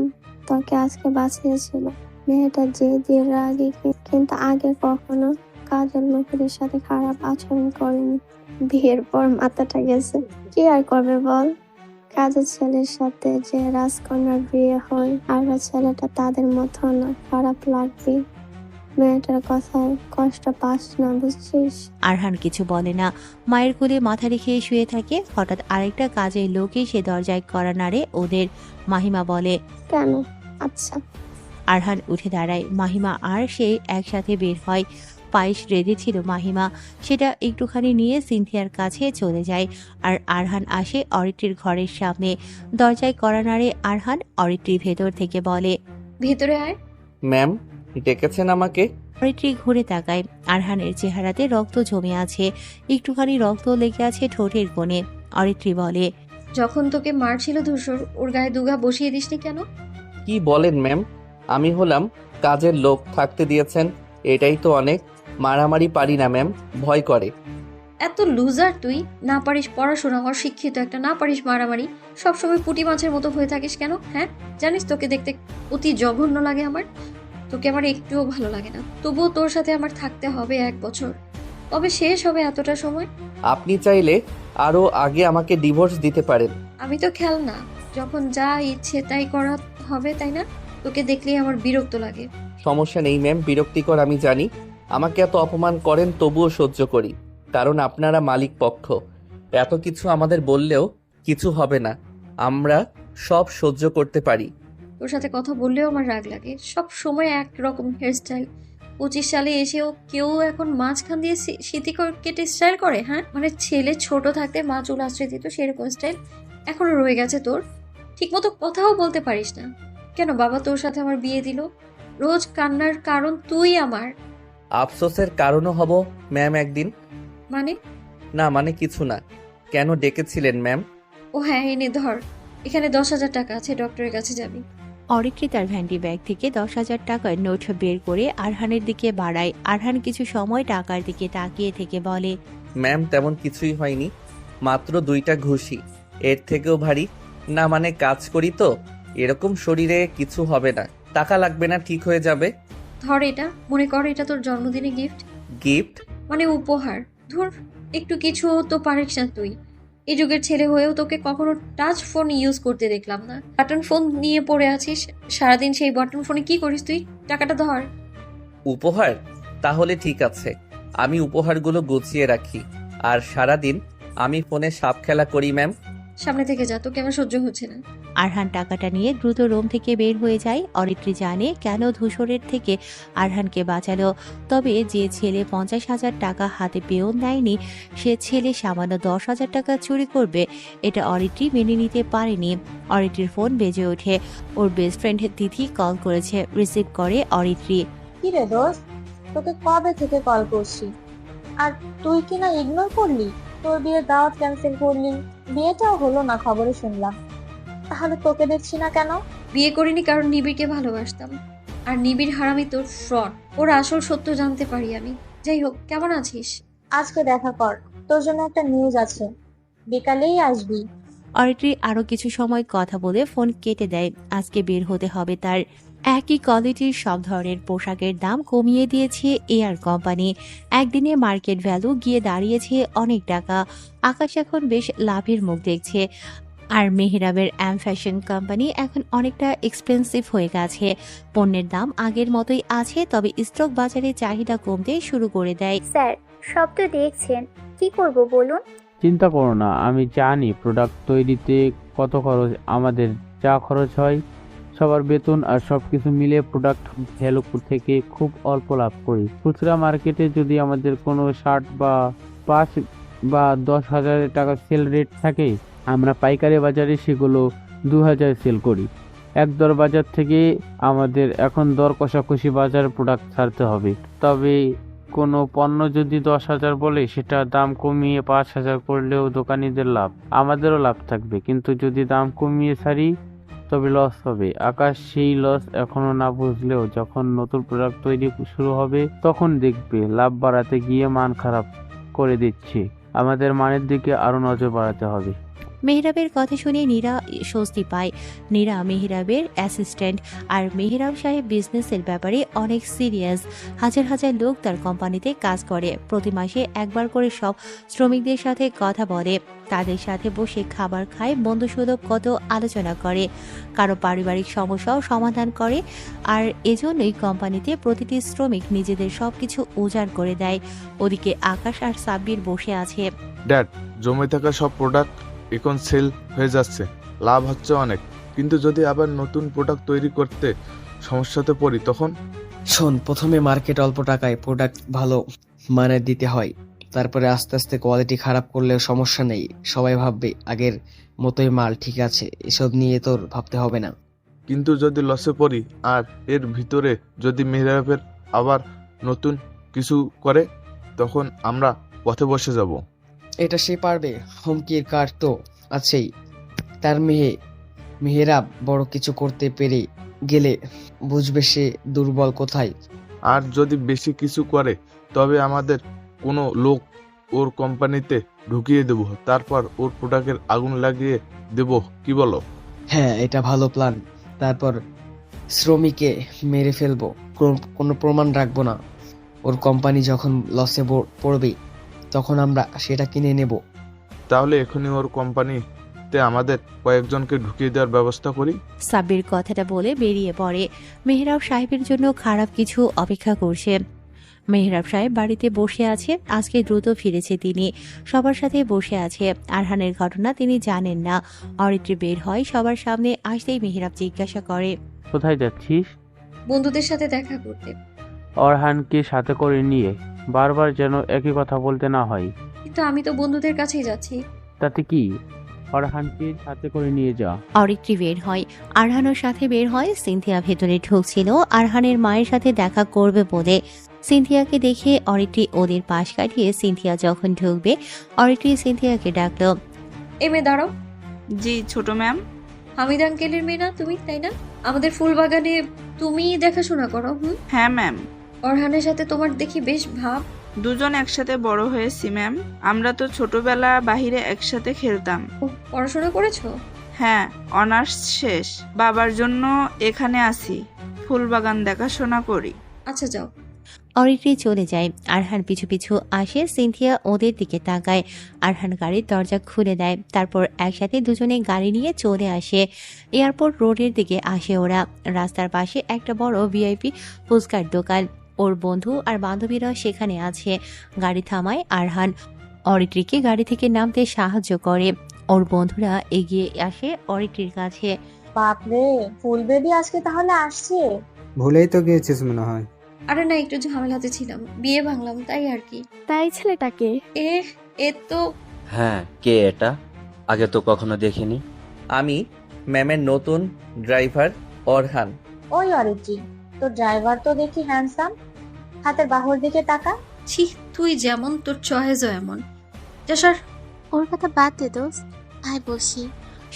তোকে আজকে বাঁচিয়েছিল। মেয়েটা যে দিয়ে রাগে, কিন্তু আগে কখনো কাজের লোকেদের সাথে খারাপ আচরণ করেনি। বিয়ের পর মাথাটা গেছে, কি আর করবে বল? কাজের ছেলের সাথে যে রাজকন্যার বিয়ে হয়, আর ছেলেটা তাদের মতো না, খারাপ লাগবে। মেয়েটার কথায় কষ্ট পাস না, বুঝছিস? আরহান কিছু বলে না, মায়ের কোলে মাথা রেখে শুয়ে থাকে। হঠাৎ আরেকটা কাজের লোক এসে দরজায় কড়া নাড়ে ওদের। মাহিমা বলে, কেন? আচ্ছা। আরহান উঠে দাঁড়ায়। মাহিমা আর সে একসাথে বের হয়। পায়েস রেঁধেছিল মাহিমা, সেটা একটুখানি নিয়ে সিনথিয়ার কাছে চলে যায়। আর আরহান আসে অরিত্রীর ঘরের সামনে। দরজায় কড়া নাড়ে আরহান। অরিত্রী ভেতর থেকে বলে, ভেতরে আয়। ম্যাম, ডেকেছেন আমাকে? অরিত্রী ঘুরে তাকায়। আরহানের চেহারাতে রক্ত জমে আছে, একটুখানি রক্ত লেগে আছে ঠোঁটের কোণে। অরিত্রী বলে, যখন তোকে মারছিল ধূসর, ওর গায়ে দুগা বসিয়ে দিসনি কেন? কি বলেন ম্যাম? আমি হলাম কাজের লোক, থাকতে দিয়েছেন, এটাই তো অনেক। মারামারি পারি না ম্যাম, ভয় করে। এত লুজার তুই, না পারিস পড়াশোনা, অশিক্ষিত একটা, না পারিস মারামারি, সবসময় পুঁটি মাছের মতো হয়ে থাকিস কেন? হ্যাঁ, জানিস তোকে দেখতে অতি জঘন্য লাগে আমার। তোকে আমার একটুও ভালো লাগে না, তবুও তোর সাথে আমার থাকতে হবে 1 বছর। কবে শেষ হবে এতটা সময়? আপনি চাইলে আরো আগে আমাকে ডিভোর্স দিতে পারেন। আমি তো খেল না, যখন যা ইচ্ছে তাই করা হবে, তাই না? তোকে দেখলেই আমার বিরক্ত লাগে। সমস্যা নেই ম্যাম, বিরক্তিকর আমি জানি। আমাকে এত অপমান করেন তবুও সহ্য করি, কারণ আপনারা মালিক পক্ষ। এত কিছু আমাদের বললেও কিছু হবে না, আমরা সব সহ্য করতে পারি। তোর সাথে কথা বললেও আমার রাগ লাগে, সব সময় একরকম হেয়ারস্টাইল। 25 সালে এসেও কেউ এখন মাঝখান দিয়ে সিটি কেটে স্টাইল করে? হ্যাঁ, মানে ছেলে ছোট থাকতে মা চুল আশ্রয় দিত, সেরকম স্টাইল এখনো রয়ে গেছে তোর। ঠিক মতো কথাও বলতে পারিস না কেন? বাবা তোর সাথে আমার বিয়ে দিল, রোজ কান্নার কারণ তুই আমার। আফসোসের কারণও হব ম্যাম একদিন। মানে? না মানে কিছু না। কেন ডেকেছিলেন ম্যাম? ও হ্যাঁ, এনে ধর, এখানে 10,000 টাকা আছে, ডক্টরের কাছে যাবি। অরিত্রী তার ভ্যান্ডি ব্যাগ থেকে 10,000 টাকার নোট বের করে আরহানের দিকে বাড়ায়। আরহান কিছু সময় টাকার দিকে তাকিয়ে থেকে বলে, ম্যাম তেমন কিছুই হয়নি, মাত্র 2টা ঘুষি, এর থেকেও ভারী না। মানে কাজ করি তো, এরকম শরীরে কিছু হবে না, টাকা লাগবে না, ঠিক হয়ে যাবে। ধর এটা, মনে কর এটা তোর জন্মদিনে গিফট। গিফট মানে উপহার। ধর, একটু কিছু তো পারিস না তুই? এই যুগের ছেলে হয়েও তোকে কখনো টাচ ফোন ইউজ করতে দেখলাম না। বাটন ফোন নিয়ে পড়ে আছিস সারাদিন, সেই বাটন ফোনে কি করিস তুই? টাকাটা ধর। উপহার? তাহলে ঠিক আছে, আমি উপহারগুলো গুছিয়ে রাখি, আর সারাদিন আমি ফোনে সাপ খেলা করি ম্যাম। সামনে থেকে যা, তোকে আমার সহ্য হচ্ছে না। আরহান টাকাটা নিয়ে দ্রুত রুম থেকে বের হয়ে যায়। অরিত্রী জানে কেন ধূসরের থেকে আরহানকে বাঁচালো, তবে যে ছেলে 50,000 টাকা হাতে পেয়েও নেয়নি, সে ছেলে সামান্য 10,000 টাকা চুরি করবে, এটা অরিত্রী মেনে নিতে পারেনি। অরিত্রীর ফোন বেজে ওঠে। ওর বেস্ট ফ্রেন্ড তিথি কল করেছে। রিসিভ করে অরিত্রী। কি রে দোস্ত, তোকে কবে থেকে কল করছি, আর তুই কি না ইগনোর করলি? তোর বিয়ের দাওয়াত ক্যান্সেল করলি, বিয়েটাও হলো না খবরে শুনলাম। তাহলে তোকে দেখছি না কেন? বিয়ে করিনি কারণ নিবিড়কে ভালোবাসতাম। আর নিবিড় হারামি তোর ফ্রড। ওর আসল সত্য জানতে পারি আমি। যাই হোক, কেমন আছিস? আজকে দেখা কর, তোর জন্য একটা নিউজ আছে, বিকালেই আসবি। অরিত্রী আরো কিছু সময় কথা বলে ফোন কেটে দেয়। আজকে বের হতে হবে তার। একই কোয়ালিটির সব ধরনের পোশাকের দাম কমিয়ে দিয়েছে এয়ার কোম্পানি। একদিনে মার্কেট ভ্যালু গিয়ে দাঁড়িয়েছে অনেক টাকা। আকাশ এখন বেশ লাভের মুখ দেখছে। আর মেহরাবের ফ্যাশন কোম্পানি এখন অনেকটা এক্সপেন্সিভ হয়ে গেছে। পণ্যের দাম আগের মতোই আছে, তবে স্টক বাজারে চাহিদা কমতে শুরু করে দেয়। স্যার, সব তো দেখছেন, কি করব বলুন? চিন্তা করো না, আমি জানি প্রোডাক্ট তৈরিতে কত খরচ। আমাদের যা খরচ হয় সবার বেতন আর সবকিছু মিলে প্রোডাক্ট ভ্যালু থেকে খুব অল্প লাভ করি। খুচরা মার্কেটে যদি আমাদের কোনো শার্ট বা 5 বা 10,000 টাকা সেল রেট থাকে, আমরা পাইকারি বাজারে সেগুলো 2,000 সেল করি। এক দর বাজার থেকে আমাদের এখন দর কষাকষি বাজার প্রোডাক্ট ছাড়তে হবে। তবে কোনো পণ্য যদি 10,000 বলে, সেটা দাম কমিয়ে 5,000 করলেও দোকানিদের লাভ, আমাদেরও লাভ থাকবে। কিন্তু যদি দাম কমিয়ে ছাড়ি তবে লস হবে। আকাশ সেই লস এখনো না বুঝলেও যখন নতুন প্রোডাক্ট তৈরি শুরু হবে তখন দেখবে লাভ বাড়াতে গিয়ে মান খারাপ করে দিচ্ছে। আমাদের মানের দিকে আরো নজর বাড়াতে হবে। মেহরাবের কথা শুনে নীরা স্বস্তি পায়। নীরা মেহরাবের অ্যাসিস্ট্যান্ট, আর মেহরাব সাহেব বিজনেসের ব্যাপারে অনেক সিরিয়াস। হাজার হাজার লোক তার কোম্পানিতে কাজ করে। প্রতি মাসে একবার করে সব শ্রমিকদের সাথে কথা বলে, তাদের সাথে বসে খাবার খায়, বন্ধুসুলভ কত আলোচনা করে, কারো পারিবারিক সমস্যাও সমাধান করে। আর এজন্যই কোম্পানিতে প্রতিটি শ্রমিক নিজেদের সবকিছু উজাড় করে দেয়। ওদিকে আকাশ আর সাব্বির বসে আছে। ড্যাড, জমে থাকা সব প্রোডাক্ট এখন সেল হয়ে যাচ্ছে, লাভ হচ্ছে অনেক, কিন্তু যদি আবার নতুন প্রোডাক্ট তৈরি করতে সমস্যাতে পড়ি তখন? শোন, প্রথমে মার্কেট অল্প টাকায় প্রোডাক্ট ভালো মানের দিতে হয়, তারপরে আস্তে আস্তে কোয়ালিটি খারাপ করলেও সমস্যা নেই। সবাই ভাববে আগের মতোই মাল ঠিক আছে, এসব নিয়ে তোর ভাবতে হবে না। কিন্তু যদি লসে পড়ি আর এর ভিতরে যদি মেহরাবের আবার নতুন কিছু করে, তখন আমরা পথে বসে যাব। এটা সে পারবে, হুমকির কার্ড তো আছেই। তার মেহেরাব বড় কিছু করতে পেরে গেলে বুঝবে সে দুর্বল কোথায়। আর যদি বেশি কিছু করে তবে আমাদের কোনো লোক ওর কোম্পানিতে ঢুকিয়ে দেব, তারপর ওর প্রোডাক্টের আগুন লাগিয়ে দেব, কি বলো? হ্যাঁ, এটা ভালো প্ল্যান। তারপর শ্রমিকে মেরে ফেলবো, কোনো প্রমাণ রাখবো না। ওর কোম্পানি যখন লসে পড়বে তখন আমরা সেটা কিনে নেব। তাহলে এখনই ওর কোম্পানিতে আমাদের কয়েকজনকে ঢুকিয়ে দেওয়ার ব্যবস্থা করি। সাব্বির কথাটা বলে বেরিয়ে পড়ে। মেহরাব সাহেবের জন্য খারাপ কিছু অপেক্ষা করছে। মেহরাব সাহেব বাড়িতে বসে আছে। আজকে দ্রুত ফিরেছে তিনি, সবার সাথে বসে আছে। আরহানের ঘটনা তিনি জানেন না। অরিত্রী বের হয়, সবার সামনে আসতেই মেহরাব জিজ্ঞাসা করে, কোথায় যাচ্ছিস? বন্ধুদের সাথে দেখা করতে। অরহানকে সাথে করে নিয়ে? বারবার যেন একই কথা বলতে না হয়। কিন্তু আমি তো বন্ধুদের কাছেই যাচ্ছি। তাতে কি, অরহানকে সাথে করে নিয়ে যা। অরিত্রী বের হয়, আরহানের সাথে বের হয়। সিনথিয়া ভেতরে ঢুকছিল আরহানের মায়ের সাথে দেখা করবে বলে। সিনথিয়াকে দেখে অরিত্রী ওদের পাশ কাটিয়ে সিনথিয়া যখন ঢুকবে, অরিত্রী সিনথিয়াকে ডাকলো, মেয়ে দাঁড়াও। জি ছোট ম্যাম। হামিদ আঙ্কেলের মেয়ে না তুমি, তাই না? আমাদের ফুল বাগানে তুমি দেখাশোনা করো। হ্যাঁ ম্যাম। অরহানের সাথে তোমার দেখি বেশ ভাব। দুজন একসাথে বড় হয়েছি ম্যাম। আমরা তো ছোটবেলা বাহিরে একসাথে খেলতাম। পড়াশোনা করেছো? হ্যাঁ, অনার্স শেষ। বাবার জন্য এখানে আসি, ফুলবাগান দেখাশোনা করি। আচ্ছা যাও। অরিত্রী চলে যায়। আরহান পিছু পিছু আসে। সিনথিয়া ওদের দিকে তাকায়। আরহান গাড়ির দরজা খুলে দেয়। তারপর একসাথে দুজনে গাড়ি নিয়ে চলে আসে। এয়ারপোর্ট রোডের দিকে আসে ওরা। রাস্তার পাশে একটা বড় ভিআইপি ফুচকার দোকান। ওর বন্ধু আর বান্ধবীরা সেখানে আছে। গাড়ি থামায় আরহান। অরিত্রীকে গাড়ি থেকে নামতে সাহায্য করে। ওর বন্ধুরা এগিয়ে আসে অরিত্রীর কাছে। বাপরে, ফুল বেবি আজকে তাহলে আসছে? ভুলেই তো গিয়েছিস মনে হয়। আরে না, একটু ঝামেলাতে ছিলাম, বিয়ে ভাঙলাম তাই আর কি। তাই ছেলেটাকে? এ তো। হ্যাঁ, কে এটা? আগে তো কখনো দেখিনি। আমি ম্যামের নতুন ড্রাইভার অরহান। ওই অরিত্রী, তো ড্রাইভার তো দেখি হ্যান্ডসাম। হাতের বাহুর দিকে তাকা। ছি, তুই যেমন, তোর চয়েসও এমন। যা স্যার। ওর কথা বাদ দে দোস্ত, আয় বসি।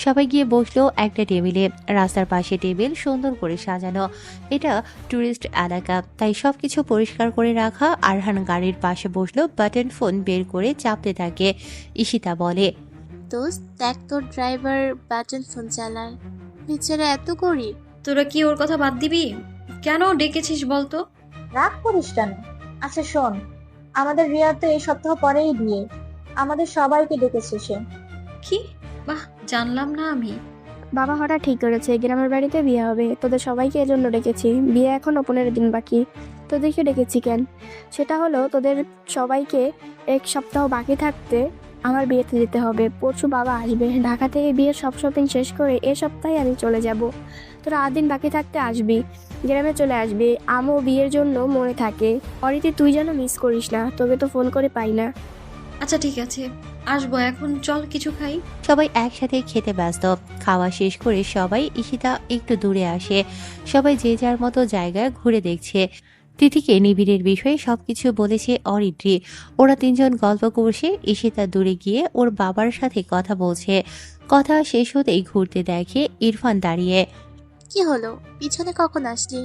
সবাই গিয়ে বসলো একটা টেবিলে। রাস্তার পাশে টেবিল সুন্দর করে সাজানো। এটা টুরিস্ট এলাকা, তাই সবকিছু পরিষ্কার করে রাখা। আরহান গাড়ির পাশে বসলো, বাটন ফোন বের করে চাপতে থাকে। ঈশিতা বলে, দোস্ত দেখ তোর ড্রাইভার বাটন ফোন চালায়, বেচারা এত গরিব। তোরা কি ওর কথা বাদ দিবি? কেন ডেকেছিস বলতো? রাগ করিস কেন? আচ্ছা শোন, আমাদের রিয়ার তো এই সপ্তাহ পরেই বিয়ে। আমাদের সবাইকে ডেকেছে সে। কি? বাহ, জানলাম না আমি। বাবা হঠাৎ ঠিক করেছে গ্রামের বাড়িতে বিয়ে হবে, তোদের সবাইকে এজন্য ডেকেছি। বিয়ে এখনো 15 দিন বাকি। তোদেরকে ডেকেছি কেন? সেটা হলো তোদের সবাইকে এক সপ্তাহ বাকি থাকতে আমার বিয়েতে যেতে হবে। পরশু বাবা আসবে ঢাকা থেকে, বিয়ের সব শপিং শেষ করে এ সপ্তাহে আমি চলে যাব। তোরা 8 দিন বাকি থাকতে আসবি, গ্রামে চলে আসবি। আমও বিয়ের জন্য মনে থাকে। অরিতি তুই যেন মিস করিস না, তোকে তো ফোন করে পাই না। আচ্ছা ঠিক আছে, আসবো। এখন চল কিছু খাই। সবাই একসাথে খেতে ব্যস্ত। খাওয়া শেষ করে সবাই ঈশিতা একটু দূরে আসে। সবাই যে যার মতো জায়গায় ঘুরে দেখছে। তিথিকে নিবিড়ের বিষয়ে সবকিছু বলেছে অরিত্রী। ওরা 3 জন গল্প করছে। ঈশিতা দূরে গিয়ে ওর বাবার সাথে কথা বলছে। কথা শেষ হতেই ঘুরতে দেখে ইরফান দাঁড়িয়ে। কি হলো, পিছনে কখন আসলি?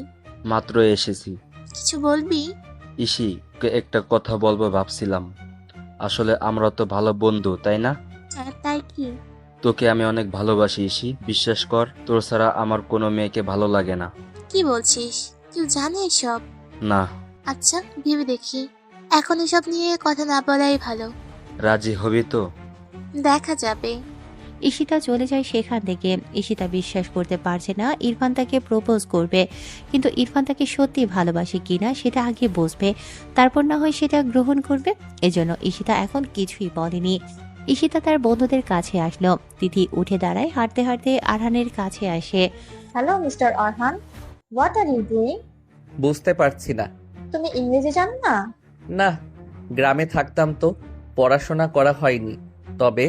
মাত্র এসেছি। কিছু বলবি? ইসি, একটা কথা বলবো ভাবছিলাম। আসলে আমরা তো ভালো বন্ধু, তাই না? হ্যাঁ, তাই কি? তোকে আমি অনেক ভালোবাসি ইসি, বিশ্বাস কর। তোর ছাড়া আমার কোনো মেয়েকে ভালো লাগে না। কি বলছিস? কেউ জানে এসব? না। আচ্ছা ভেবে দেখি। এখন এসব নিয়ে কথা না বলাই ভালো। রাজি হবি তো? দেখা যাবে। ঈশিতা চলে যায় সেখান থেকে। ঈশিতা বিশ্বাস করতে পারছে না ইরফান তাকে প্রপোজ করবে, কিন্তু ইরফান তাকে সত্যি ভালোবাসে কিনা সেটা আগে বুঝবে, তারপর না হয় সেটা গ্রহণ করবে। এজন্য ঈশিতা এখন কিছুই বলেনি। ঈশিতা তার বন্ধুদের কাছে আসলো। তিথি উঠে দাঁড়ায়, হাঁটতে হাঁটতে আরহানের কাছে আসে। Hello mister Arhan, what are you doing? বুঝতে পারছি না। তুমি ইংরেজি জানো না? না, গ্রামে থাকতাম তো, পড়াশোনা করা হয়নি, তবে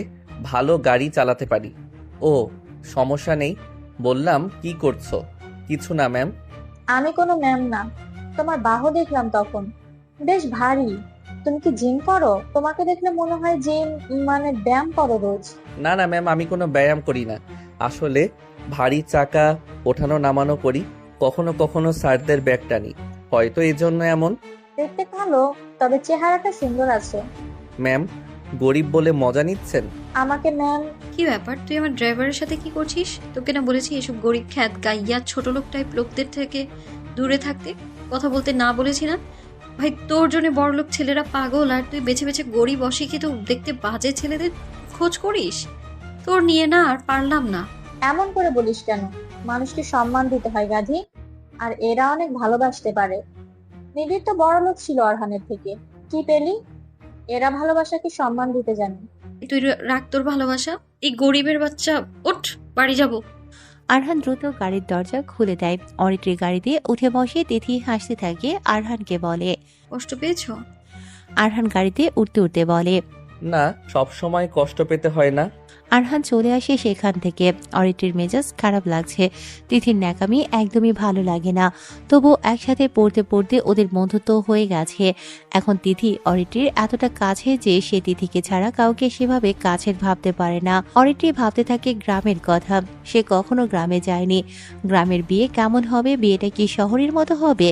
ভালো গাড়ি চালাতে পারি। ও, সমস্যা নেই। বললাম কি করছো? কিছু না ম্যাম। আমি কোনো ম্যাম না। তোমার বাহু দেখলাম তখন, বেশ ভারী। তুমি কি জিম করো? তোমাকে দেখলে মনে হয় জিম মানে ব্যায়াম করো রোজ। না না ম্যাম, আমি কোনো ব্যায়াম করি না। আসলে ভারী চাকা ওঠানো নামানো করি, কখনো কখনো স্যারদের ব্যাগ টানি, হয়তো এই জন্য এমন। দেখতে ভালো, তবে চেহারাটা সুন্দর আছে। ম্যাম, গরিব বলে মজা নিচ্ছেন? আমাকে ম্যাম? কি ব্যাপার, তুই আমার ড্রাইভারের সাথে কি করছিস? তোকে না বলেছি এসব গরিব খ্যাত গাইয়া ছোট লোক টাইপ লোকদের থেকে দূরে থাকতে? কথা বলতে না বলেছি না? ভাই, তোর জন্য বড়লোক ছেলেরা পাগল, আর তুই বেছে বেছে গরিব অশিক্ষিত দেখতে বাজে ছেলেদের খোঁজ করিস। তোর নিয়ে না আর পারলাম না। এমন করে বলিস কেন? মানুষকে সম্মান দিতে হয় গাধি। আর এরা অনেক ভালোবাসতে পারে। নিবিড় তো বড় লোক ছিল অরহানের থেকে, কি পেলি? এরা ভালোবাসাকে সম্মান দিতে জানে। তুই রাখ তোর ভালোবাসা। এই গরিবের বাচ্চা, ওঠ, বাড়ি যাব। আরহান দ্রুত গাড়ির দরজা খুলে দেয়। অরিত্রীর গাড়িতে উঠে বসে। তিথি হাসতে থাকে, আরহানকে বলে, কষ্ট পেয়েছো? আরহান গাড়িতে উঠতে উঠতে বলে, না, সব সময় কষ্ট পেতে হয় না। আরহান চলে আসে সেখান থেকে। অরিত্রীর মেজাজ খারাপ লাগছে। তিথির ন্যাকামি একদমই ভালো লাগে না। তবু একসাথে পড়তে পড়তে ওদের বন্ধুত্ব হয়ে গেছে। এখন তিথি অরিত্রীর এতটা কাছে যে সে তিথিকে ছাড়া কাউকে সেভাবে কাছের ভাবতে পারে না। অরিত্রী ভাবতে থাকে গ্রামের কথা। সে কখনো গ্রামে যায়নি। গ্রামের বিয়ে কেমন হবে? বিয়েটা কি শহরের মতো হবে?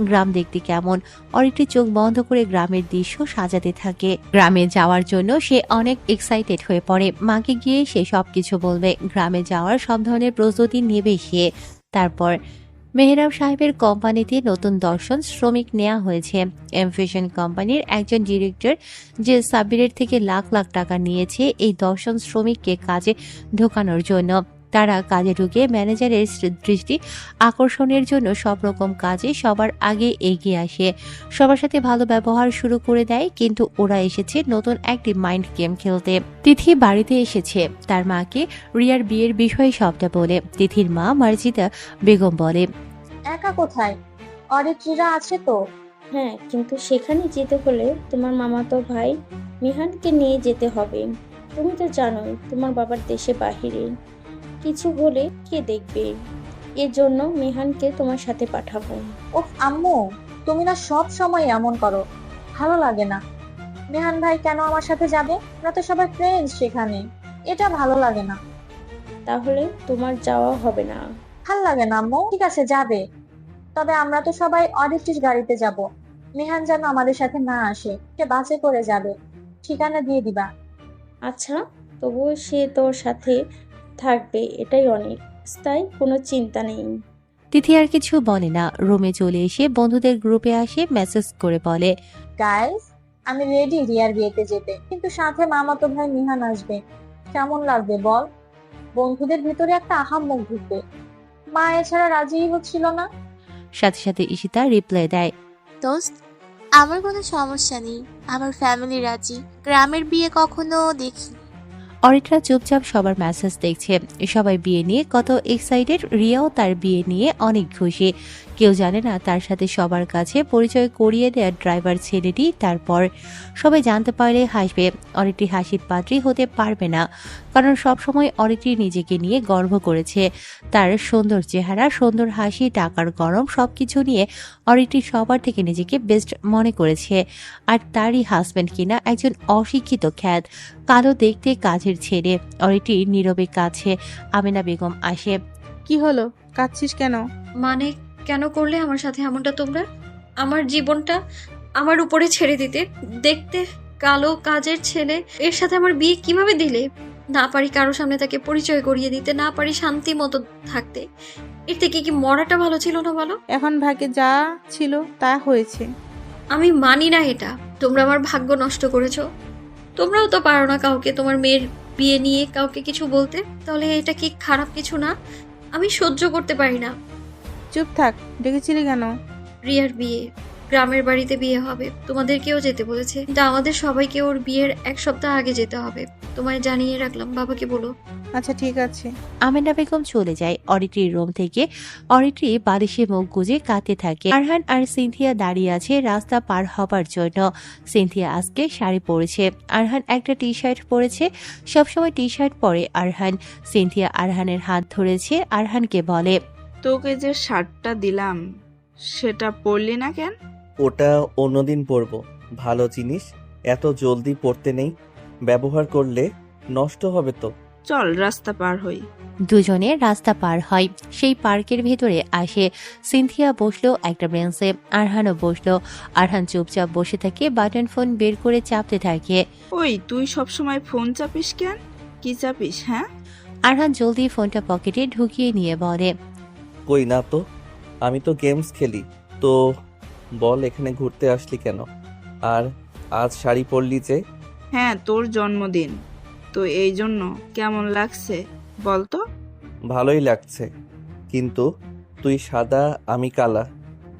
গ্রাম দেখতে কেমন? অরিত্রী চোখ বন্ধ করে গ্রামের দৃশ্য সাজাতে থাকে। গ্রামে যাওয়ার জন্য সে অনেক এক্সাইটেড হয়ে পড়ে। মাকে গিয়ে সে সবকিছু বলবে। গ্রামে যাওয়ার সব ধরনের প্রস্তুতি নেবে সে। তারপর মেহরাব সাহেবের কোম্পানিতে নতুন দর্শন শ্রমিক নেওয়া হয়েছে। এমফিশন কোম্পানির একজন ডিরেক্টর যে সাব্বিরের থেকে লাখ লাখ টাকা নিয়েছে এই দর্শন শ্রমিককে কাজে ঢোকানোর জন্য। তারা কাজে ঢুকে ম্যানেজারের দৃষ্টি আকর্ষণের জন্য সব রকম কাজে সবার আগে এগিয়ে আসে। সবার সাথে ভালো ব্যবহার শুরু করে দেয়। কিন্তু ওরা এসেছে নতুন একটি মাইন্ড গেম খেলতে। তিথি বাড়িতে এসেছে তার মাকে রিয়ার বিয়ের বিষয়ে সবটা বলে। তিথির মা মার্জিদা বেগম বলে, একা কোথায়? অরিত্রীরা আছে তো? হ্যাঁ, কিন্তু সেখানে যেতে হলে তোমার মামাতো ভাই মিহানকে নিয়ে যেতে হবে। তুমি তো জানোই তোমার বাবার দেশে বাহিরে, কিছু হলে কে দেখবে? এজন্য মিহানকে তোমার সাথে পাঠাবো। ওহ আম্মু, তুমি না সব সময় এমন করো, ভালো লাগে না। মেহান ভাই কেন আমার সাথে যাবে? আমরা তো সবাই ফ্রেন্ডস সেখানে, এটা ভালো লাগে না। তাহলে তোমার যাওয়া হবে না। ভাল লাগে না আম্মু। ঠিক আছে, যাবে, তবে আমরা তো সবাই অডিটির গাড়িতে যাব। মেহান যেন আমাদের সাথে না আসে, সে বাসে করে যাবে। ঠিকানা দিয়ে দিবা। আচ্ছা, তবুও সে তোর সাথে থাকবে, এটাই অনেক। তাই কোনো চিন্তা নেই। তিথি আর কিছু বলে না, রুমে চলে এসে বন্ধুদের গ্রুপে আসে মেসেজ করে বলে, গাইস, আমি রেডি রিয়ার বিয়েতে যেতে, কিন্তু সাথে মামাতো ভাই মিহান আসবে। কেমন লাগবে বল? বন্ধুদের ভিতরে একটা আহাম্মক ঢুকবে। মা এছাড়া রাজিই হচ্ছিল না। সাথে সাথে ঈশিতা রিপ্লাই দেয়, দোস্ত, আমার কোনো সমস্যা নেই, আমার ফ্যামিলি রাজি। গ্রামের বিয়ে কখনো দেখি। অরিত্রা চুপচাপ সবার মেসেজ দেখছে। সবাই বিয়ে নিয়ে কত এক্সাইটেড, রিয়াও তার বিয়ে নিয়ে অনেক খুশি। কেউ জানে না তার সাথে সবার কাছে পরিচয় করিয়ে দেওয়া ড্রাইভার ছেলেটি তারপর। সবাই জানতে পারলে হাসবে। অরিত্রি হাসির পাত্রী হতে পারবে না, কারণ সবসময় অরিত্রি নিজেকে নিয়ে গর্ব করেছে। তার সুন্দর চেহারা, সুন্দর হাসি, টাকার গরম সবকিছু নিয়ে অরিত্রি সবার থেকে নিজেকে বেস্ট মনে করেছে। আর তারই হাজব্যান্ড কিনা একজন অশিক্ষিত খ্যাত, কালো দেখতে কাজের ছেলে। অরিত্রি নীরবে কাছে আমেনা বেগম আসে। কি হলো, কাঁদছিস কেন? মানে কেন করলে আমার সাথে এমনটা তোমরা? আমার জীবনটা আমার উপরে ছেড়ে দিতে, দেখতে কালো কাজের ছেলে, এর সাথে আমার বিয়ে কিভাবে দিলে? না পারি কারো সামনে তাকে পরিচয় করিয়ে দিতে, না পারি শান্তি মতো থাকতে। এর থেকে কি মরাটা ভালো ছিল না বলো? এখন ভাগ্যে যা ছিল তা হয়েছে। আমি মানি না এটা। তোমরা আমার ভাগ্য নষ্ট করেছো। তোমরাও তো পারো না কাউকে তোমার মেয়ের বিয়ে নিয়ে কাউকে কিছু বলতে। তাহলে এটা কি খারাপ কিছু না? আমি সহ্য করতে পারি না। চুপ থাক, ডেকেছিলি কেন? রিয়ার বিয়ে, গ্রামের বাড়িতে বিয়ে হবে। তোমাদেরকেও যেতে বলেছে, কিন্তু আমাদের সবাইকে ওর বিয়ের 1 সপ্তাহ আগে যেতে হবে। তোমায় জানিয়ে রাখলাম, বাবাকে বলো। আচ্ছা ঠিক আছে। আমেনা বেগম চলে যায় অরিত্রির রুম থেকে। অরিত্রি বালিশে মুখ গুজে কাঁদতে থাকে। আরহান আর সিনথিয়া দাঁড়িয়ে আছে রাস্তা পার হবার জন্য। সিনথিয়া আজকে শাড়ি পরেছে, আরহান একটা টি শার্ট পরেছে। সবসময় টি শার্ট পরে আরহান। সিনথিয়া আরহানের হাত ধরেছে, আরহানকে বলে, তোকে যে শার্টটা দিলাম সেটা পরলি না কেন? ওটা অন্যদিন পরবো। ভালো জিনিস এত জলদি পড়তে নেই, ব্যবহার করলে নষ্ট হবে তো। চল রাস্তা পার হই। দুজনে রাস্তা পার হয়। সেই পার্কের ভেতরে আসে। সিনথিয়া বসলো একটা বেঞ্চে, আরহানও বসলো। আরহান চুপচাপ বসে থাকে, বাটন ফোন বের করে চাপতে থাকে। ওই তুই সবসময় ফোন চাপিস কেন? কি চাপিস হ্যাঁ? আরহান জলদি ফোনটা পকেটে ঢুকিয়ে নিয়ে বলে, কই না তো, আমি তো গেমস খেলি। তো বল, এখানে ঘুরতে আসলি কেন? আর আজ শাড়ি পরলি যে? হ্যাঁ, তোর জন্মদিন তো এই জন্য। কেমন লাগছে বল তো? ভালোই লাগছে, কিন্তু তুই সাদা আমি কালা,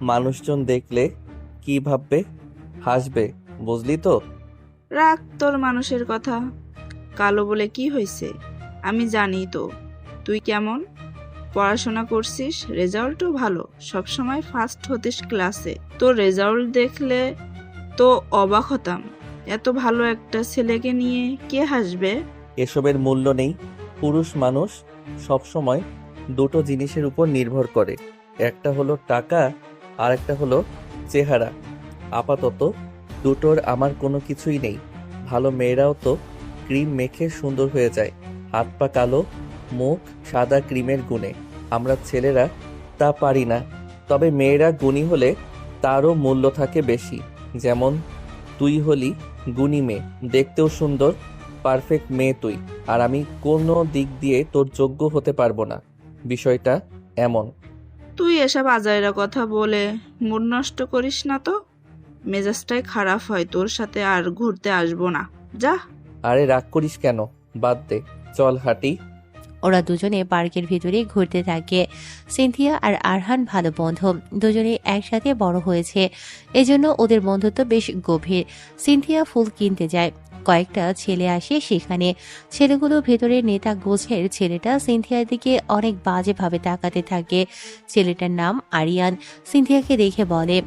মানুষজন দেখলে কি ভাববে? হাসবে, বুঝলি তো? রাখ তোর মানুষের কথা। কালো বলে কি হয়েছে? আমি জানি তো তুই কেমন। পড়াশোনা করছিস, রেজাল্টও ভালো, সবসময় ফার্স্ট হতিস ক্লাসে। তোর রেজাল্ট দেখলে তো অবাক হতাম। এত ভালো একটা ছেলেকে নিয়ে কে হাসবে? এসবের মূল্য নেই। পুরুষ মানুষ সবসময় দুটো জিনিসের উপর নির্ভর করে, একটা হলো টাকা আর একটা হলো চেহারা। আপাতত দুটোর আমার কোনো কিছুই নেই। ভালো মেয়েরাও তো ক্রিম মেখে সুন্দর হয়ে যায়, হাত পা কালো, মুখ সাদা ক্রিমের গুণে। আমরা ছেলেরা তা পারি না। তবে মেয়েরা গুণী হলে তারও মূল্য থাকে বেশি। যেমন তুই হলি গুণী মেয়ে, দেখতেও সুন্দর, পারফেক্ট মেয়ে তুই, আর আমি কোনো দিক দিয়ে তোর যোগ্য হতে পারবো না। বিষয়টা এমন। তুই এসব আজাইরা কথা বলে মুড নষ্ট করিস না তো। মেজাজটাই খারাপ হয়, তোর সাথে আর ঘুরতে আসবো না, যা। আরে রাগ করিস কেন, বাদ দে, চল হাঁটি। ওরা দুজনে পার্কের ভিতরে ঘুরতে থাকে। সিনথিয়া আর আরহান ভালো বন্ধু, দুজনে একসাথে বড় হয়েছে, এজন্য ওদের বন্ধুত্ব বেশ গভীর। সিনথিয়া ফুল কিনতে যায়, কয়েকটা ছেলে আসে সেখানে। ছেলেগুলো ভেতরে নেতা গোছের ছেলেটা সিনথিয়ার দিকে অনেক বাজেভাবে তাকাতে থাকে। ছেলেটার নাম আরিয়ান। সিনথিয়াকে দেখে বলে,